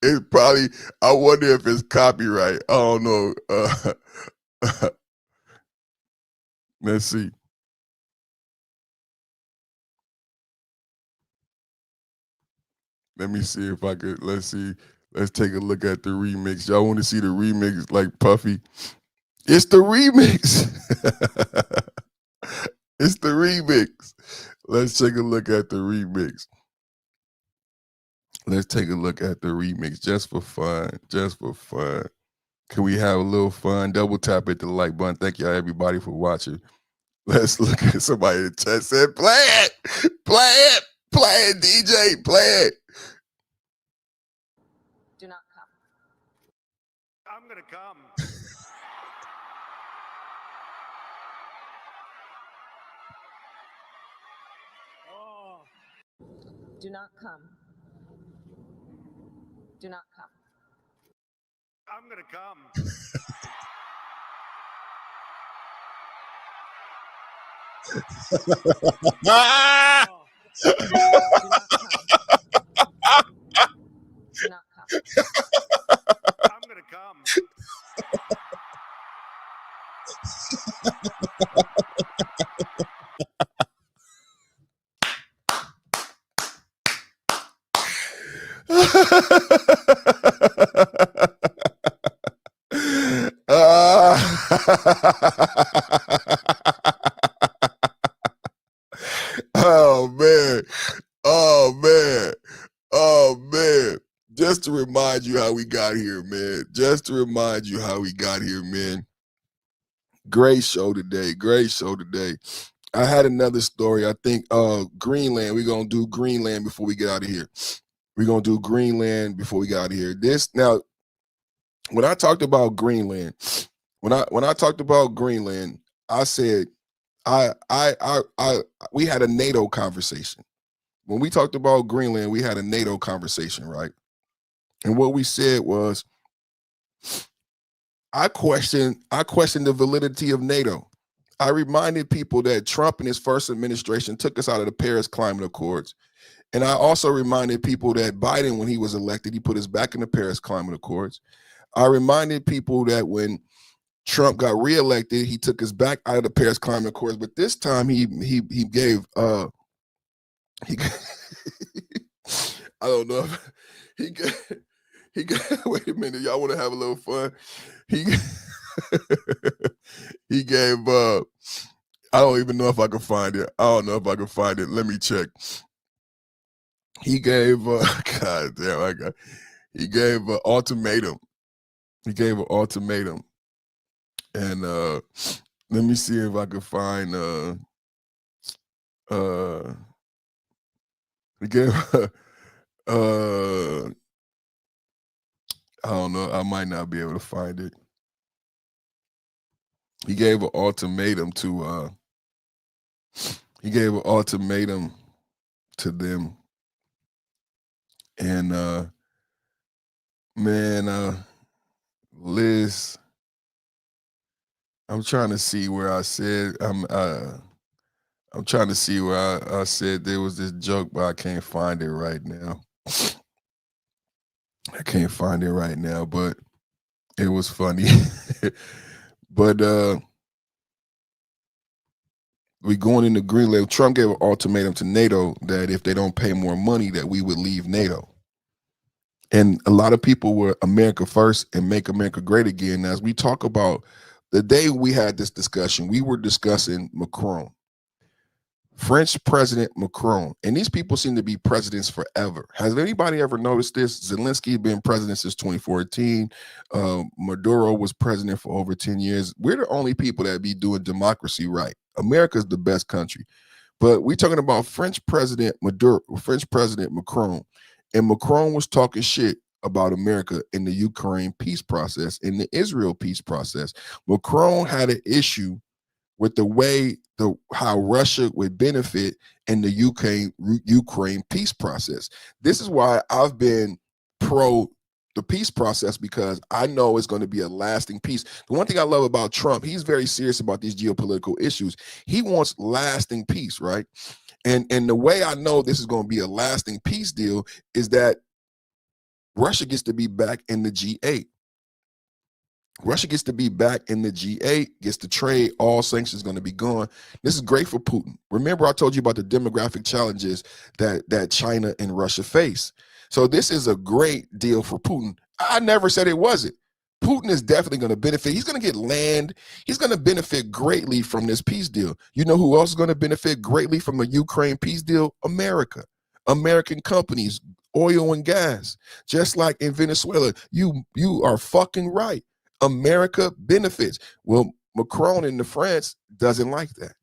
It probably, I wonder if it's copyright. I don't know. Let's see. Let me see if I could, let's see. Let's take a look at the remix. Y'all want to see the remix like Puffy? It's the remix. It's the remix. Let's take a look at the remix. Let's take a look at the remix just for fun. Just for fun. Can we have a little fun? Double tap at the like button. Thank y'all everybody for watching. Let's look at somebody in the chat said, play it. Play it. Play it, DJ. Play it. Do not come. I'm gonna come. Oh. Do not come. Do not come. I'm gonna come. Ah! Do not come. I'm gonna come. Oh man. Oh man. Oh man. Just to remind you how we got here, man. Just to remind you how we got here, man. Great show today. Great show today. I had another story. I think Greenland. We're gonna do Greenland before we get out of here. We're gonna do Greenland before we got here. This now, when I talked about Greenland, when I talked about Greenland, I said we had a NATO conversation. When we talked about Greenland, we had a NATO conversation, right? And what we said was, I questioned the validity of NATO. I reminded people that Trump and his first administration took us out of the Paris Climate Accords. And I also reminded people that Biden, when he was elected, he put us back in the Paris Climate Accords. I reminded people that when Trump got reelected, he took us back out of the Paris Climate Accords. But this time he gave I don't know if he got wait a minute, y'all want to have a little fun. He gave I don't even know if I can find it. I don't know if I can find it. Let me check. He gave God damn, he gave an ultimatum. He gave an ultimatum. And let me see if I can find he gave I don't know, I might not be able to find it. He gave an ultimatum to them. And man, Liz, I'm trying to see where I said I'm trying to see where I said there was this joke, but I can't find it right now. I can't find it right now, but it was funny. But we going into Greenland. Trump gave an ultimatum to NATO that if they don't pay more money, that we would leave NATO. And a lot of people were America first and make America great again. As we talk about the day we had this discussion, we were discussing Macron, French President Macron. And these people seem to be presidents forever. Has anybody ever noticed this? Zelensky had been president since 2014. Maduro was president for over 10 years. We're the only people that be doing democracy right. America's the best country. But we're talking about French President Macron. And Macron was talking shit about America in the Ukraine peace process, in the Israel peace process. Macron had an issue with the way how Russia would benefit in the Ukraine peace process. This is why I've been pro the peace process, because I know it's going to be a lasting peace. The one thing I love about Trump, he's very serious about these geopolitical issues. He wants lasting peace, right? And the way I know this is going to be a lasting peace deal is that Russia gets to be back in the G8. Russia gets to be back in the G8, gets to trade, all sanctions going to be gone. This is great for Putin. Remember, I told you about the demographic challenges that China and Russia face. So this is a great deal for Putin. I never said it wasn't. Putin is definitely going to benefit. He's going to get land. He's going to benefit greatly from this peace deal. You know who else is going to benefit greatly from a Ukraine peace deal? America. American companies, oil and gas. Just like in Venezuela, you are fucking right. America benefits. Well, Macron in France doesn't like that.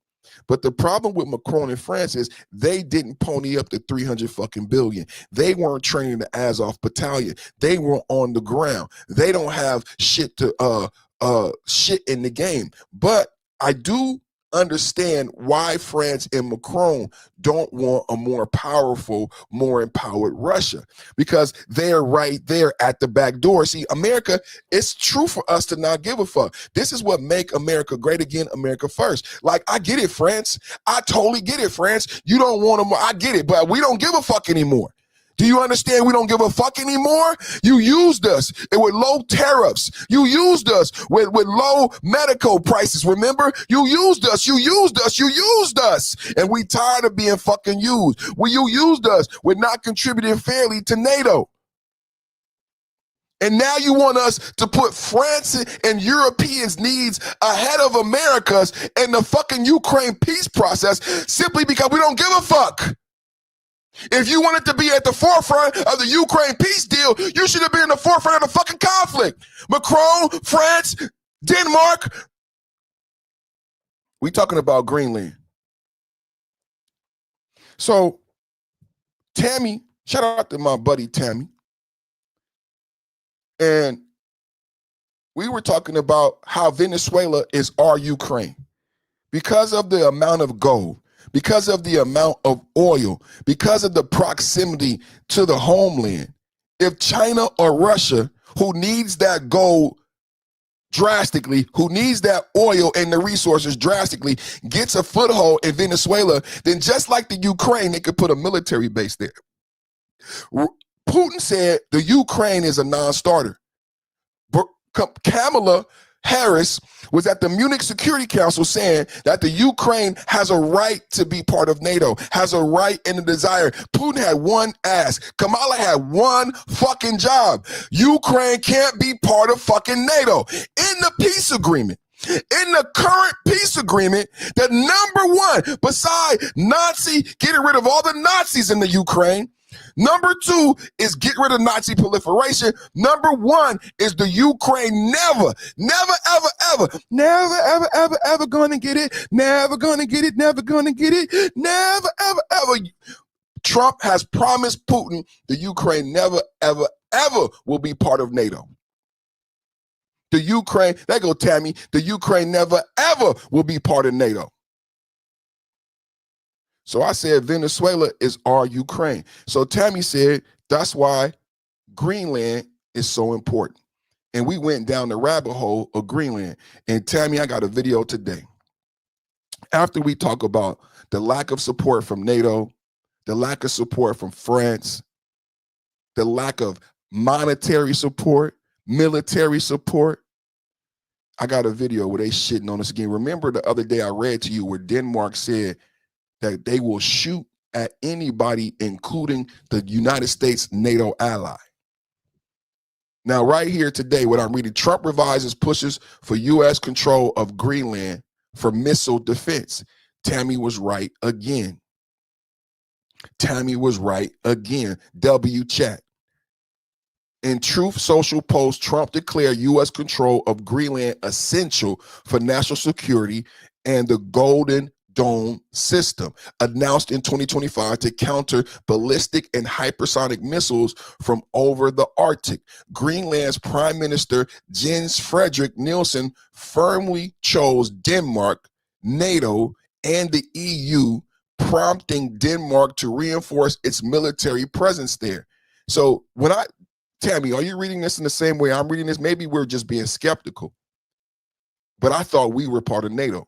But the problem with Macron in France is they didn't pony up the 300 fucking billion. They weren't training the Azov battalion. They were on the ground. They don't have shit to shit in the game. But I do understand why France and Macron don't want a more powerful, more empowered Russia, because they're right there at the back door. See, America, it's true for us to not give a fuck. This is what make America great again, America first. Like, I get it, France. I totally get it, France. You don't want them. I get it, but we don't give a fuck anymore. Do you understand? We don't give a fuck anymore. You used us with low tariffs. You used us with low medical prices. Remember? You used us. You used us. You used us. And we tired of being fucking used. Well, you used us with not contributing fairly to NATO. And now you want us to put France and Europeans' needs ahead of America's in the fucking Ukraine peace process simply because we don't give a fuck. If you wanted to be at the forefront of the Ukraine peace deal, you should have been in the forefront of the fucking conflict. Macron, France, Denmark. We talking about Greenland. So Tammy Shout out to my buddy Tammy. And we were talking about how Venezuela is our Ukraine. Because of the amount of gold, because of the amount of oil, because of the proximity to the homeland, if China or Russia, who needs that gold drastically, who needs that oil and the resources drastically, gets a foothold in Venezuela, then just like the Ukraine, they could put a military base there. Putin said the Ukraine is a non-starter. Kamala Harris was at the Munich Security Council saying that the Ukraine has a right to be part of NATO, has a right and a desire. Putin had one ask. Kamala had one fucking job. Ukraine can't be part of fucking NATO. In the peace agreement, in the current peace agreement, the number one, beside Nazi, getting rid of all the Nazis in the Ukraine, number two is get rid of Nazi proliferation. Number one is the Ukraine never gonna get it. Never gonna get it. Never gonna get it. Never, ever. Trump has promised Putin the Ukraine never, ever will be part of NATO. The Ukraine, there go Tammy, the Ukraine never, ever will be part of NATO. So I said Venezuela is our Ukraine. So Tammy said that's why Greenland is so important. And we went down the rabbit hole of Greenland. And Tammy, I got a video today. After we talk about the lack of support from NATO, the lack of support from France, the lack of monetary support, military support, I got a video where they shitting on us again. Remember the other day I read to you where Denmark said that they will shoot at anybody, including the United States NATO ally. Now, right here today, what I'm reading, Trump revises pushes for U.S. control of Greenland for missile defense. Tammy was right again. Tammy was right again. W chat. In Truth Social post, Trump declared U.S. control of Greenland essential for national security and the Golden Dome system, announced in 2025 to counter ballistic and hypersonic missiles from over the Arctic. Greenland's Prime Minister Jens Frederik Nielsen firmly chose Denmark, NATO, and the EU, prompting Denmark to reinforce its military presence there. So Tammy, are you reading this in the same way I'm reading this? Maybe we're just being skeptical, but I thought we were part of NATO.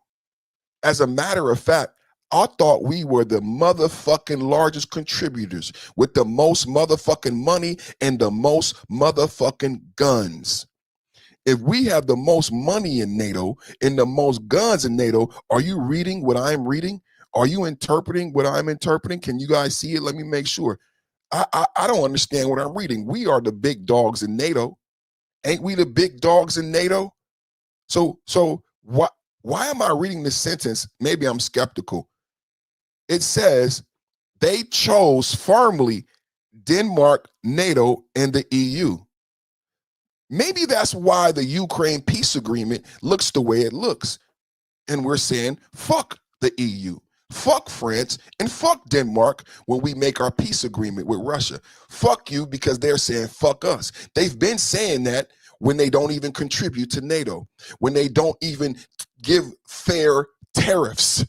As a matter of fact, I thought we were the motherfucking largest contributors with the most motherfucking money and the most motherfucking guns. If we have the most money in NATO and the most guns in NATO, are you reading what I'm reading? Are you interpreting what I'm interpreting? Can you guys see it? Let me make sure. I don't understand what I'm reading. We are the big dogs in NATO. Ain't we the big dogs in NATO? So why am I reading this sentence? Maybe I'm skeptical. It says they chose firmly Denmark, NATO, and the EU. Maybe that's why the Ukraine peace agreement looks the way it looks. And we're saying, fuck the EU, fuck France, and fuck Denmark when we make our peace agreement with Russia. Fuck you because they're saying fuck us. They've been saying that when they don't even contribute to NATO, when they don't even give fair tariffs.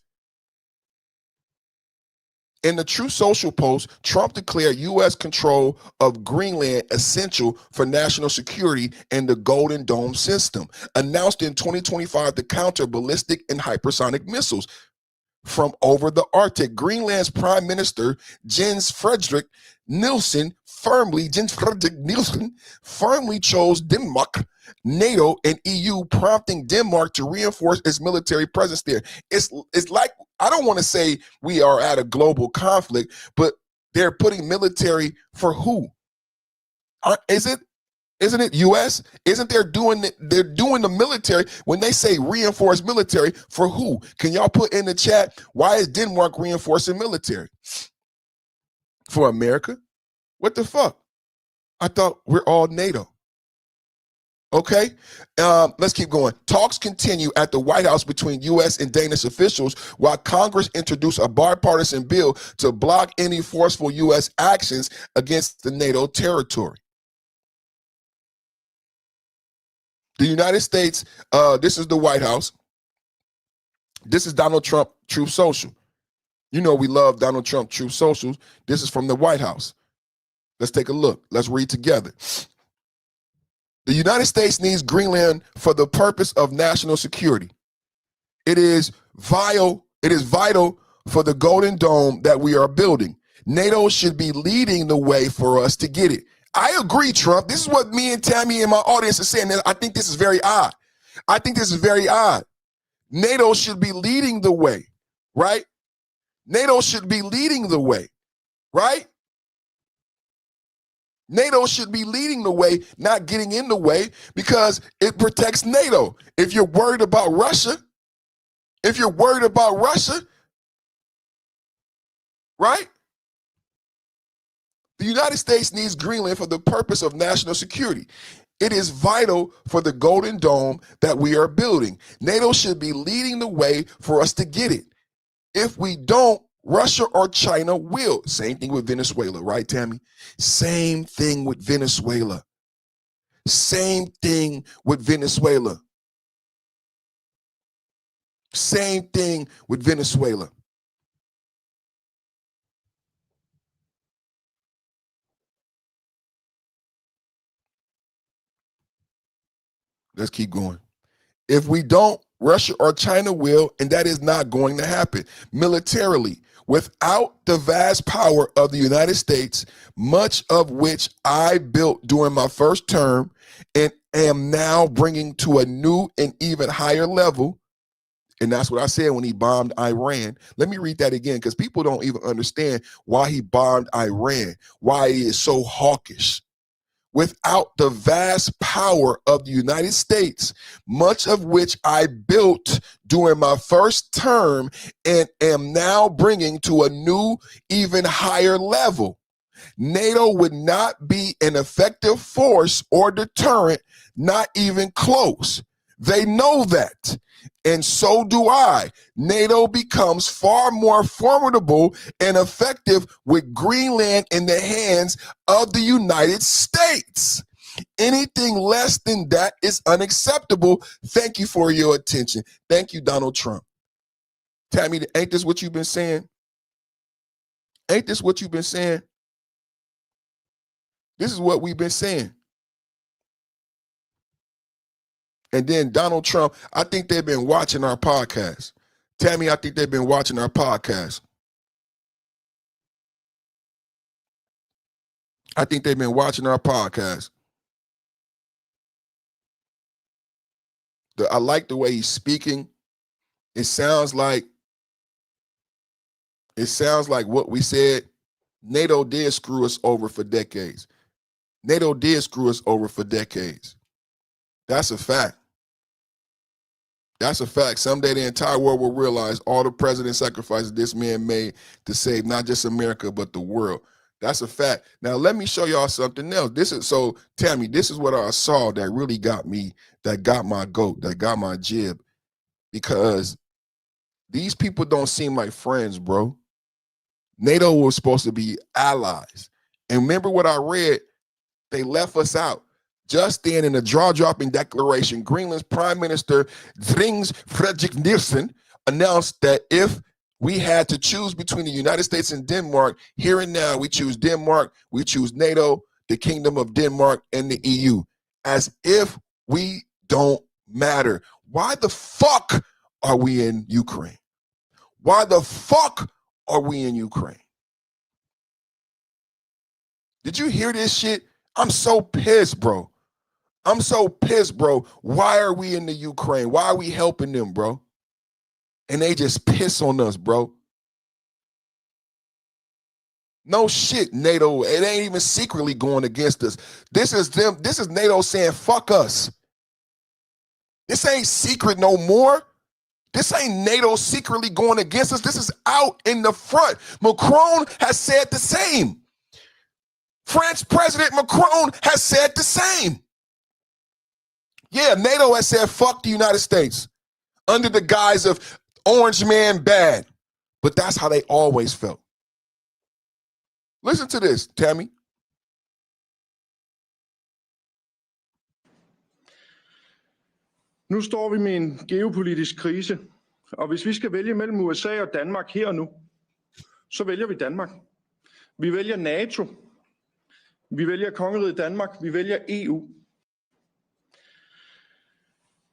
In the True Social post, Trump declared U.S. control of Greenland essential for national security and the Golden Dome system, announced in 2025 to counter ballistic and hypersonic missiles from over the Arctic. Greenland's Prime Minister, Jens Frederik Nielsen, firmly chose Denmark, NATO, and EU, prompting Denmark to reinforce its military presence there. It's like, I don't want to say we are at a global conflict, but they're putting military for who? Isn't it U.S.? Isn't they're doing the military when they say reinforce military for who? Can y'all put in the chat, why is Denmark reinforcing military? For America? What the fuck? I thought we're all NATO. Okay, let's keep going. Talks continue at the White House between U.S. and Danish officials while Congress introduced a bipartisan bill to block any forceful U.S. actions against the NATO territory. The United States, this is the White House. This is Donald Trump, Truth Social. You know we love Donald Trump, Truth Social. This is from the White House. Let's take a look. Let's read together. The United States needs Greenland for the purpose of national security. It is vital for the Golden Dome that we are building. NATO should be leading the way for us to get it. I agree, Trump. This is what me and Tammy and my audience are saying. I think this is very odd. I think this is very odd. NATO should be leading the way, right? NATO should be leading the way, right? NATO should be leading the way, not getting in the way, because it protects NATO. If you're worried about Russia, right? The United States needs Greenland for the purpose of national security. It is vital for the Golden Dome that we are building. NATO should be leading the way for us to get it. If we don't, Russia or China will. Same thing with Venezuela, right, Tammy? Same thing with Venezuela. Same thing with Venezuela. Same thing with Venezuela. Let's keep going. If we don't, Russia or China will, and that is not going to happen. Militarily, without the vast power of the United States, much of which I built during my first term and am now bringing to a new and even higher level, and that's what I said when he bombed Iran. Let me read that again, because people don't even understand why he bombed Iran, why he is so hawkish. Without the vast power of the United States, much of which I built during my first term and am now bringing to a new, even higher level, NATO would not be an effective force or deterrent, not even close. They know that. And so do I. NATO becomes far more formidable and effective with Greenland in the hands of the United States. Anything less than that is unacceptable. Thank you for your attention. Thank you, Donald Trump. Tammy, ain't this what you've been saying? Ain't this what you've been saying? This is what we've been saying. And then Donald Trump, I think they've been watching our podcast. Tammy, I think they've been watching our podcast. I think they've been watching our podcast. I like the way he's speaking. It sounds like what we said. NATO did screw us over for decades. NATO did screw us over for decades. That's a fact. That's a fact. Someday the entire world will realize all the president sacrifices this man made to save not just America, but the world. That's a fact. Now, let me show y'all something else. Tammy, this is what I saw that really got me, that got my goat, that got my jib. Because these people don't seem like friends, bro. NATO was supposed to be allies. And remember what I read? They left us out. Just then, in a jaw-dropping declaration, Greenland's Prime Minister Drings Fredrik Nielsen announced that if we had to choose between the United States and Denmark, here and now, we choose Denmark, we choose NATO, the Kingdom of Denmark, and the EU, as if we don't matter. Why the fuck are we in Ukraine? Why the fuck are we in Ukraine? Did you hear this shit? I'm so pissed, bro. I'm so pissed, bro. Why are we in the Ukraine? Why are we helping them, bro? And they just piss on us, bro. No shit, NATO. It ain't even secretly going against us. This is them. This is NATO saying, fuck us. This ain't secret no more. This ain't NATO secretly going against us. This is out in the front. Macron has said the same. French President Macron has said the same. Yeah, NATO has said fuck the United States under the guise of orange man bad. But that's how they always felt. Listen to this, Tammy. Nu står vi med en geopolitisk krise, og hvis vi skal vælge mellem USA og Danmark her og nu, så vælger vi Danmark. Vi vælger NATO. Vi vælger kongeriget Danmark. Vi vælger EU.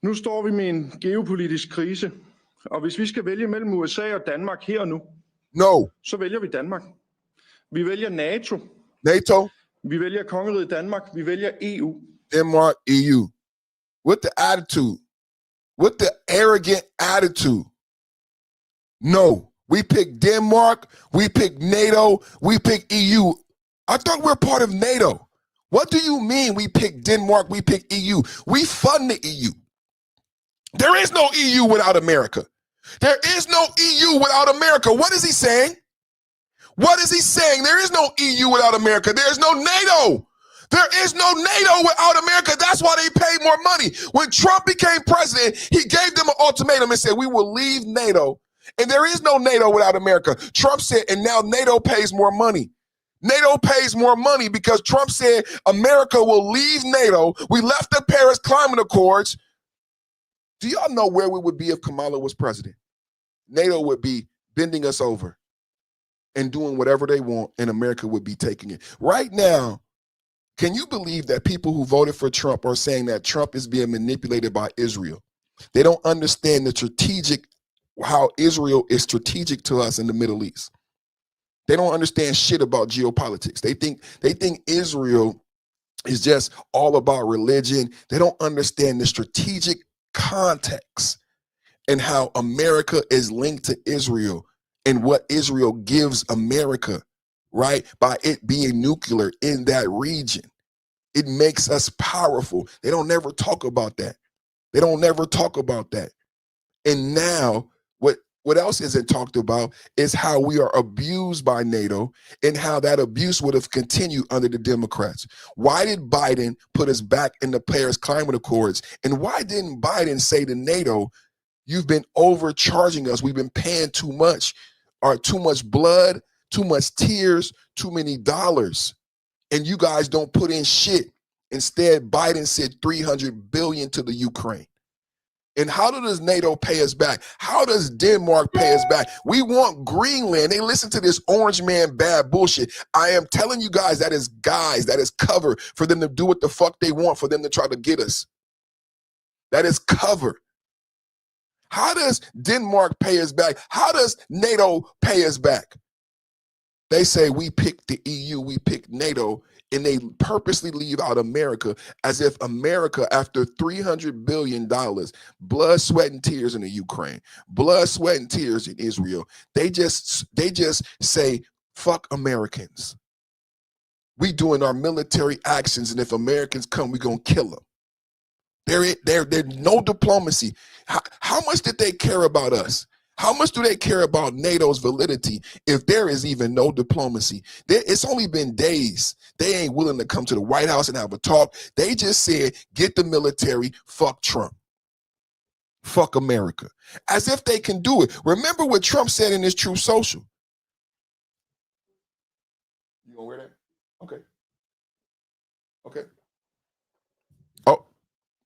Nu står vi med en geopolitisk krise, og hvis vi skal vælge mellem USA og Danmark her og nu, så vælger vi Danmark. Vi vælger NATO. NATO. Vi vælger kongeriget Danmark. Vi vælger EU. Denmark, EU. With the attitude, with the arrogant attitude. No, we pick Denmark, we pick NATO, we pick EU. I thought we're part of NATO. What do you mean we pick Denmark, we pick EU? We fund the EU. There is no EU without America. There is no EU without America. What is he saying? What is he saying? There is no EU without America. There is no NATO. There is no NATO without America. That's why they pay more money. When Trump became president, he gave them an ultimatum and said, we will leave NATO. And there is no NATO without America. Trump said, and now NATO pays more money. NATO pays more money because Trump said America will leave NATO. We left the Paris Climate Accords. Do y'all know where we would be if Kamala was president? NATO would be bending us over and doing whatever they want, and America would be taking it. Right now, can you believe that people who voted for Trump are saying that Trump is being manipulated by Israel? They don't understand how Israel is strategic to us in the Middle East. They don't understand shit about geopolitics. They think Israel is just all about religion. They don't understand the strategic context and how America is linked to Israel and what Israel gives America, right? By it being nuclear in that region. It makes us powerful. They don't never talk about that. They don't never talk about that. And now what else isn't talked about is how we are abused by NATO and how that abuse would have continued under the Democrats. Why did Biden put us back in the Paris Climate Accords? And why didn't Biden say to NATO, you've been overcharging us. We've been paying too much, or too much blood, too much tears, too many dollars. And you guys don't put in shit. Instead, Biden said $300 billion to the Ukraine. And how does NATO pay us back? How does Denmark pay us back? We want Greenland. They listen to this orange man bad bullshit. I am telling you guys, that is cover for them to do what the fuck they want, for them to try to get us. That is cover. How does Denmark pay us back? How does NATO pay us back? They say we pick the EU, we pick NATO, and they purposely leave out America as if America, after $300 billion, blood, sweat, and tears in the Ukraine, blood, sweat, and tears in Israel, they just say, fuck Americans. We doing our military actions, and if Americans come, we gonna kill them. There's no diplomacy. How much did they care about us? How much do they care about NATO's validity if there is even no diplomacy? It's only been days. They ain't willing to come to the White House and have a talk. They just said, get the military, fuck Trump. Fuck America. As if they can do it. Remember what Trump said in his Truth Social. You gonna wear that? Okay. Okay. Oh,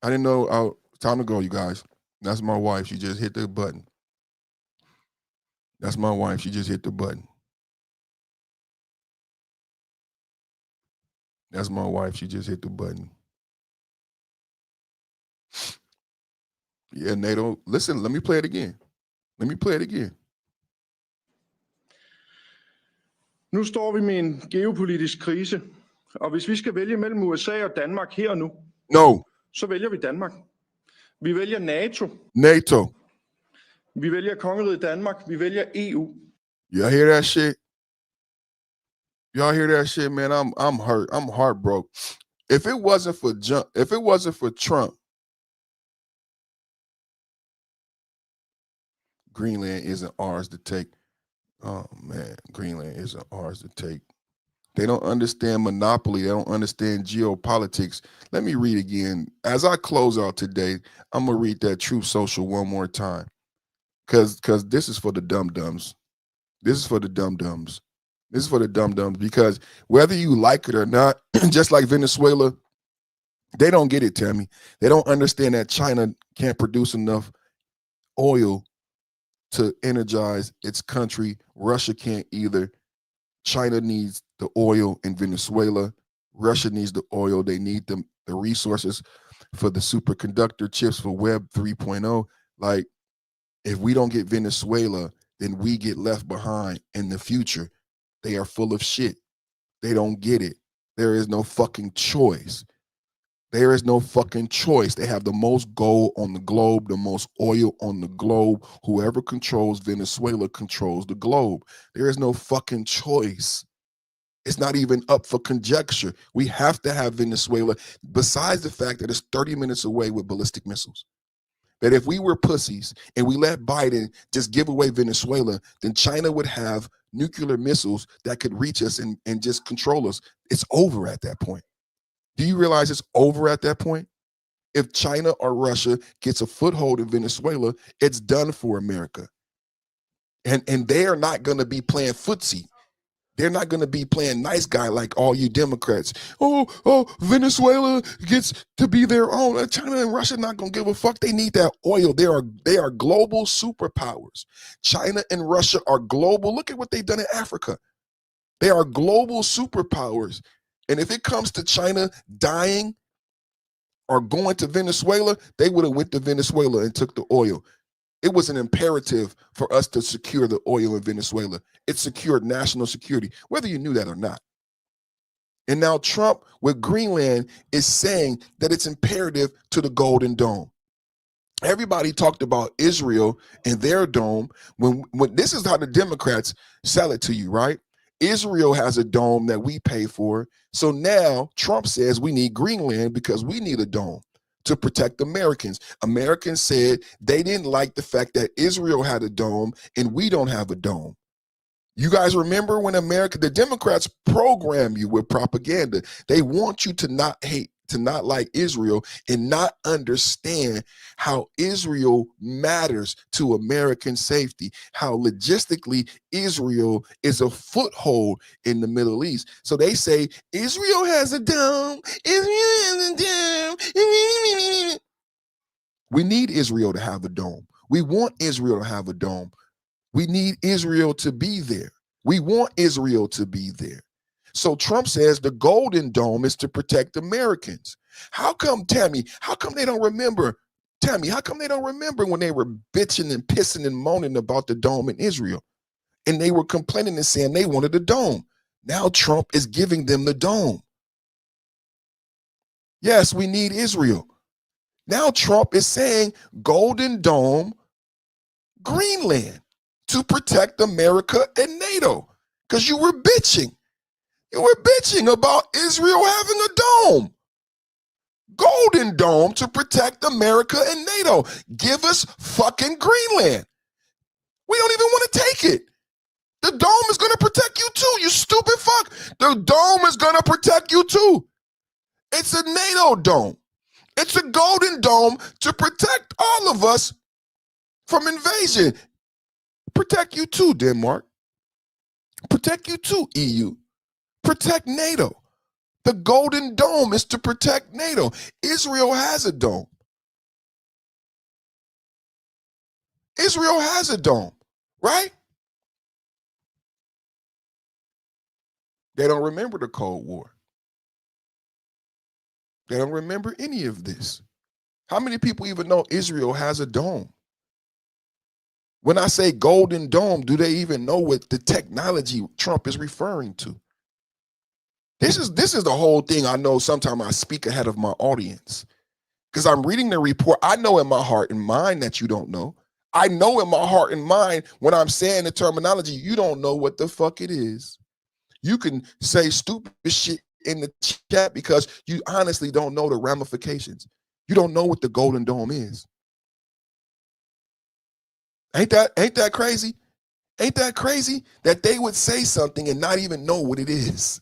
I didn't know. Oh, time to go, you guys. That's my wife. She just hit the button. That's my wife. She just hit the button. That's my wife. She just hit the button. Yeah, NATO. Listen, let me play it again. Let me play it again. Nu står vi med en geopolitisk krise, og hvis vi skal vælge mellem USA og Danmark her og nu, så vælger vi Danmark. Vi vælger NATO. NATO. Vi vælger kongeriget Danmark. Vi vælger EU. Y'all hear that shit? Y'all hear that shit, man? I'm hurt. I'm heartbroken. If it wasn't for Trump, Greenland isn't ours to take. Oh man, Greenland isn't ours to take. They don't understand monopoly. They don't understand geopolitics. Let me read again. As I close out today, I'm going to read that Truth Social one more time. Because this is for the dum-dums. This is for the dum-dums. This is for the dum-dums. Because whether you like it or not, just like Venezuela, they don't get it, Tammy. They don't understand that China can't produce enough oil to energize its country. Russia can't either. China needs the oil in Venezuela. Russia needs the oil. They need the resources for the superconductor chips for Web 3.0. Like, if we don't get Venezuela, then we get left behind in the future. They are full of shit. They don't get it. There is no fucking choice. There is no fucking choice. They have the most gold on the globe, the most oil on the globe. Whoever controls Venezuela controls the globe. There is no fucking choice. It's not even up for conjecture. We have to have Venezuela, besides the fact that it's 30 minutes away with ballistic missiles. That if we were pussies and we let Biden just give away Venezuela, then China would have nuclear missiles that could reach us and just control us. It's over at that point. Do you realize it's over at that point? If China or Russia gets a foothold in Venezuela, it's done for America. And they are not going to be playing footsie. They're not going to be playing nice guy like all you Democrats. Oh, Venezuela gets to be their own. China and Russia not going to give a fuck. They need that oil. They are global superpowers. China and Russia are global. Look at what they've done in Africa. They are global superpowers. And if it comes to China dying or going to Venezuela, they would have went to Venezuela and took the oil. It was an imperative for us to secure the oil in Venezuela. It secured national security, whether you knew that or not. And now Trump with Greenland is saying that it's imperative to the Golden Dome. Everybody talked about Israel and their dome. When this is how the Democrats sell it to you, right? Israel has a dome that we pay for. So now Trump says we need Greenland because we need a dome to protect Americans. Americans said they didn't like the fact that Israel had a dome and we don't have a dome. You guys remember when the Democrats program you with propaganda. They want you to not hate, to not like Israel and not understand how Israel matters to American safety, how logistically Israel is a foothold in the Middle East. So they say Israel has a dome, Israel has a dome. We need Israel to have a dome. We want Israel to have a dome. We need Israel to be there. We want Israel to be there. So Trump says the Golden Dome is to protect Americans. How come, Tammy, how come they don't remember? Tammy, how come they don't remember when they were bitching and pissing and moaning about the dome in Israel? And they were complaining and saying they wanted a dome. Now Trump is giving them the dome. Yes, we need Israel. Now Trump is saying Golden Dome, Greenland, to protect America and NATO. Because you were bitching. You were bitching about Israel having a dome. Golden Dome to protect America and NATO. Give us fucking Greenland. We don't even want to take it. The dome is going to protect you too, you stupid fuck. The dome is going to protect you too. It's a NATO dome. It's a Golden Dome to protect all of us from invasion. Protect you too, Denmark. Protect you too, EU. Protect NATO. The Golden Dome is to protect NATO. Israel has a dome. Israel has a dome, right? They don't remember the Cold War. They don't remember any of this. How many people even know Israel has a dome? When I say Golden Dome, do they even know what the technology Trump is referring to? This is the whole thing. I know sometimes I speak ahead of my audience because I'm reading the report. I know in my heart and mind that you don't know. I know in my heart and mind when I'm saying the terminology, you don't know what the fuck it is. You can say stupid shit in the chat because you honestly don't know the ramifications. You don't know what the Golden Dome is. Ain't that crazy? Ain't that crazy that they would say something and not even know what it is?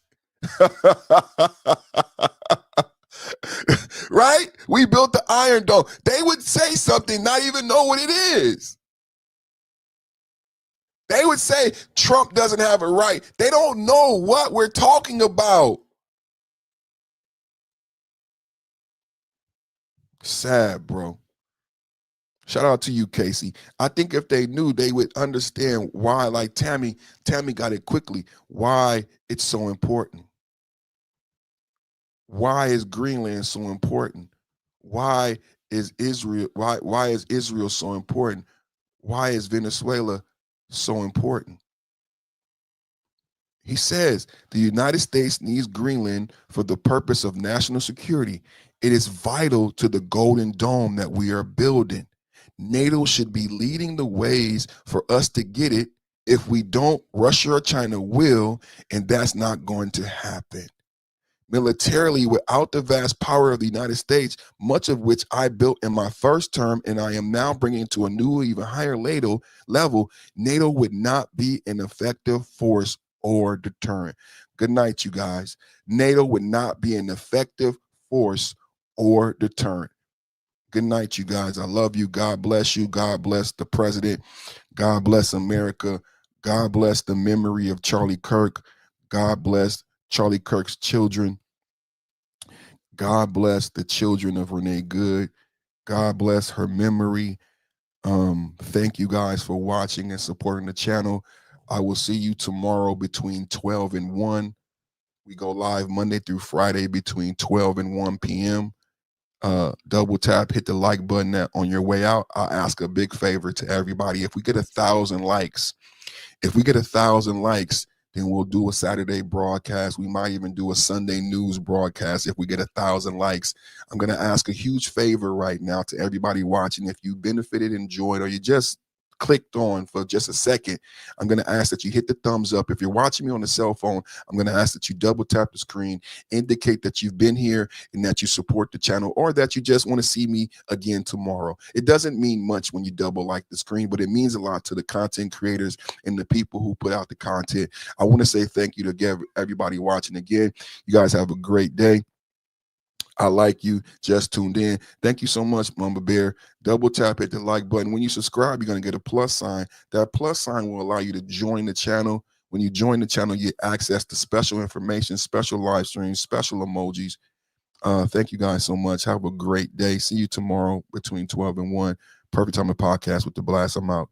Right? We built the Iron Dome. They would say something, not even know what it is. They would say Trump doesn't have a right. They don't know what we're talking about. Sad, bro. Shout out to you, Casey. I think if they knew, they would understand why, like Tammy got it quickly, why it's so important. Why is Greenland so important? Why is Israel so important? Why is Venezuela so important? He says the United States needs Greenland for the purpose of national security. It is vital to the Golden Dome that we are building. NATO should be leading the ways for us to get it. If we don't, Russia or China will, and that's not going to happen. Militarily, without the vast power of the United States, much of which I built in my first term and I am now bringing to a new, even higher level, NATO would not be an effective force or deterrent. Good night, you guys. NATO would not be an effective force or deterrent. Good night, you guys. I love you. God bless you. God bless the president. God bless America. God bless the memory of Charlie Kirk. God bless Charlie Kirk's children. God bless the children of Renee Good. God bless her memory. Thank you guys for watching and supporting the channel. I will see you tomorrow between 12 and 1. We go live Monday through Friday between 12 and 1 p.m. Double tap, hit the like button on your way out. I'll ask a big favor to everybody. If we get 1,000 likes, then we'll do a Saturday broadcast. We might even do a Sunday news broadcast if we get 1,000 likes. I'm going to ask a huge favor right now to everybody watching. If you benefited, enjoyed, or you just clicked on for just a second, I'm going to ask that you hit the thumbs up. If you're watching me on the cell phone, I'm going to ask that you double tap the screen, indicate that you've been here and that you support the channel, or that you just want to see me again tomorrow. It doesn't mean much when you double like the screen, but it means a lot to the content creators and the people who put out the content. I want to say thank you to everybody watching again. You guys have a great day. I like you. Just tuned in. Thank you so much, Mamba Bear. Double tap, hit the like button. When you subscribe, you're going to get a plus sign. That plus sign will allow you to join the channel. When you join the channel, you get access to special information, special live streams, special emojis. Thank you guys so much. Have a great day. See you tomorrow between 12 and 1. Perfect Time of Podcast with the Blast. I'm out.